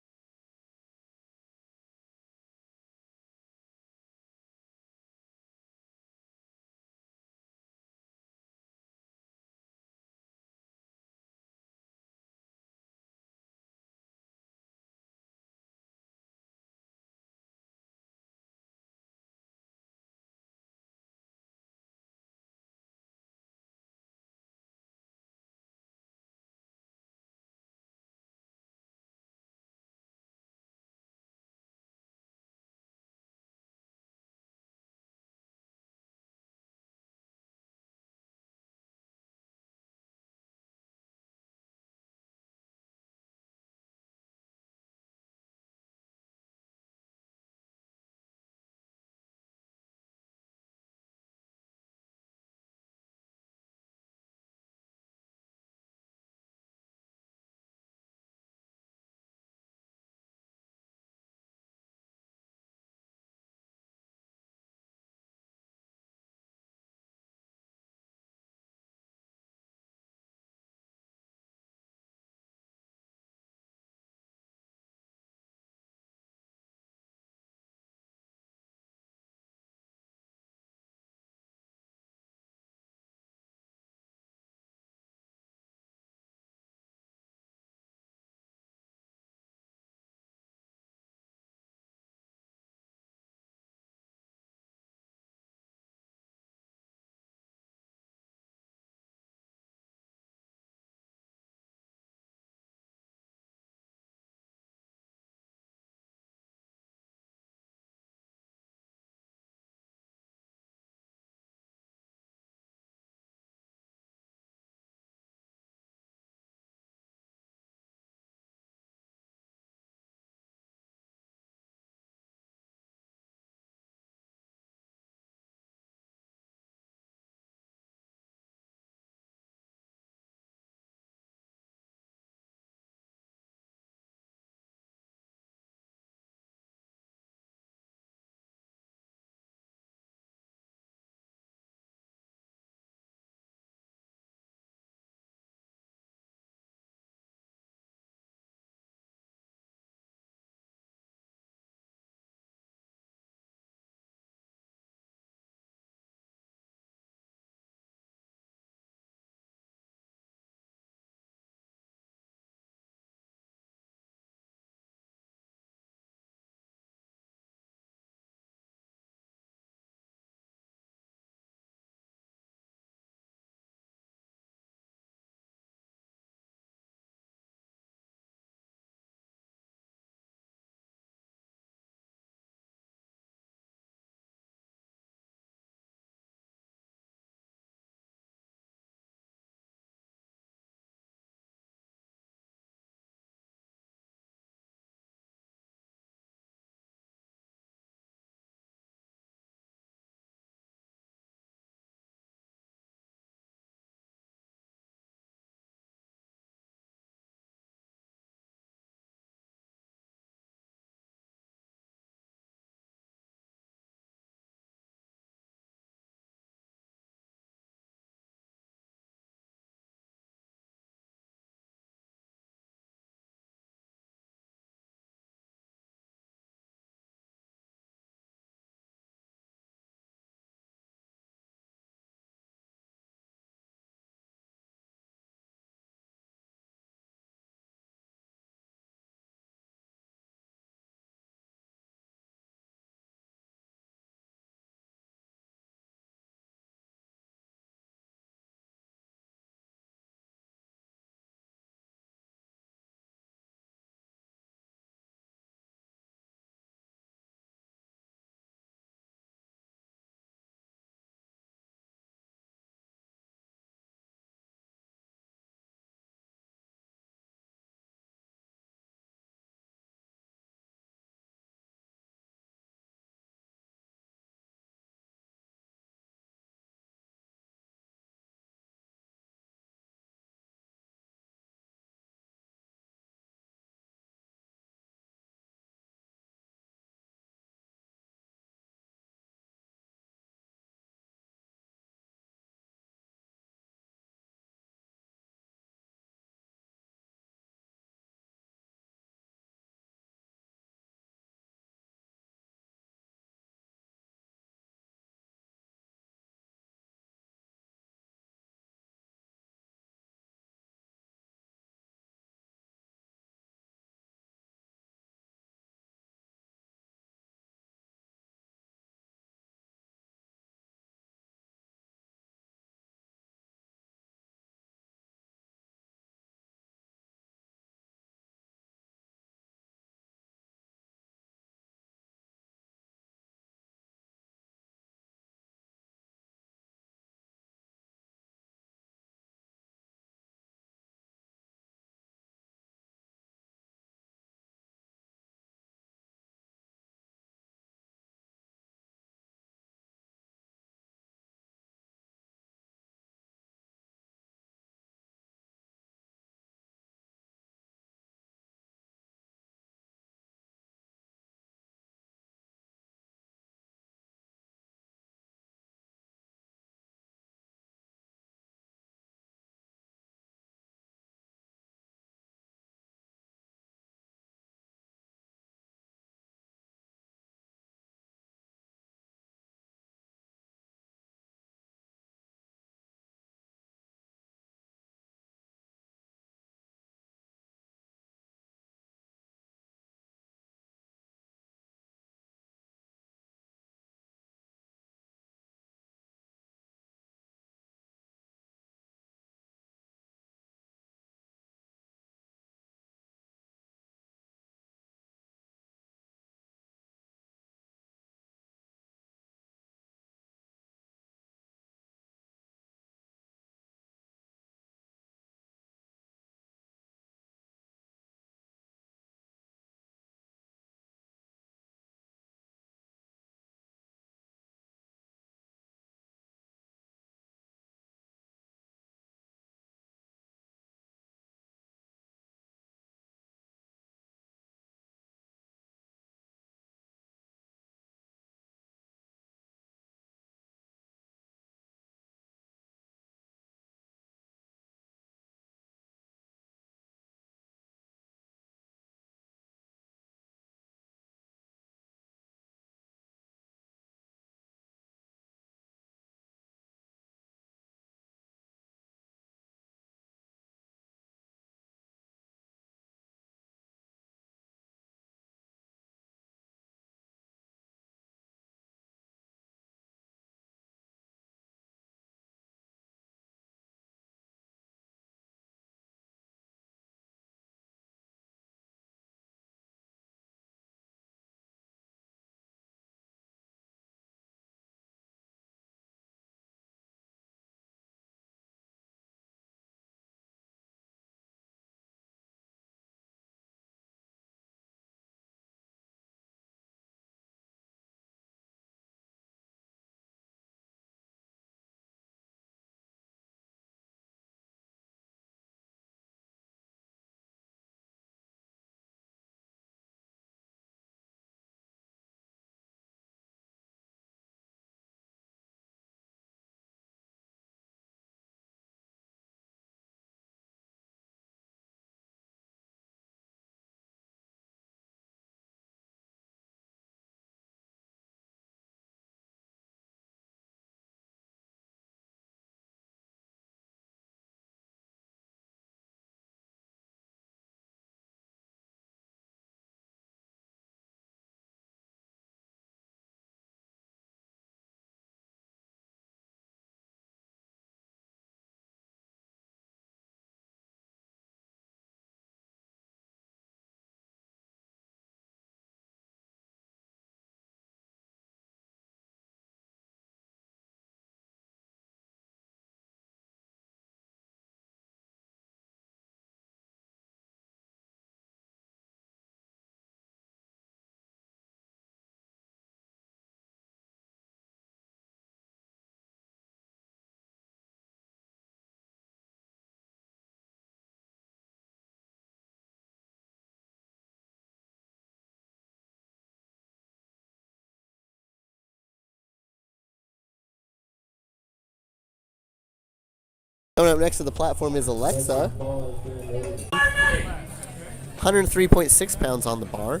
Coming up next to the platform is Alexa. 103.6 pounds on the bar.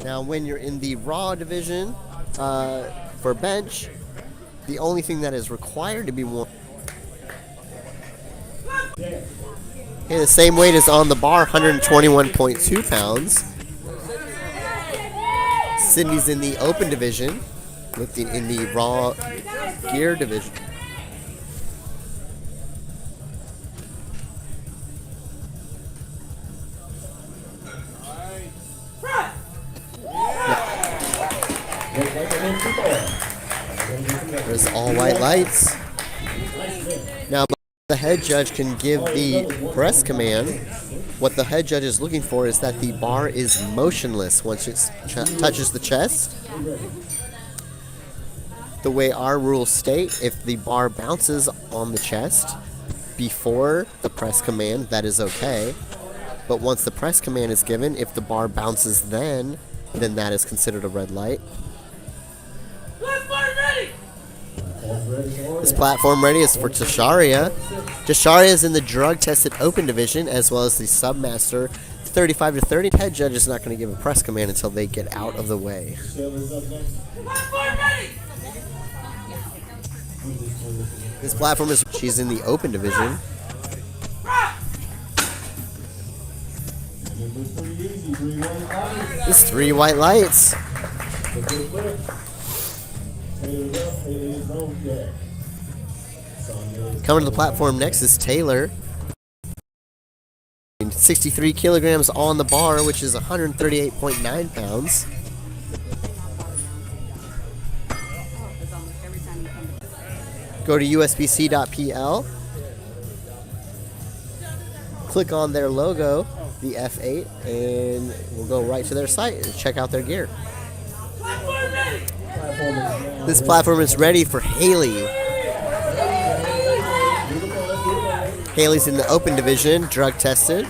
Now, when you're in the raw division for bench, the only thing that is required to be worn. Okay, the same weight is on the bar, 121.2 pounds. Cindy's in the open division, lifting in the raw gear division. There's all white lights. Now, the head judge can give the press command. What the head judge is looking for is that the bar is motionless once it touches the chest. The way our rules state, if the bar bounces on the chest before the press command, that is okay. But once the press command is given, if the bar bounces then that is considered a red light. This platform ready is for Tasharia. Tasharia is in the drug-tested open division as well as the Submaster 35 to 30. Head judge is not going to give a press command until they get out of the way. This platform is, she's in the open division. There's 3 white lights. Coming to the platform next is Taylor. 63 kilograms on the bar, which is 138.9 pounds. Go to uspc.pl. Click on their logo, the F8, and we'll go right to their site and check out their gear. This platform is ready for Haley. Haley's in the open division, drug tested.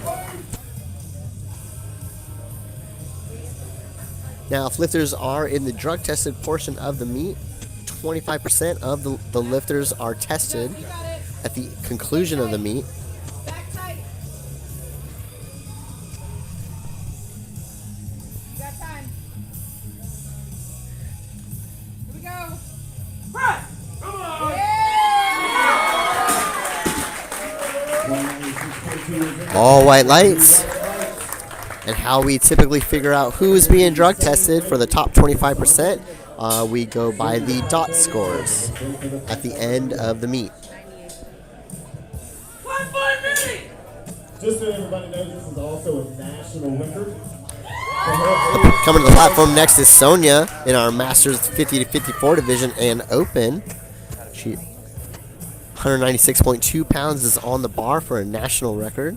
Now, if lifters are in the drug tested portion of the meet, 25% of the lifters are tested at the conclusion of the meet. All white lights. And how we typically figure out who's being drug tested for the top 25%, we go by the dot scores at the end of the meet. Just so everybody knows, this is also a national record. Coming to the platform next is Sonia in our Masters 50 to 54 division and open. She 196.2 pounds is on the bar for a national record.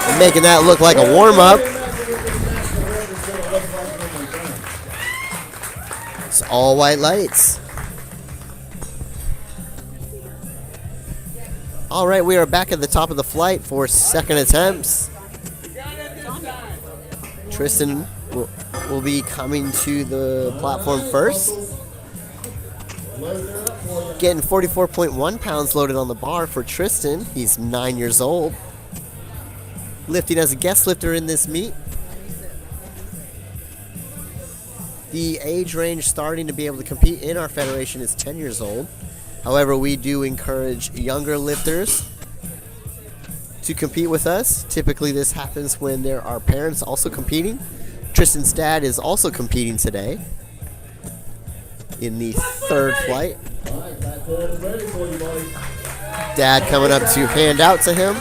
And making that look like a warm-up. It's all white lights. All right, we are back at the top of the flight for second attempts. Tristan will be coming to the platform first. Getting 44.1 pounds loaded on the bar for Tristan. He's 9 years old. Lifting as a guest lifter in this meet. The age range starting to be able to compete in our federation is 10 years old. However, we do encourage younger lifters to compete with us. Typically, this happens when there are parents also competing. Tristan's dad is also competing today in the third flight. Dad coming up to hand out to him.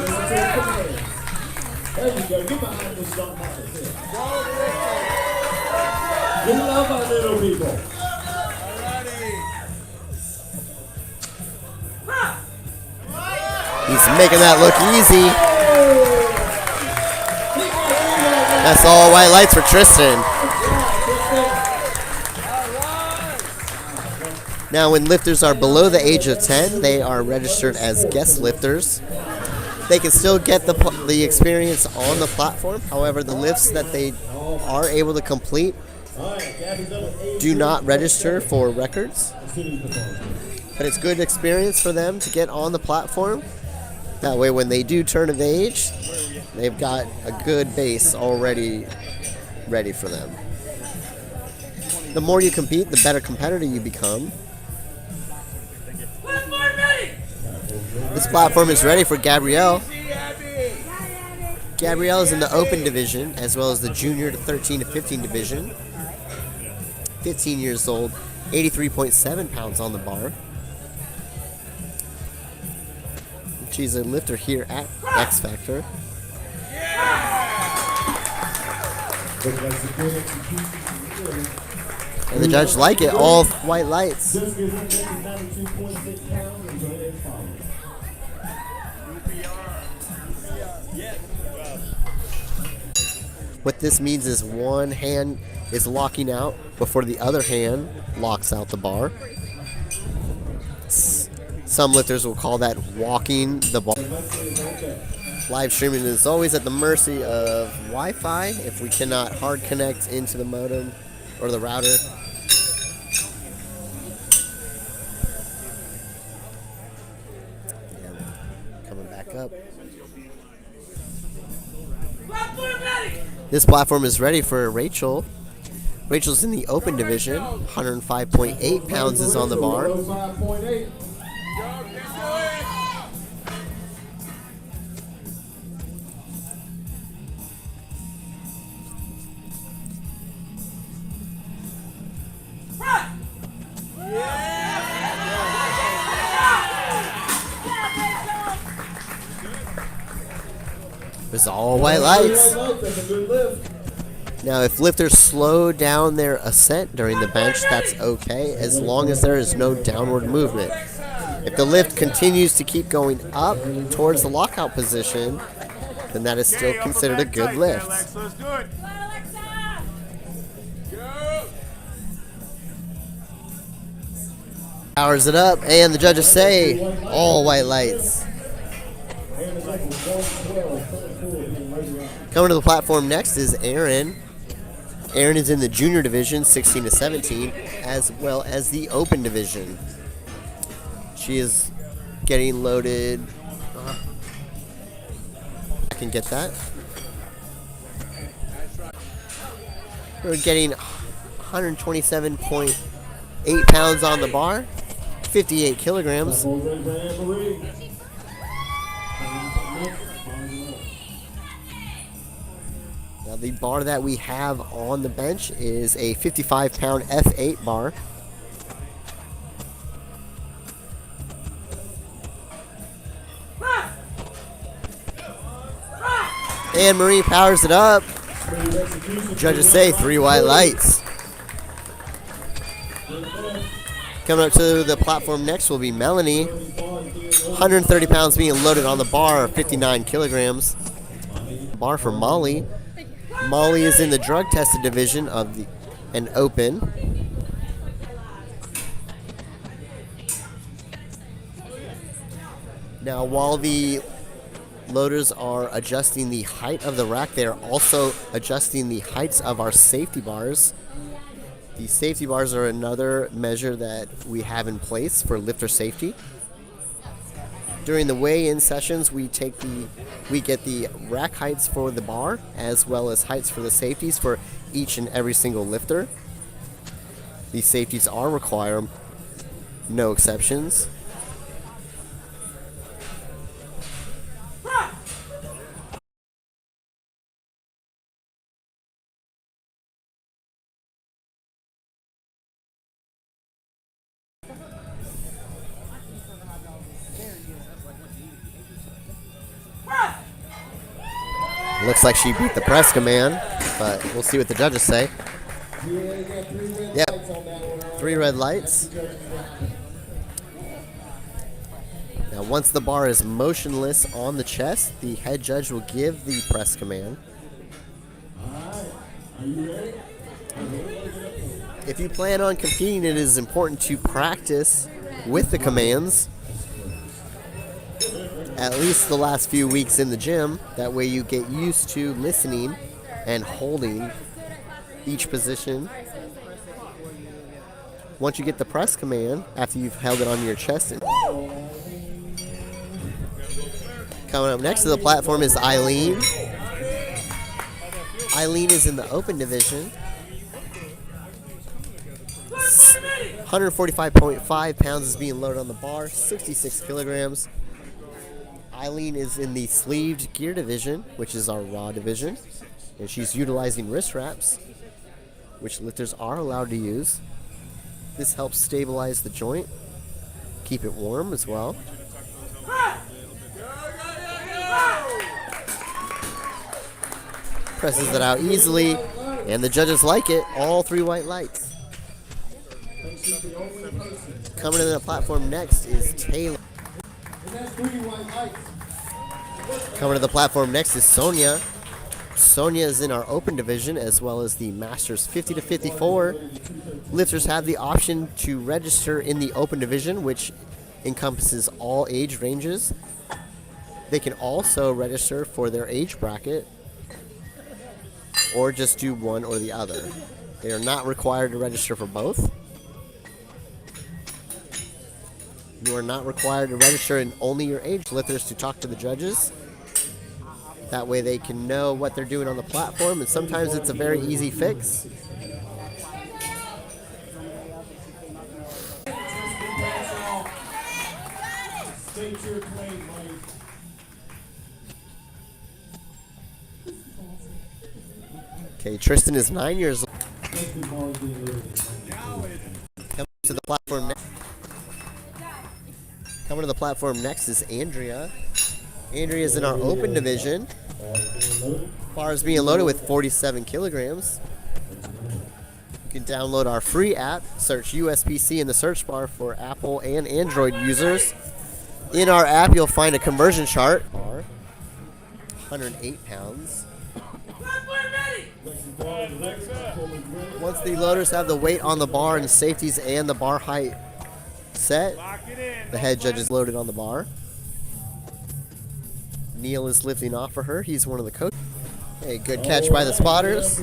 There you go. Get behind this young man. We love our little people. He's making that look easy. That's all white lights for Tristan. Now, when lifters are below the age of 10, they are registered as guest lifters. They can still get the experience on the platform. However, the lifts that they are able to complete do not register for records. But it's good experience for them to get on the platform. That way, when they do turn of age, they've got a good base already ready for them. The more you compete, the better competitor you become. This platform is ready for Gabrielle. Gabrielle is in the open division as well as the junior to 13 to 15 division. 15 years old, 83.7 pounds on the bar. She's a lifter here at X Factor. And the judge like it, all white lights. What this means is one hand is locking out before the other hand locks out the bar. Some lifters will call that walking the bar. Live streaming is always at the mercy of Wi-Fi if we cannot hard connect into the modem or the router. Coming back up. This platform is ready for Rachel. Rachel's in the open division. 105.8 pounds is on the bar. It's all white lights. Now, if lifters slow down their ascent during the bench, that's okay, as long as there is no downward movement. If the lift continues to keep going up towards the lockout position, then that is still considered a good lift. Powers it up, and the judges say all white lights. Coming to the platform next is Aaron. Aaron is in the junior division, 16 to 17, as well as the open division. She is getting loaded. I can get that. We're getting 127.8 pounds on the bar, 58 kilograms. Now, the bar that we have on the bench is a 55-pound F8 bar. And Marie powers it up. Judges say 3 white lights. Coming up to the platform next will be Melanie. 130 pounds being loaded on the bar, 59 kilograms. Bar for Molly. Molly is in the drug tested division of an open. Now, while the loaders are adjusting the height of the rack, they are also adjusting the heights of our safety bars. The safety bars are another measure that we have in place for lifter safety. During the weigh-in sessions, we get the rack heights for the bar as well as heights for the safeties for each and every single lifter. These safeties are required, no exceptions. Looks like she beat the press command, but we'll see what the judges say. Yep, 3 red lights. Now, once the bar is motionless on the chest, the head judge will give the press command. If you plan on competing, it is important to practice with the commands at least the last few weeks in the gym. That way you get used to listening and holding each position. Once you get the press command, after you've held it on your chest. Coming up next to the platform is Eileen. Eileen is in the open division. 145.5 pounds is being loaded on the bar, 66 kilograms. Eileen is in the sleeved gear division, which is our raw division, and she's utilizing wrist wraps, which lifters are allowed to use. This helps stabilize the joint, keep it warm as well. Presses it out easily, and the judges like it. All 3 white lights. Coming to the platform next is Taylor. Coming to the platform next is Sonia. Sonia is in our open division as well as the Masters 50 to 54. Lifters have the option to register in the open division, which encompasses all age ranges. They can also register for their age bracket or just do one or the other. They are not required to register for both. You are not required to register in only your age. Lifters to talk to the judges. That way they can know what they're doing on the platform, and sometimes it's a very easy fix. Okay, Tristan is 9 years old. Coming to the platform next. Coming to the platform next is Andrea. Andrea is in our open division. Bar is being loaded with 47 kilograms. You can download our free app. Search USPC in the search bar for Apple and Android users. In our app, you'll find a conversion chart. 108 pounds. Once the loaders have the weight on the bar and safeties and the bar height set, the head judge is loaded on the bar. Neil is lifting off for her. He's one of the coaches. Hey, good catch by the spotters.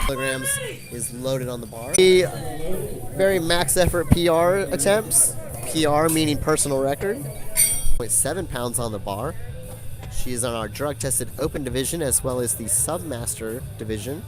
Kilograms is loaded on the bar. Very max effort PR attempts. PR meaning personal record. 0.7 pounds on the bar. She is on our drug tested open division as well as the submaster division.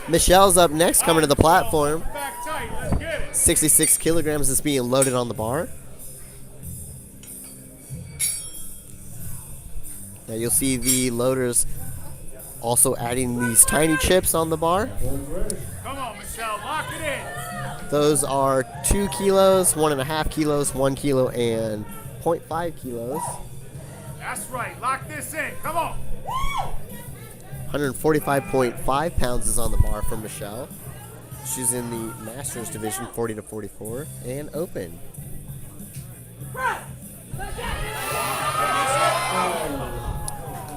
Michelle's up next, coming to the platform. 66 kilograms is being loaded on the bar. Now you'll see the loaders also adding these tiny chips on the bar. Come on, Michelle, lock it in. Those are 2 kilos, 1.5 kilos, 1 kilo, and 0.5 kilos. That's right, lock this in. Come on. 145.5 pounds is on the bar for Michelle. She's in the Masters division, 40 to 44, and open.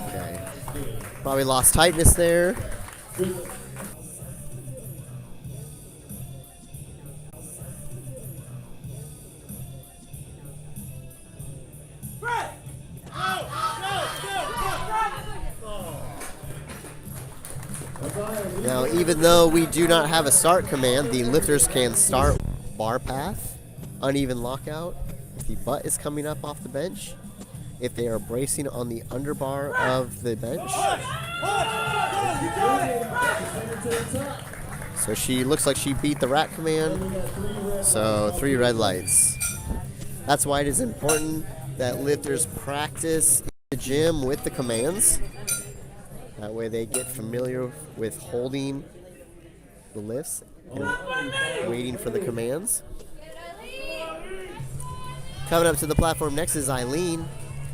Okay. Probably lost tightness there. Now, even though we do not have a start command, the lifters can start bar path, uneven lockout, if the butt is coming up off the bench, if they are bracing on the underbar of the bench. So she looks like she beat the rack command, so 3 red lights. That's why it is important that lifters practice in the gym with the commands. That way they get familiar with holding the lifts and waiting for the commands. Coming up to the platform next is Eileen.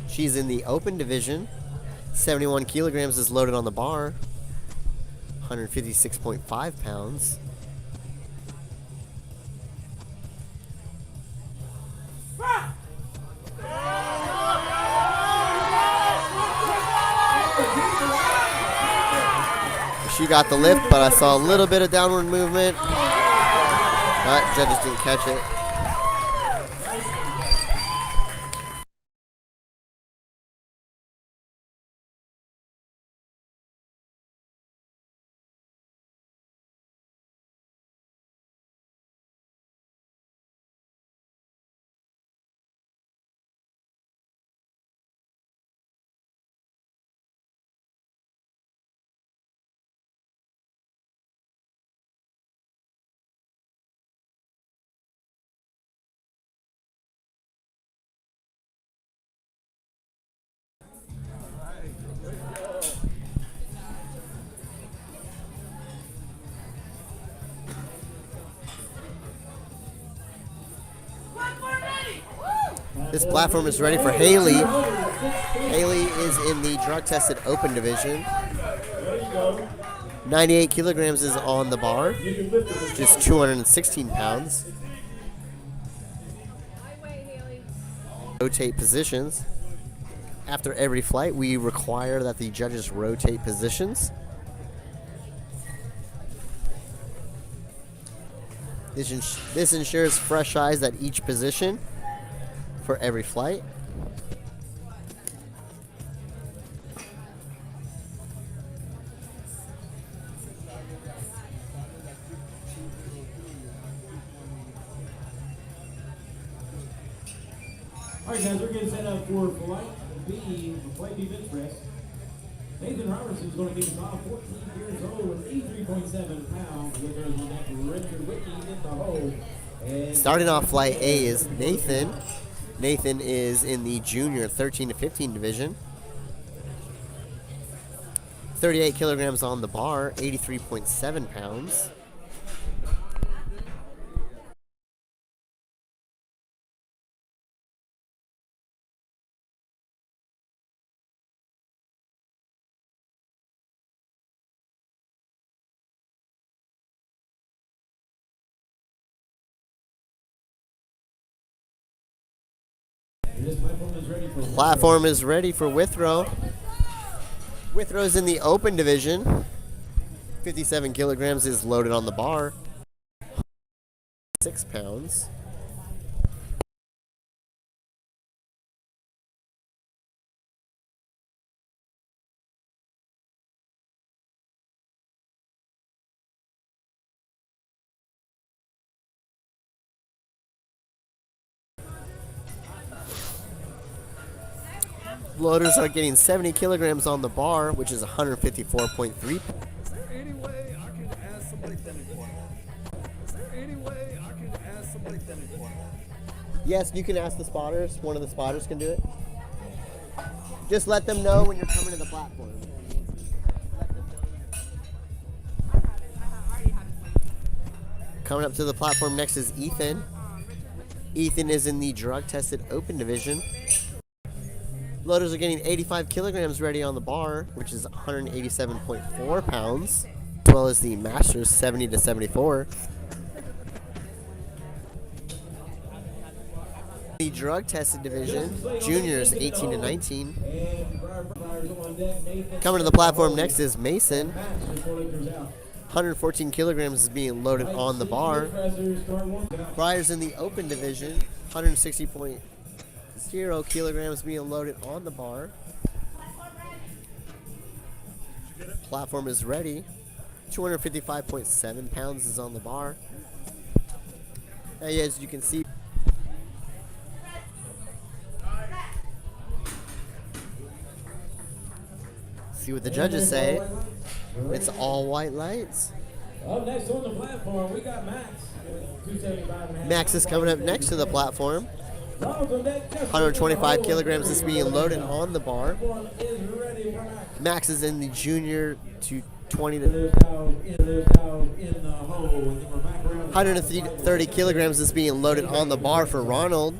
She's in the open division. 71 kilograms is loaded on the bar. 156.5 pounds. She got the lift, but I saw a little bit of downward movement. But judges didn't catch it. This platform is ready for Haley. Haley is in the drug-tested open division. 98 kilograms is on the bar, just 216 pounds. Rotate positions. After every flight, we require that the judges rotate positions. This ensures fresh eyes at each position for every flight. Alright guys, we're getting set up for flight B, flight B bench press. Nathan Robertson's going to be about 14 years old with 83.7 pounds. With her on that Richard Wiki in the hole. Starting off flight A is Nathan. Nathan is in the junior 13 to 15 division. 38 kilograms on the bar, 83.7 pounds. Platform is ready for Withrow. Withrow's in the open division. 57 kilograms is loaded on the bar. 6 pounds. Loaders are getting 70 kilograms on the bar, which is 154.3. Is there any way I can add somebody that important? Is there any way I can add somebody that important? Yes, you can ask the spotters. One of the spotters can do it. Just let them know when you're coming to the platform. Coming up to the platform next is Ethan. Ethan is in the drug-tested open division. Loaders are getting 85 kilograms ready on the bar, which is 187.4 pounds, as well as the Masters 70 to 74. The drug-tested division, juniors 18 to 19. Coming to the platform next is Mason. 114 kilograms is being loaded on the bar. Briar's in the open division, 160.0 kilograms being loaded on the bar. Platform is ready. 255.7 pounds is on the bar. As you can see, see what the judges say. It's all white lights. Up next on the platform, we got Max. 275.5. Max is coming up next to the platform. 125 kilograms is being loaded on the bar. Max is in the junior to 20 to 130 kilograms is being loaded on the bar for Ronald.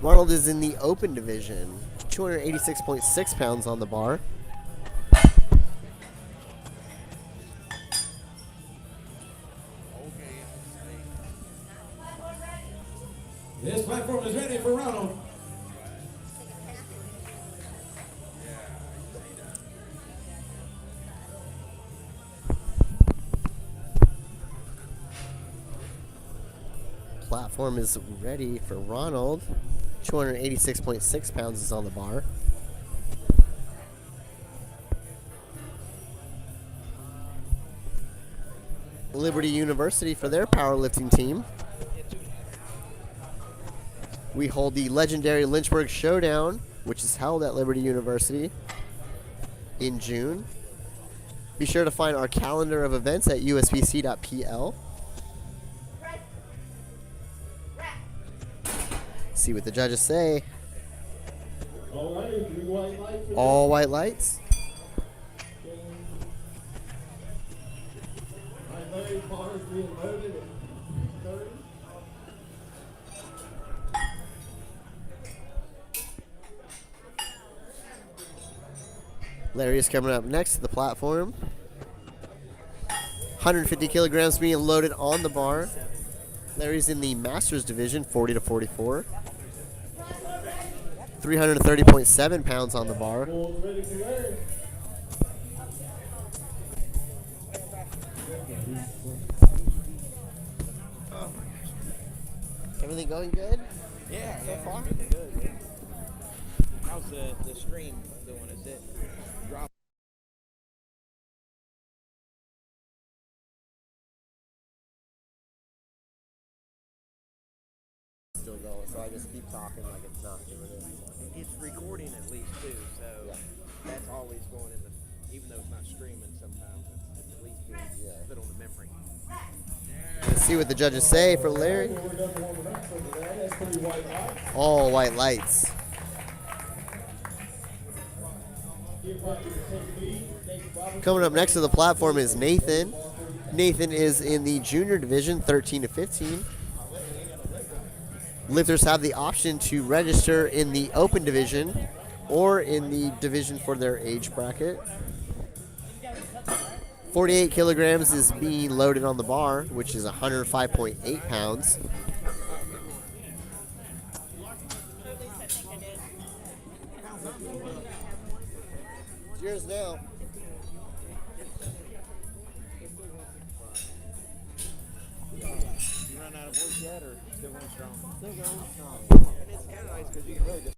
Ronald is in the open division, 286.6 pounds on the bar. This platform is ready for Ronald. Platform is ready for Ronald. 286.6 pounds is on the bar. Liberty University for their powerlifting team. We hold the legendary Lynchburg Showdown, which is held at Liberty University in June. Be sure to find our calendar of events at uspc.pl. See what the judges say. All right, 3 white lights. All white lights. Larry Potter's being loaded at 30. Larry is coming up next to the platform. 150 kilograms being loaded on the bar. Larry's in the Masters division, 40 to 44. 330.7 pounds on the bar. Ready for Larry. Everything going good? Yeah, So far? good. How's the stream doing? Is it dropping? Still going, so I just keep talking like it's not doing it. It's recording at least too, so that's always going in the, even though it's not streaming sometimes, it's at least being put on the memory. Let's see what the judges say for Larry. All white lights. Coming up next to the platform is Nathan. Nathan is in the junior division, 13 to 15. Lifters have the option to register in the open division or in the division for their age bracket. 48 kilograms is being loaded on the bar, which is 105.8 pounds. It's yours now. You run out of voice yet, or still going strong? Still going strong. And it's kind of nice because you can really just.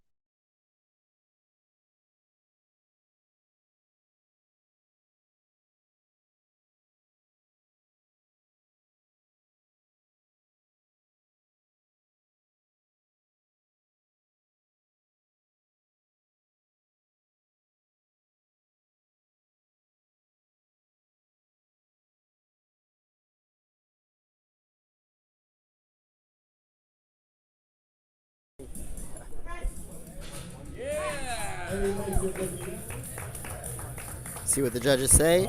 See what the judges say.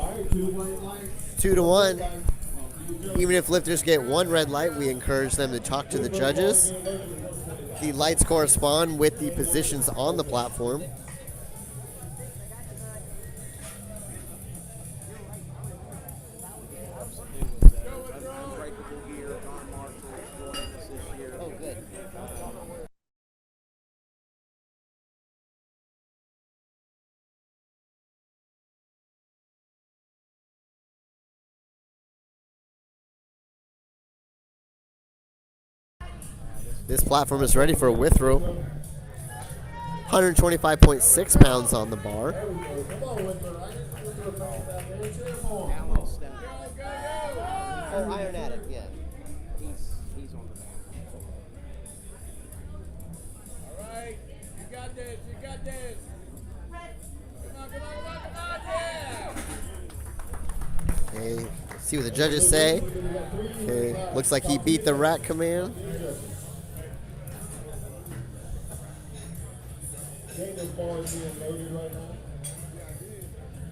2 to 1. Even if lifters get one red light, we encourage them to talk to the judges. The lights correspond with the positions on the platform. Oh, good. This platform is ready for a Withrow. 125.6 pounds on the bar. Oh, Iron Addict, yeah. He's on the back. All right, you got this, you got this. Come on, yeah. Okay, see what the judges say. Okay, looks like he beat the rack command. Okay, this ball is being loaded right now.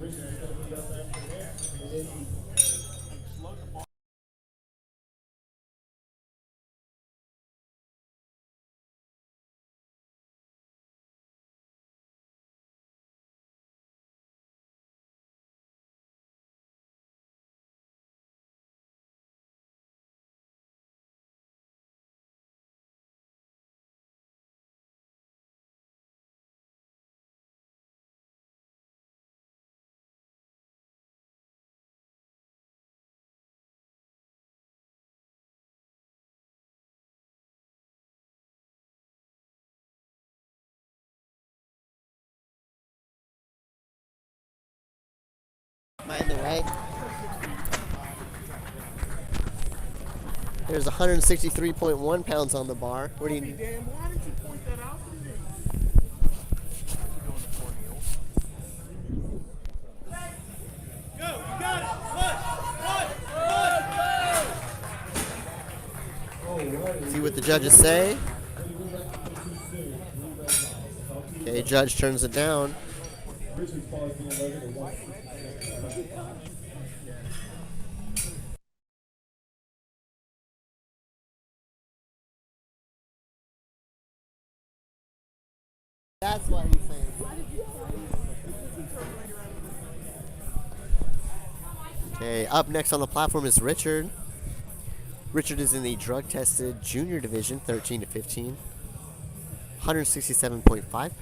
Richard is going to be up after that. And then he Am I in the way? There's 163.1 pounds on the bar. What do you need? Dan, why did you point that out to me? Go, you got it. Push. See what the judges say. Okay, judge turns it down. Richard's ball is being loaded at 1. That's what he's saying. Okay, up next on the platform is Richard. Richard is in the drug-tested junior division, 13 to 15, 167.5 pounds.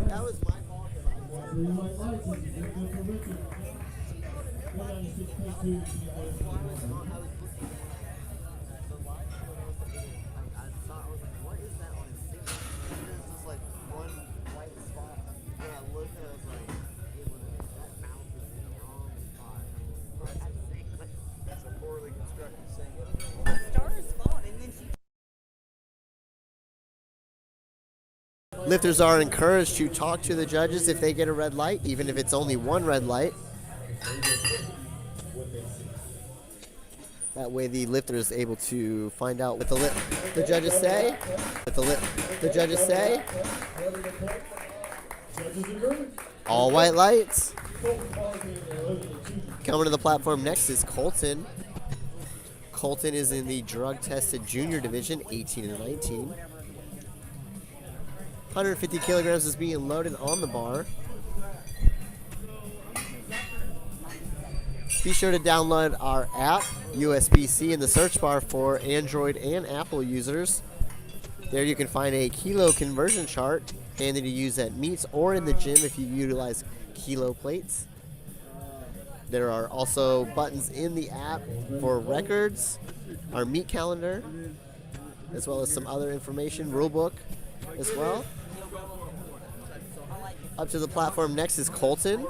That was my fault. Lifters are encouraged to talk to the judges if they get a red light, even if it's only one red light. That way the lifter is able to find out what the judges say. The judges say. All white lights. Coming to the platform next is Colton. Colton is in the drug-tested junior division, 18 and 19. 150 kilograms is being loaded on the bar. Be sure to download our app, USPC, in the search bar for Android and Apple users. There you can find a kilo conversion chart, handy to use at meets or in the gym if you utilize kilo plates. There are also buttons in the app for records, our meet calendar, as well as some other information, rule book as well. Up to the platform next is Colton.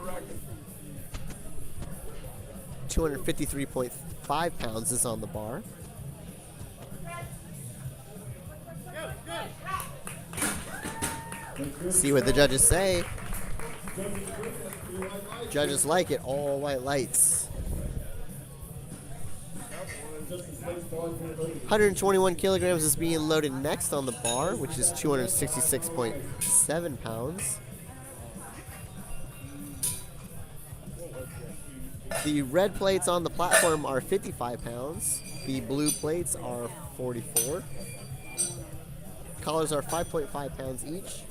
253.5 pounds is on the bar. See what the judges say. Judges like it, all white lights. 121 kilograms is being loaded next on the bar, which is 266.7 pounds. The red plates on the platform are 55 pounds. The blue plates are 44. Collars are 5.5 pounds each.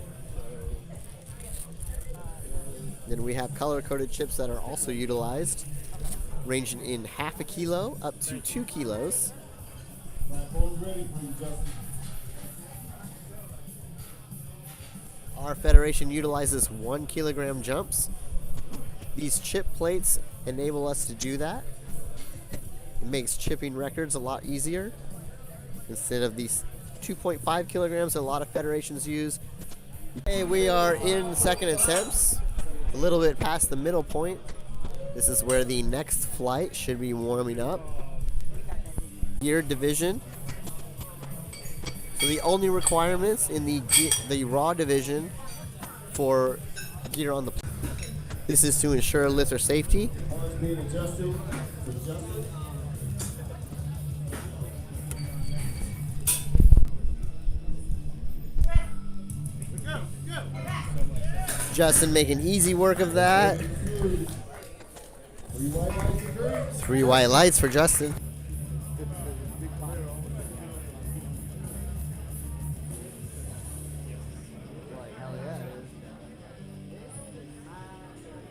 Then we have color-coded chips that are also utilized, ranging in half a kilo up to 2 kilos. Our federation utilizes 1 kilogram jumps. These chip plates enable us to do that. It makes chipping records a lot easier. Instead of these 2.5 kilograms that a lot of federations use. Okay, we are in second attempts, a little bit past the middle point. This is where the next flight should be warming up. Gear division. So the only requirements in the raw division for gear on the this is to ensure lifter safety. Justin making easy work of that. 3 white lights for Justin. I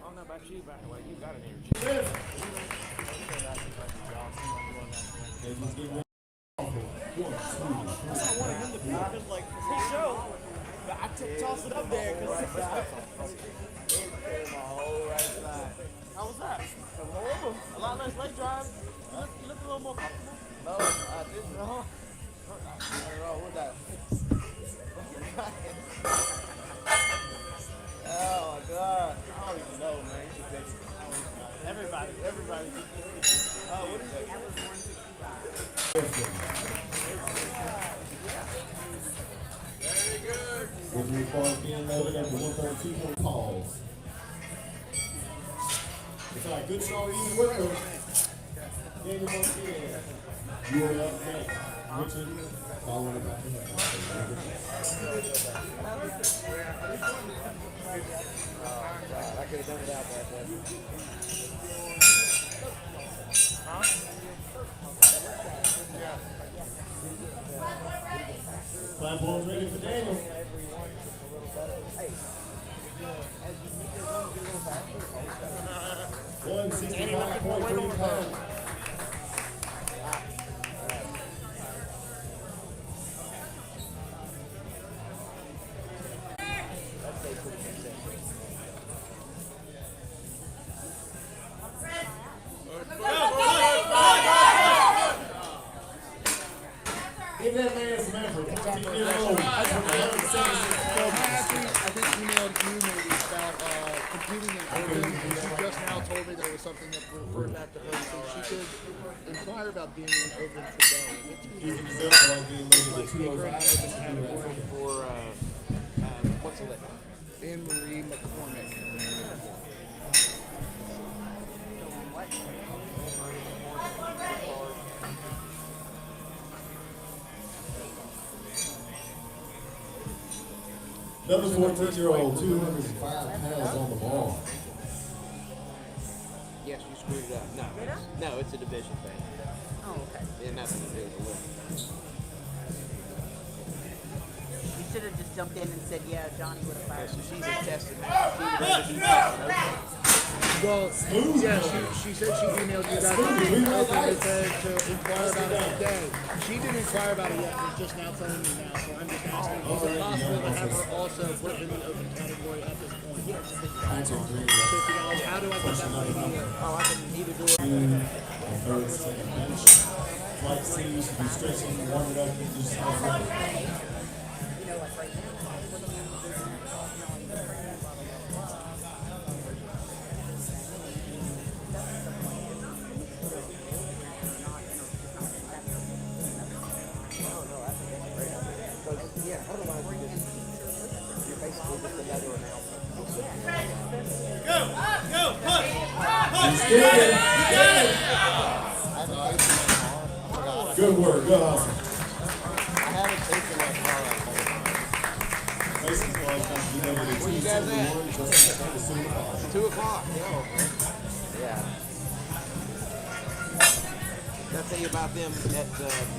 don't know about you, but well, you got an energy. Toss it up there. How was that? Horrible. A lot less leg drive. You look a little more comfortable. No, I didn't know. What that? Oh my God. I don't even know, man. You should take it. Everybody. What is it? Very good. With your car being loaded up to 132 calls. It's like good strong easy work though. Daniel Martinez. You are up next. Richmond, following about I could have done it out there. platform ready for Daniel. 165.3 pounds. Give that man some effort. 14-year-old. I think emailed you maybe about competing in urban, and she just now told me there was something that referred back to her, so she could inquire about being in urban today. He's in the middle of being moved to 205. For what's the lift? Anne Marie McCormick. Another 14-year-old, 205 pounds on the ball. Yes, you screwed it up. No, it's a division thing. Oh, okay. Yeah, nothing to do with the lift. You should have just jumped in and said, yeah, Johnny would have fired So me. she's in testing now. She would rather do testing, okay? Well, yeah, she said she emailed you guys to inquire about it today. She didn't inquire about it yet, she's just now telling me now, so I'm just asking, is it possible to have her also put in the open category at this point? Yes. $50. How do I put that money in here? Oh, I can either do it. Third, second bench. Flight C, you should be stretching, warming up, get yourself ready. Yeah, otherwise you're basically just another announcement. Good work, good awesome. I haven't taken that car. Mason's ball comes to number 271, just like the Super Bowl. 2 o'clock, yeah. Did I tell you about them at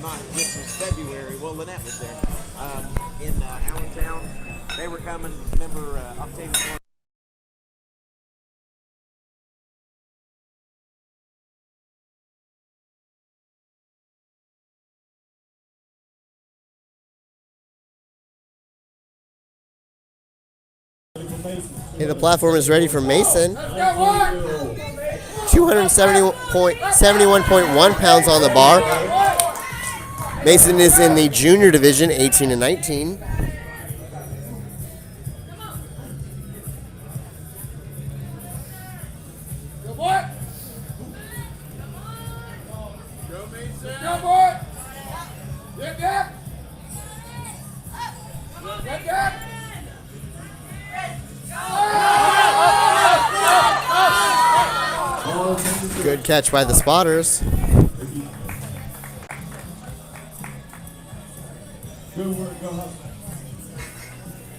not this was February? Well, Lynette was there in Allentown. They were coming. Remember Octavian? Okay, the platform is ready for Mason. 271.1 pounds on the bar. Mason is in the junior division, 18 and 19. Go, boy! Go, Mason! Go, boy! Get that! Get that! Good catch by the spotters. Good work, go hustle.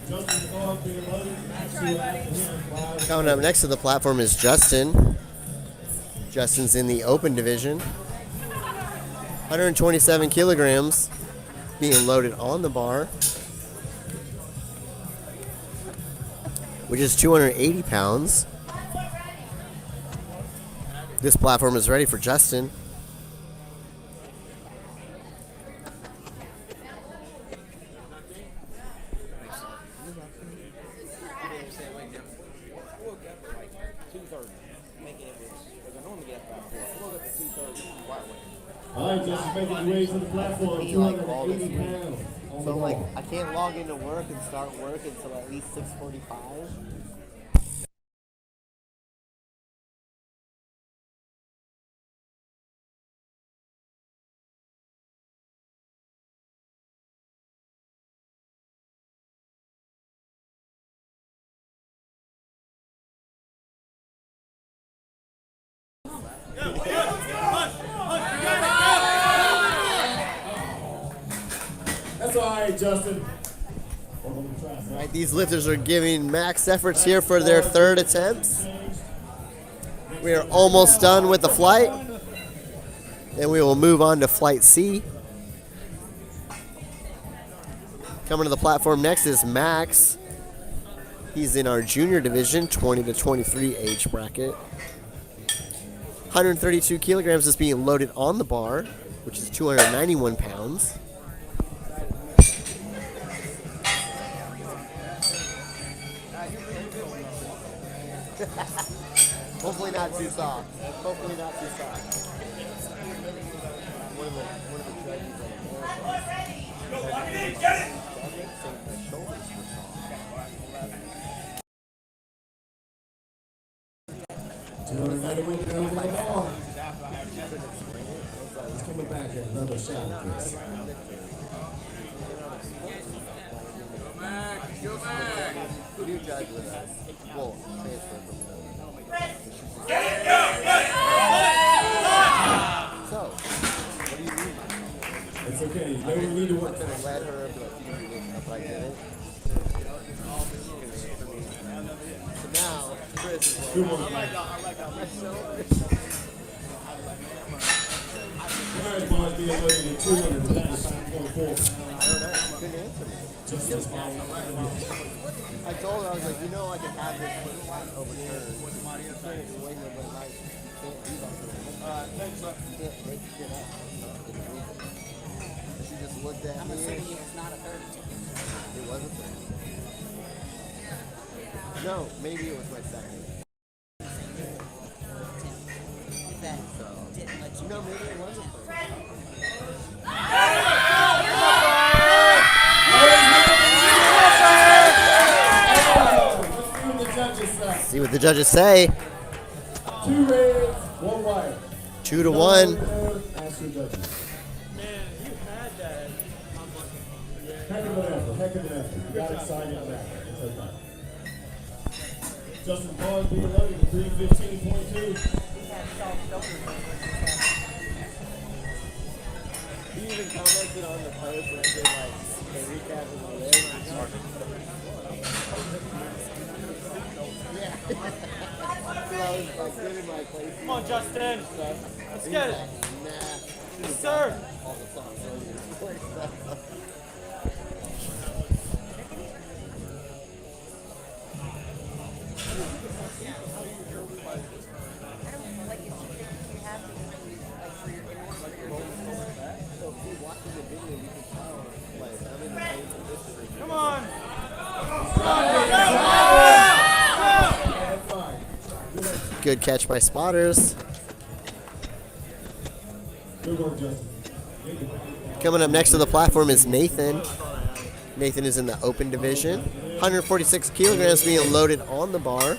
Justin's car being loaded. Two after him. Coming up next to the platform is Justin. Justin's in the open division. 127 kilograms being loaded on the bar, which is 280 pounds. This platform is ready for Justin. All right, Justin making his way to the platform. 280 pounds. On the So like, ball. I can't log into work and start work until at least 6:45. That's all right, Justin. All right, these lifters are giving max efforts here for their third attempts. We are almost done with the flight. Then we will move on to Flight C. Coming to the platform next is Max. He's in our junior division, 20 to 23 age bracket. 132 kilograms is being loaded on the bar, which is 291 pounds. Hopefully not too soft. Hopefully not too soft. One of the judges He's coming back at another shot, Chris. New judge with us. Well, transfer from So, what do you mean? It's okay. You never need to work. I'm gonna let her be like, you can do this if I get it. So now, Chris is like, Good one. All right, boys, being loaded at 295.4. I don't know, she couldn't answer me. Just as far as I told her, I was like, you know I can have this overturned. You can't explain it, but I can't do that to her. You can't make shit up. She just looked at me. It was not a third attempt. It wasn't third. No, maybe it was my second. That didn't let you No, maybe it wasn't third. See what the judges say. 2 reds, 1 white. 2 to 1. Ask your judges. Man, you had that. Heck of an effort. Heck of an effort. You got excited about it. It's okay. Justin Paul being loaded at 315.2. He even commented on the post and said, like, the recap is the list. Yeah. So I was like, giving my place. Come on, Justin. Let's get it. Nah. Yes, sir. All the songs on your place. like if you have to like for your interest. So if you watching the video, you can tell, like, I'm in the same position. Come on. Good catch by spotters. Good work, Justin. Coming up next to the platform is Nathan. Nathan is in the open division. 146 kilograms being loaded on the bar.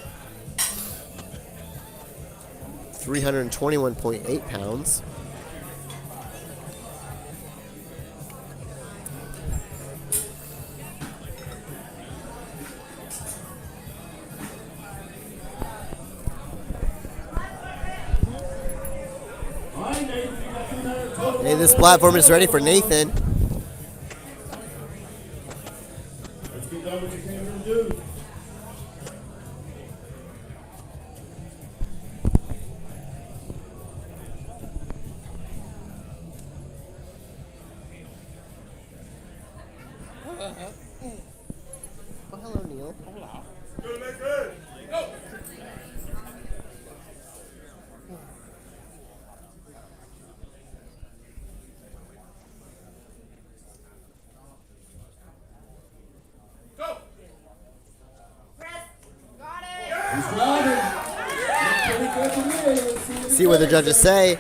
321.8 pounds. Hey, this platform is ready for Nathan. Let's get done with what you came here to do. Oh, hello, Neil. Good, make good. Go. Go. He's driving. Pretty good to me. Let's See what the judges say.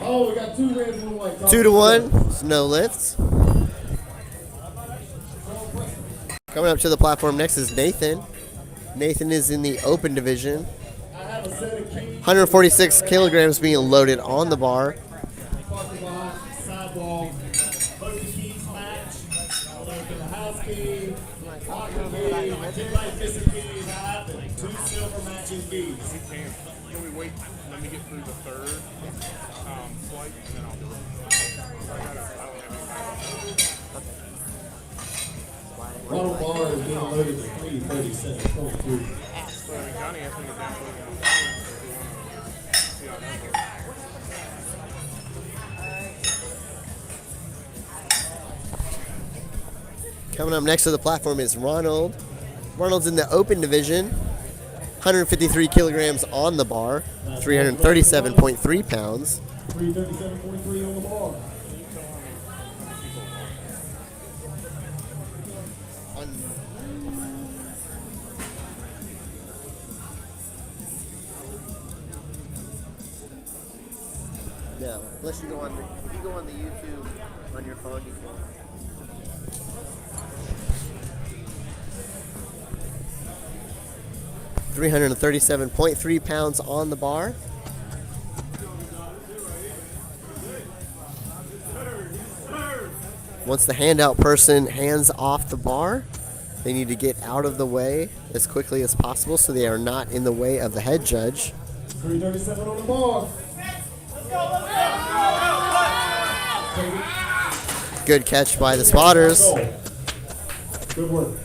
Oh, we got 2 reds and 1 white. 2 to 1. So no lifts. Coming up to the platform next is Nathan. Nathan is in the open division. 146 kilograms being loaded on the bar. Parking lot, sidewall, load the keys match. Load the house key, locker key, 10 light missing keys. How happened? 2 silver matching keys. Can we wait? Let me get through the third flight, and then I'll do it. Ronald Barr is being loaded to 337.2. Johnny asked me to download it on the phone, so if you want to see how that goes. Coming up next to the platform is Ronald. Ronald's in the open division. 153 kilograms on the bar. 337.3 pounds. 337.3 on the bar. No, unless you go on the, if you go on the YouTube on your phone, you can. 337.3 pounds on the bar. Once the handout person hands off the bar, they need to get out of the way as quickly as possible so they are not in the way of the head judge. 337 on the bar. Good catch by the spotters. Good work.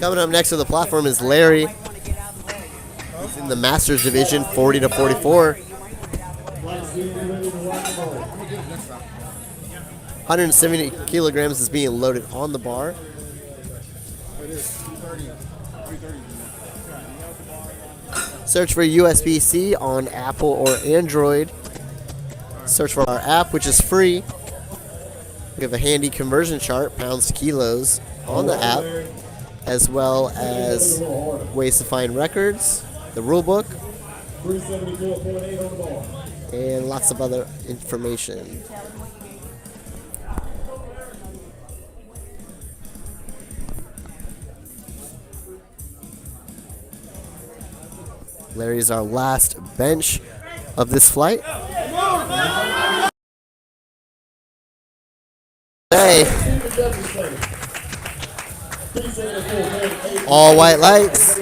Coming up next to the platform is Larry. He's in the Masters division, 40 to 44. 170 kilograms is being loaded on the bar. Search for USPC on Apple or Android. Search for our app, which is free. We have a handy conversion chart, pounds to kilos, on the app, as well as ways to find records, the rule book, 374.8 on the bar. and lots of other information. Larry's our last bench of this flight. Hey. All white lights.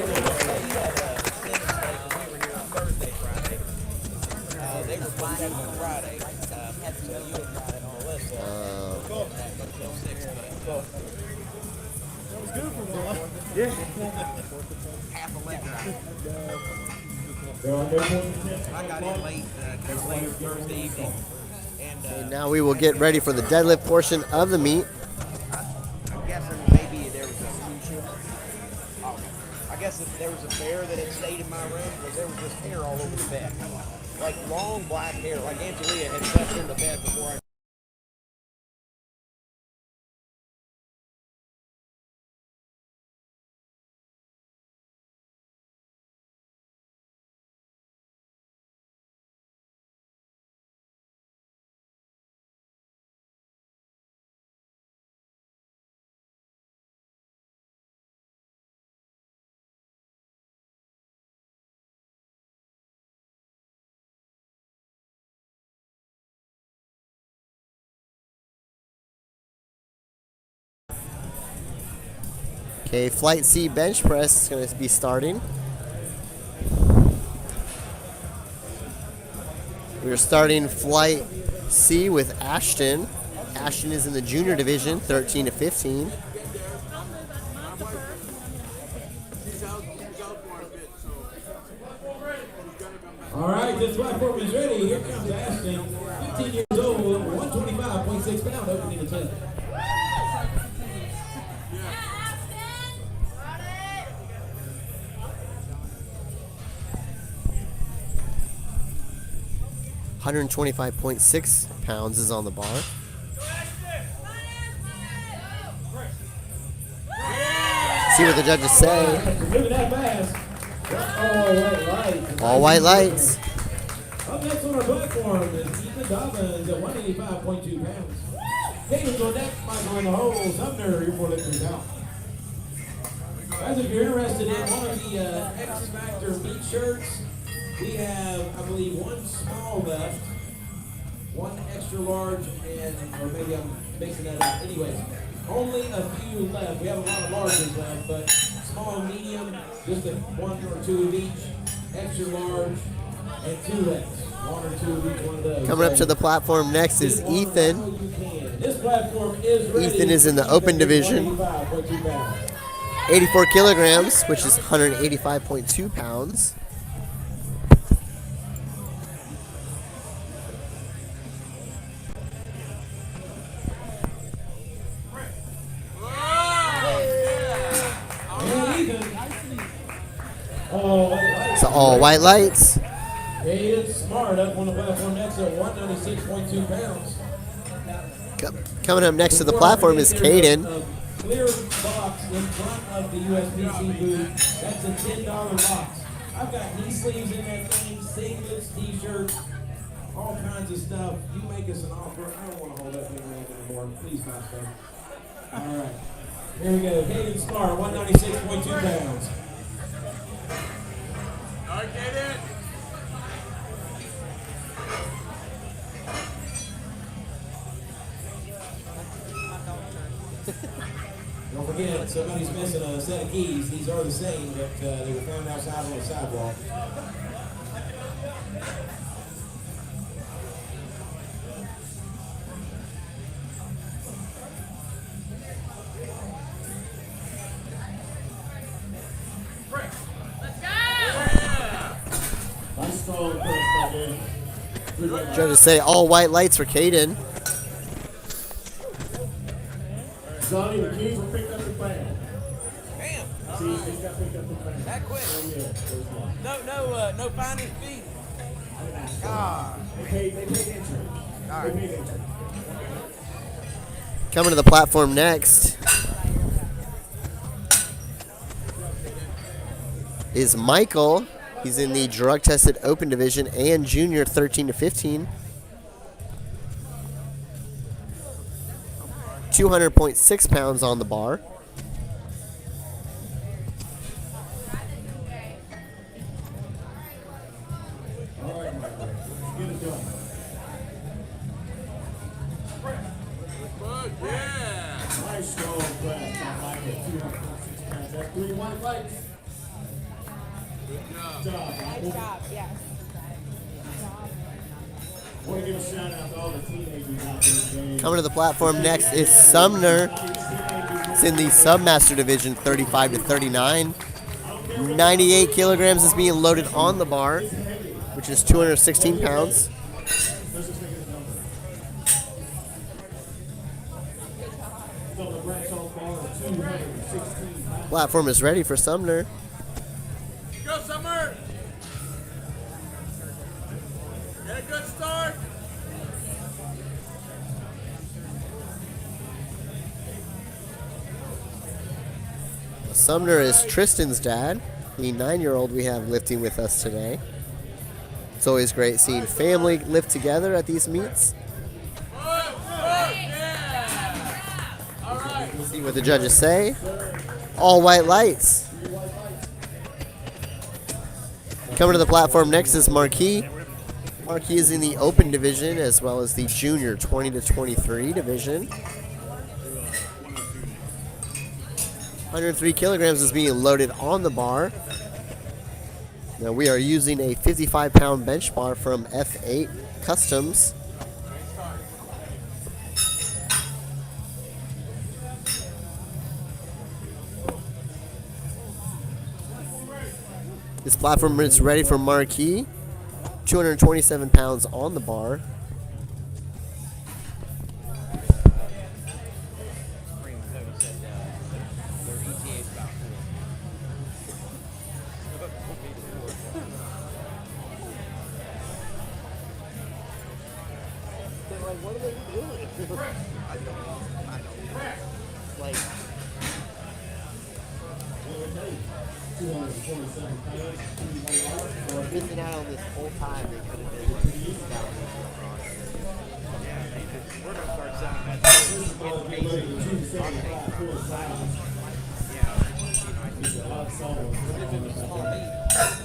I got in late Thursday evening, and Okay, now we will get ready for the deadlift portion of the meet. I'm guessing maybe there was I guess if there was a bear that had stayed in my room, because there was just hair all over the bed, like long black hair, like Angelia had slept in the bed before I. Okay, Flight C bench press is going to be starting. We're starting flight C with Ashton. Ashton is in the junior division, 13 to 15. All right, this platform is ready. Here comes Ashton, 15 years old, 125.6 pounds, opening the 10. £125.6 is on the bar. See what the judges say. Moving that fast. All white lights. Up next on our platform is Ethan Dobbins at 185.2 pounds. David's on deck, Michael in the hole, Sumner, your 4 lifters out. Guys, if you're interested in one of the X Factor meat shirts, we have, I believe, one small left, one extra large, or maybe I'm mixing that up. Anyways, only a few left. We have a lot of larges left, but small, medium, just one or two of each, extra large, and 2X. One or two of each one of those. Coming up to the platform next is Ethan. This platform is ready. Ethan is in the open division. 84 kilograms, which is 185.2 pounds. So all white lights. Aiden Smart up on the platform next at 196.2 pounds. Coming up next to the platform is Caden. Clear box in front of the USPC booth. That's a $10 box. I've got knee sleeves in that thing, singlets, t-shirts, all kinds of stuff. You make us an offer. I don't want to hold that thing around anymore. Please, Pastor. All right. Here we go. Caden Smart, 196.2 pounds. All right, get it. Don't forget, somebody's missing a set of keys. These are the same, but they were found outside on the sidewalk. Nice strong press right there. Judges say all white lights for Caden. Johnny, the keys were picked up the fan. Damn. See, they got picked up the fan. That quick. Oh, yeah. There's one. No finder's fee. They paid entry. They paid entry. Coming to the platform next is Michael. He's in the drug tested open division and junior 13 to 15. 200.6 pounds on the bar. All right, Michael. Let's get it done. Nice strong press by Michael. 206 pounds. That's 3 white lights. Good job. Nice job, yes. I want to give a shout out to all the teenagers out there. Coming to the platform next is Sumner. It's in the Submaster division, 35 to 39. 98 kilograms is being loaded on the bar, which is 216 pounds. Platform is ready for Sumner. Go, Summer. Get a good start. Sumner is Tristan's dad, the 9-year-old we have lifting with us today. It's always great seeing family lift together at these meets. We'll see what the judges say. All white lights. Coming to the platform next is Marquis. Marquis is in the open division as well as the junior 20 to 23 division. 103 kilograms is being loaded on the bar. Now we are using a 55-pound bench bar from F8 Customs. This platform is ready for marquee. 227 pounds on the bar. What are they doing? Like, missing out on this whole time, they could have been down We're gonna start selling that.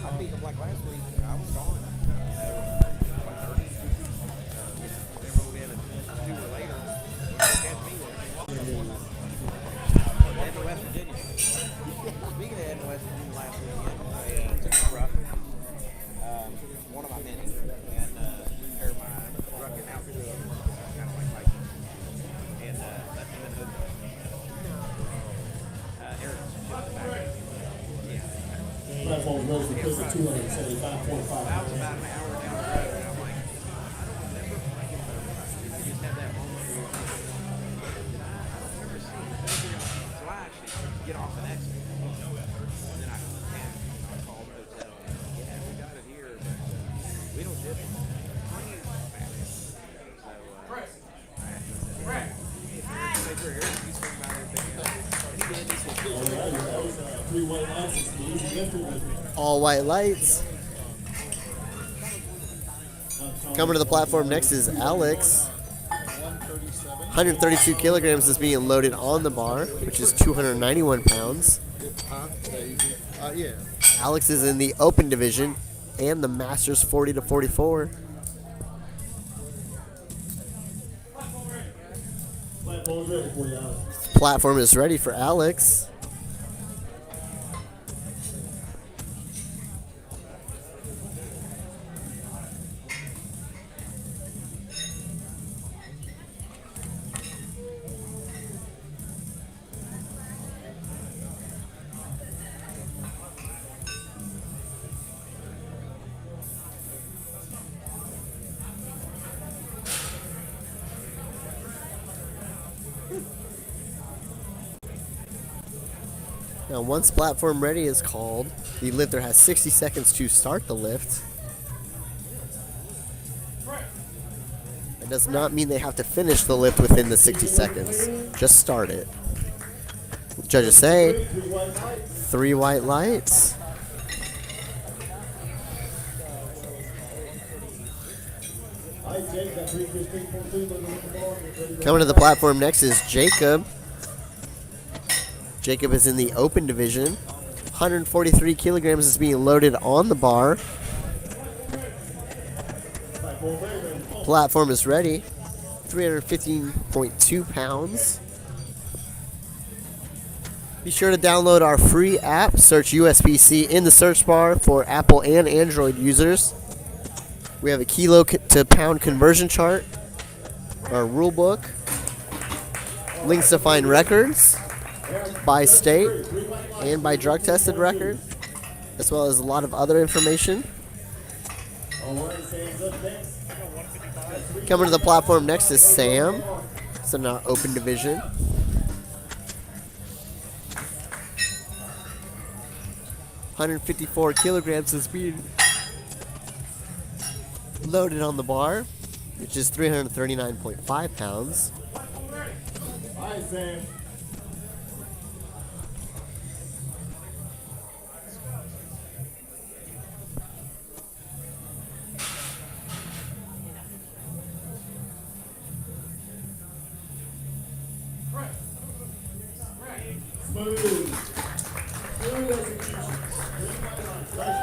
I beat them like last week. I was gone. 130. They rolled in an 2 hours later. Catch me heading to West Virginia. Speaking of heading to West Virginia last weekend, I took a truck, one of my minis, and repaired my truck and outfit, kind of like Vikings, and left them in Hood. Eric shipped it back. Yeah. Platform road for Chris at 275.5. I was about an hour down the road, and I'm like, I don't remember. I just had that moment where you're like, I don't remember seeing it. So I actually get off the next one. And then I called the hotel. Yeah, we got it here, but we don't ship it. So, make sure Eric, you swing by there and pick it up. And he did. He said, Three white lights. It's the easy lifter. all white lights. Coming to the platform next is Alex. 132 kilograms is being loaded on the bar, which is 291 pounds. Yeah. Alex is in the open division and the Masters 40 to 44. Platform's ready for you, Alex. Platform is ready for Alex. Now, once platform ready is called, the lifter has 60 seconds to start the lift. It does not mean they have to finish the lift within the 60 seconds. Just start it. Judges say 3 white lights. Coming to the platform next is Jacob. Jacob is in the open division. 143 kilograms is being loaded on the bar. Platform is ready. 315.2 pounds. Be sure to download our free app. Search USPC in the search bar for Apple and Android users. We have a kilo to pound conversion chart, our rule book, links to find records by state and by drug tested record, as well as a lot of other information. Coming to the platform next is Sam. It's in our open division. $154 kilograms is being loaded on the bar, which is 339.5 pounds. All right, Sam.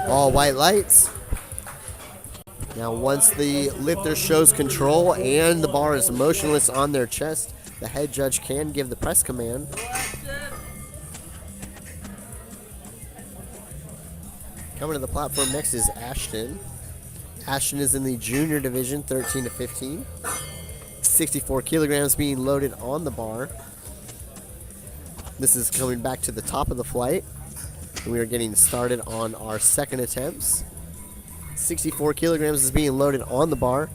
All white lights. Now, once the lifter shows control and the bar is motionless on their chest, the head judge can give the press command. Coming Coming to the platform next is Ashton. Ashton is in the junior division, 13 to 15. 64 kilograms being loaded on the bar. This is coming back to the top of the flight. And we are getting started on our second attempts. 64 kilograms is being loaded on the bar.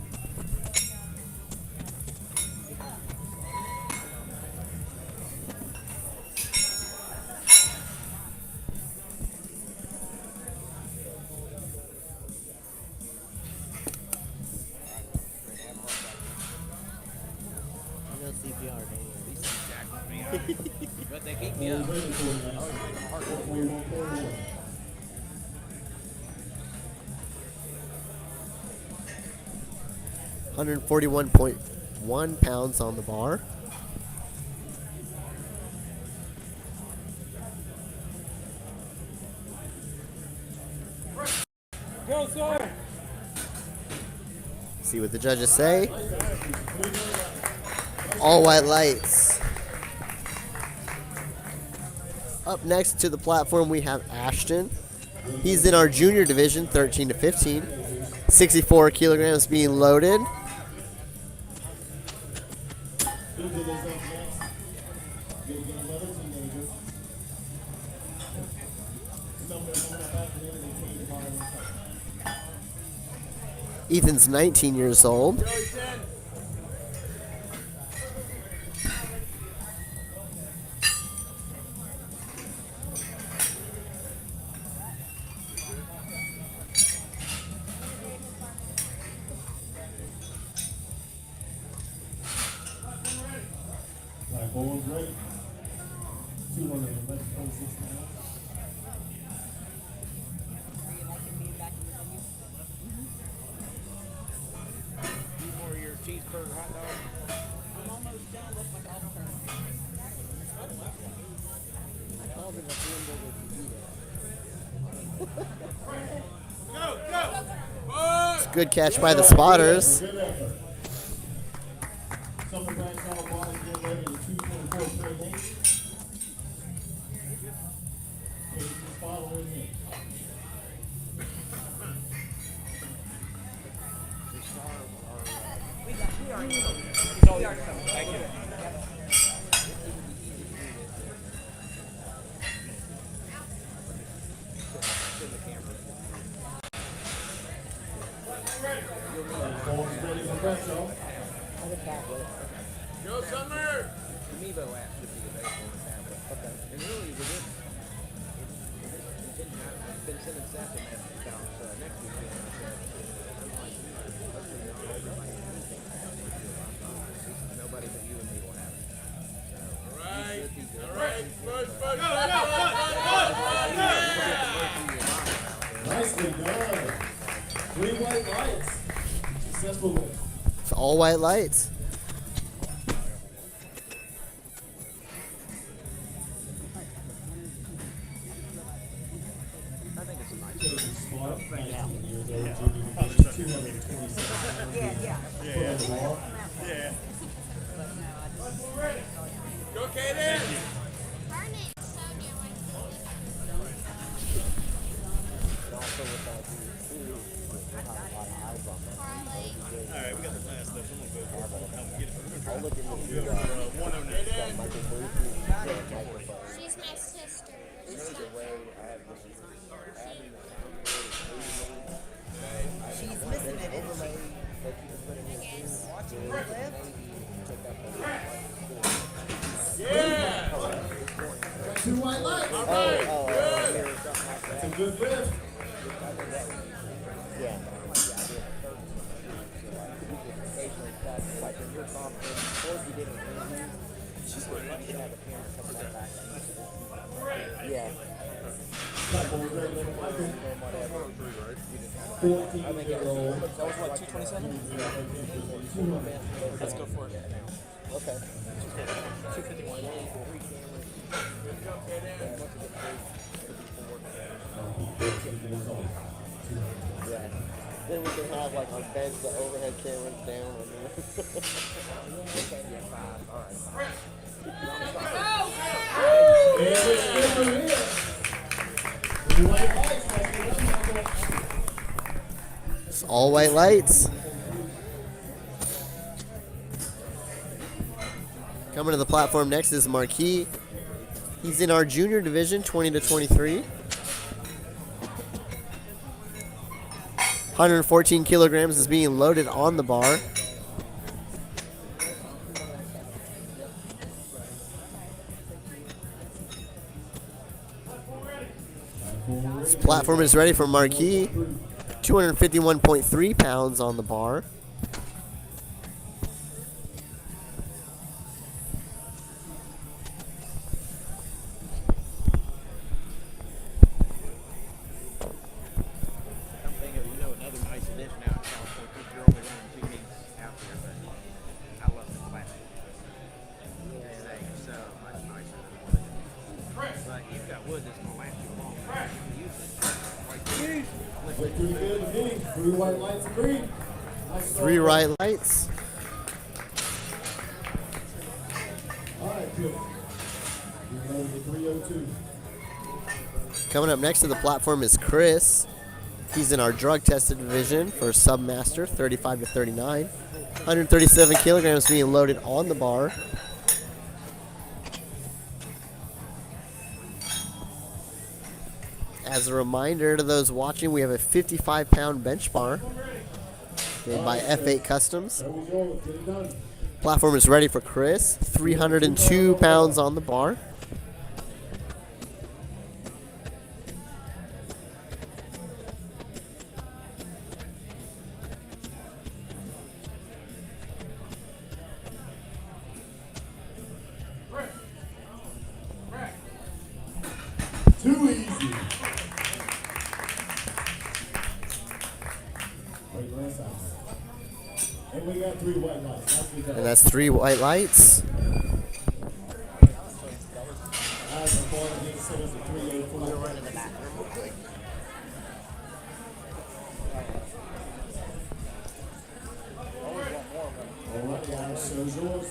But they keep me up. 141.1 pounds on the bar. Go, sir. See what the judges say. All white lights. Up next to the platform we have Ashton. He's in our junior division, 13 to 15. 64 kilograms being loaded. Ethan's 19 years old. Forward break. 211.6 pounds. More of your cheeseburger hot dog. I'm almost done with my golf cart. I called it a hamburger to It's a good catch by the spotters. Good effort. Some of the guys now ball get ready to 224.8. Just following in. Thank you. Forward ready for pressure. Go, Summer! The Mevo app should be available on the tablet. Okay. And really, with this, I've been sending sample messages out next weekend. Nobody but you and me will have it. All right. Nicely done. 3 white lights. Successful win. It's all white lights. I think it's a nice Smart. 19 years old. 227. Yeah. Go, Kaden. All right, we got the last stuff. I'm gonna go for it. Get it. We're gonna try. We'll go for 109. She's my sister. She's missing it, isn't she? Yeah. 2 white lights. All right. Good. That's a good lift. Forward break, level 14-year-old. That was what, 227? Let's go for it. Okay. 251. Then we can have like our beds, the overhead cameras down. And it's 3 white lights. All white lights. Coming to the platform next is Marquis. He's in our junior division, 20 to 23. 114 kilograms is being loaded on the bar. This platform is ready for Marquis. 251.3 pounds on the bar. I'm thinking, you know, another nice event now in California. You're only running 2 meets out there, but I love the classic. They so much nicer than what it is. But you've got wood that's going to last you long. Use it. Look pretty good to me. 3 white lights and green. Nice 3 white lights. All right, good. We're going to 302. Coming up next to the platform is Chris. He's in our drug tested division for Submaster, 35 to 39. 137 kilograms being loaded on the bar. As a reminder to those watching, we have a 55-pound bench bar made by F8 Customs. There we go. Let's get it done. Platform is ready for Chris. 302 pounds on the bar. Too easy. Wait, last out. And we got 3 white lights. Nicely done. And that's 3 white lights. Eyes are going against so it's a 304. We'll run in the bathroom real quick. All right, guys, show's yours.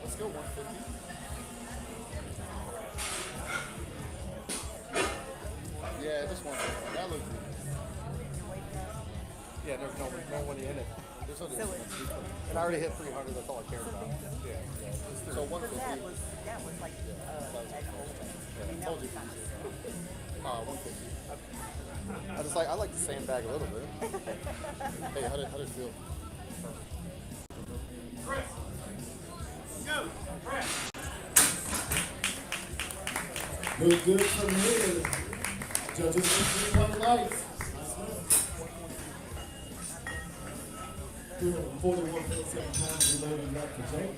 Let's go 150. Yeah, this one. That looks good. Yeah, there's no one in it. There's no and I already hit 300. That's all I cared about. Yeah. So 150. That was like, I told you. 150. I like to sandbag a little bit. Hey, how did it feel? Look good from here. Judges with 3 white lights. 341.7 pounds reloading left for Jake.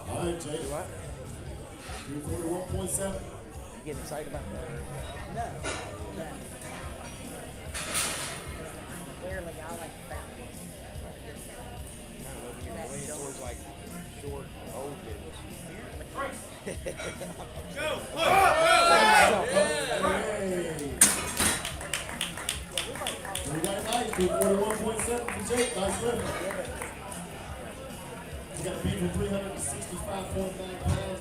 All right, Jake. What? 341.7. You getting excited about that? clearly, I like that. Leaning towards like short, old kids. We got a nice 341.7 for Jake. Nice run. You got a beat for 365.9 pounds.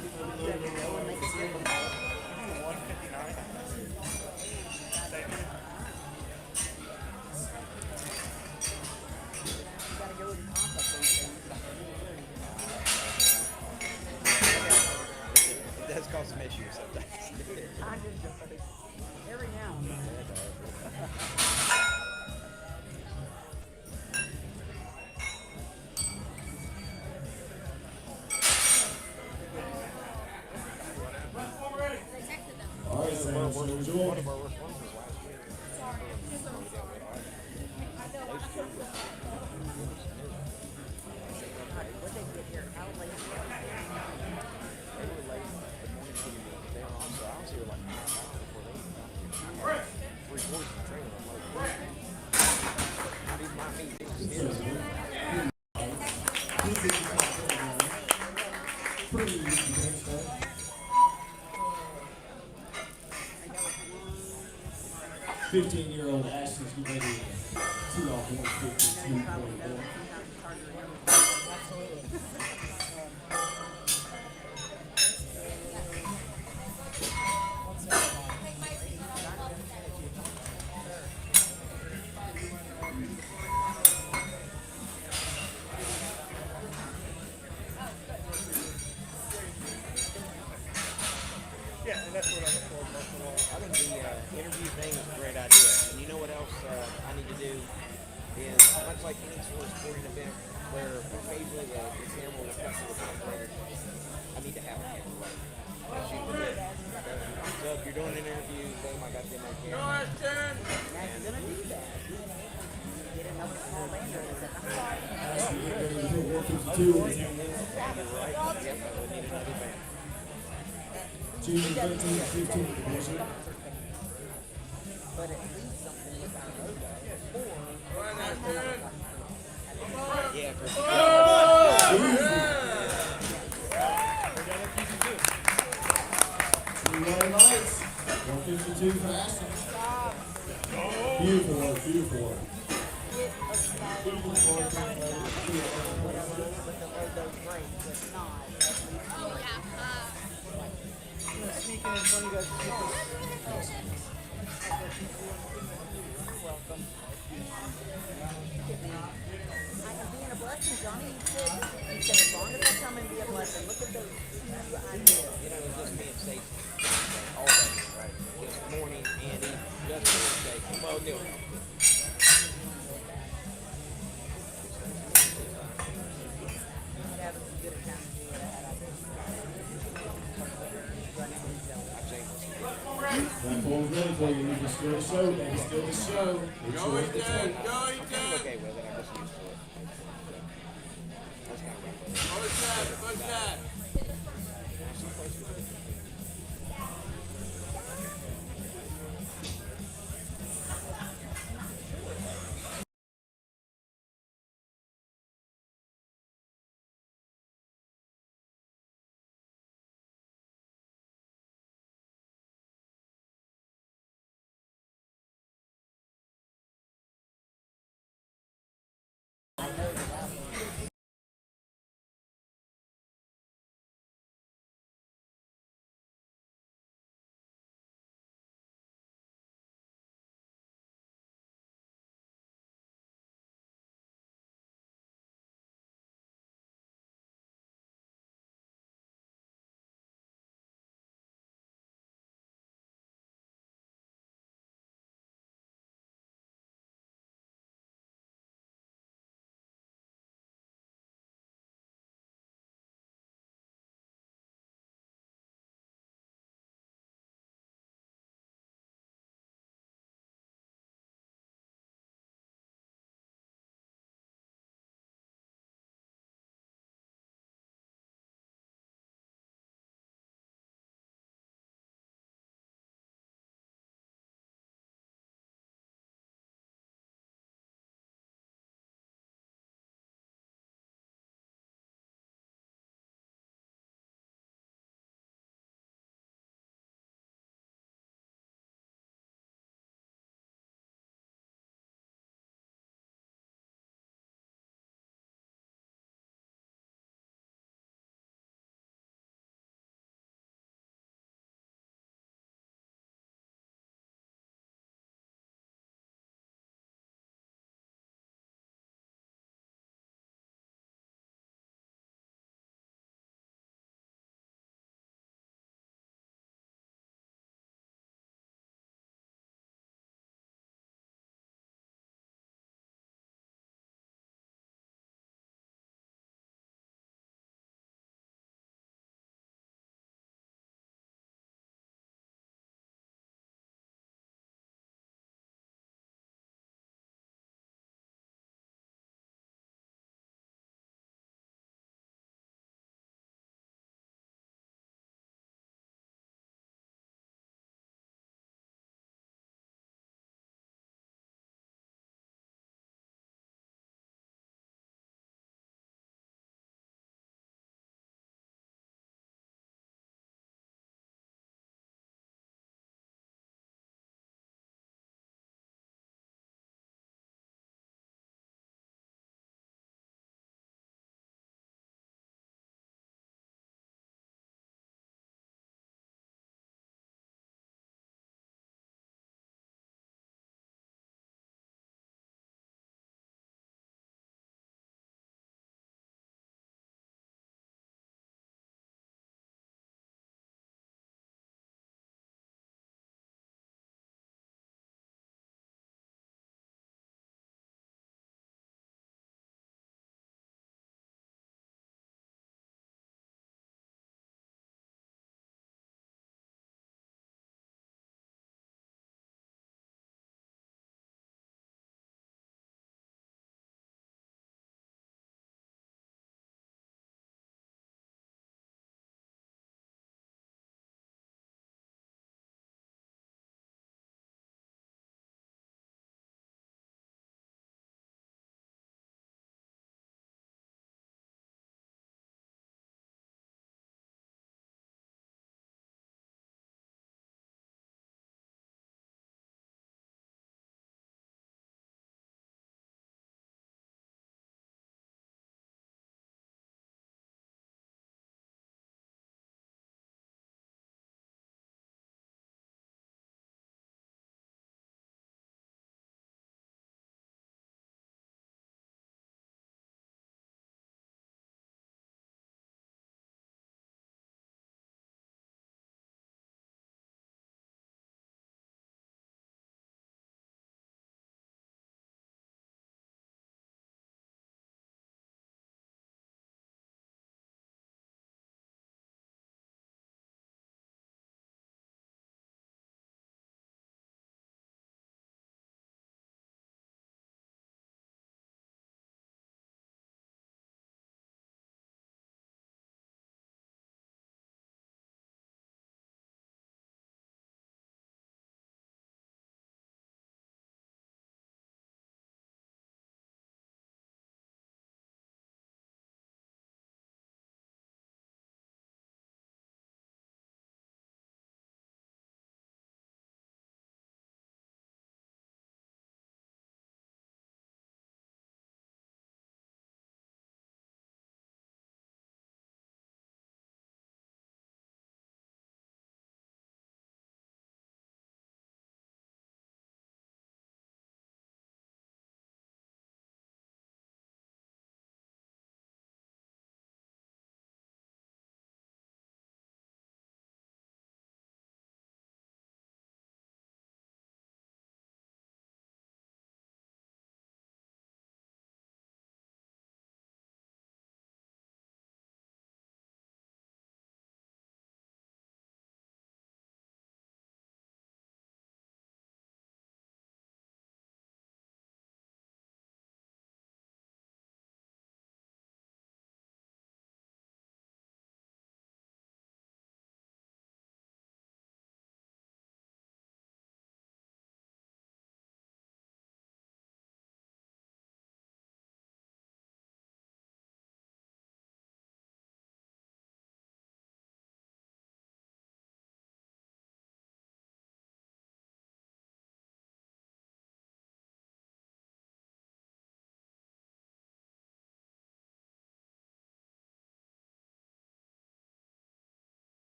It does cause some issues sometimes. Every now and then. All right, Sam. So enjoy. 15-year-old Ashton's getting ready to tee off 152.1. Yeah, and that's what I look for most of all. I think the interview thing is a great idea. And you know what else I need to do is, much like any sort of sporting event where occasionally the camera will cut to the operator, I need to have a camera. So if you're doing an interview, boom, I got them on camera. That's gonna do that. Get another small lander and set the fire. Ashton getting ready to hit 152 in his hand. You're right. Yep, I will need another band. Junior 13 and 15 division. But at least something with our logo. Yeah, for Three-way lights. 152 for Ashton. Beautiful work, beautiful work. Sneaking in front of you guys. Being a blessing, Johnny, you said as long as I come and be a blessing, look at those two ideas. you know, just being safe all day, right? This morning, Andy, just being safe. Well, no. That was as good a time to do it at. That ball's ready for you. It's still a show, baby. Still a show. It's worth the tape. I'm okay with it. I'm just used to it. That's kind of rough. Push that.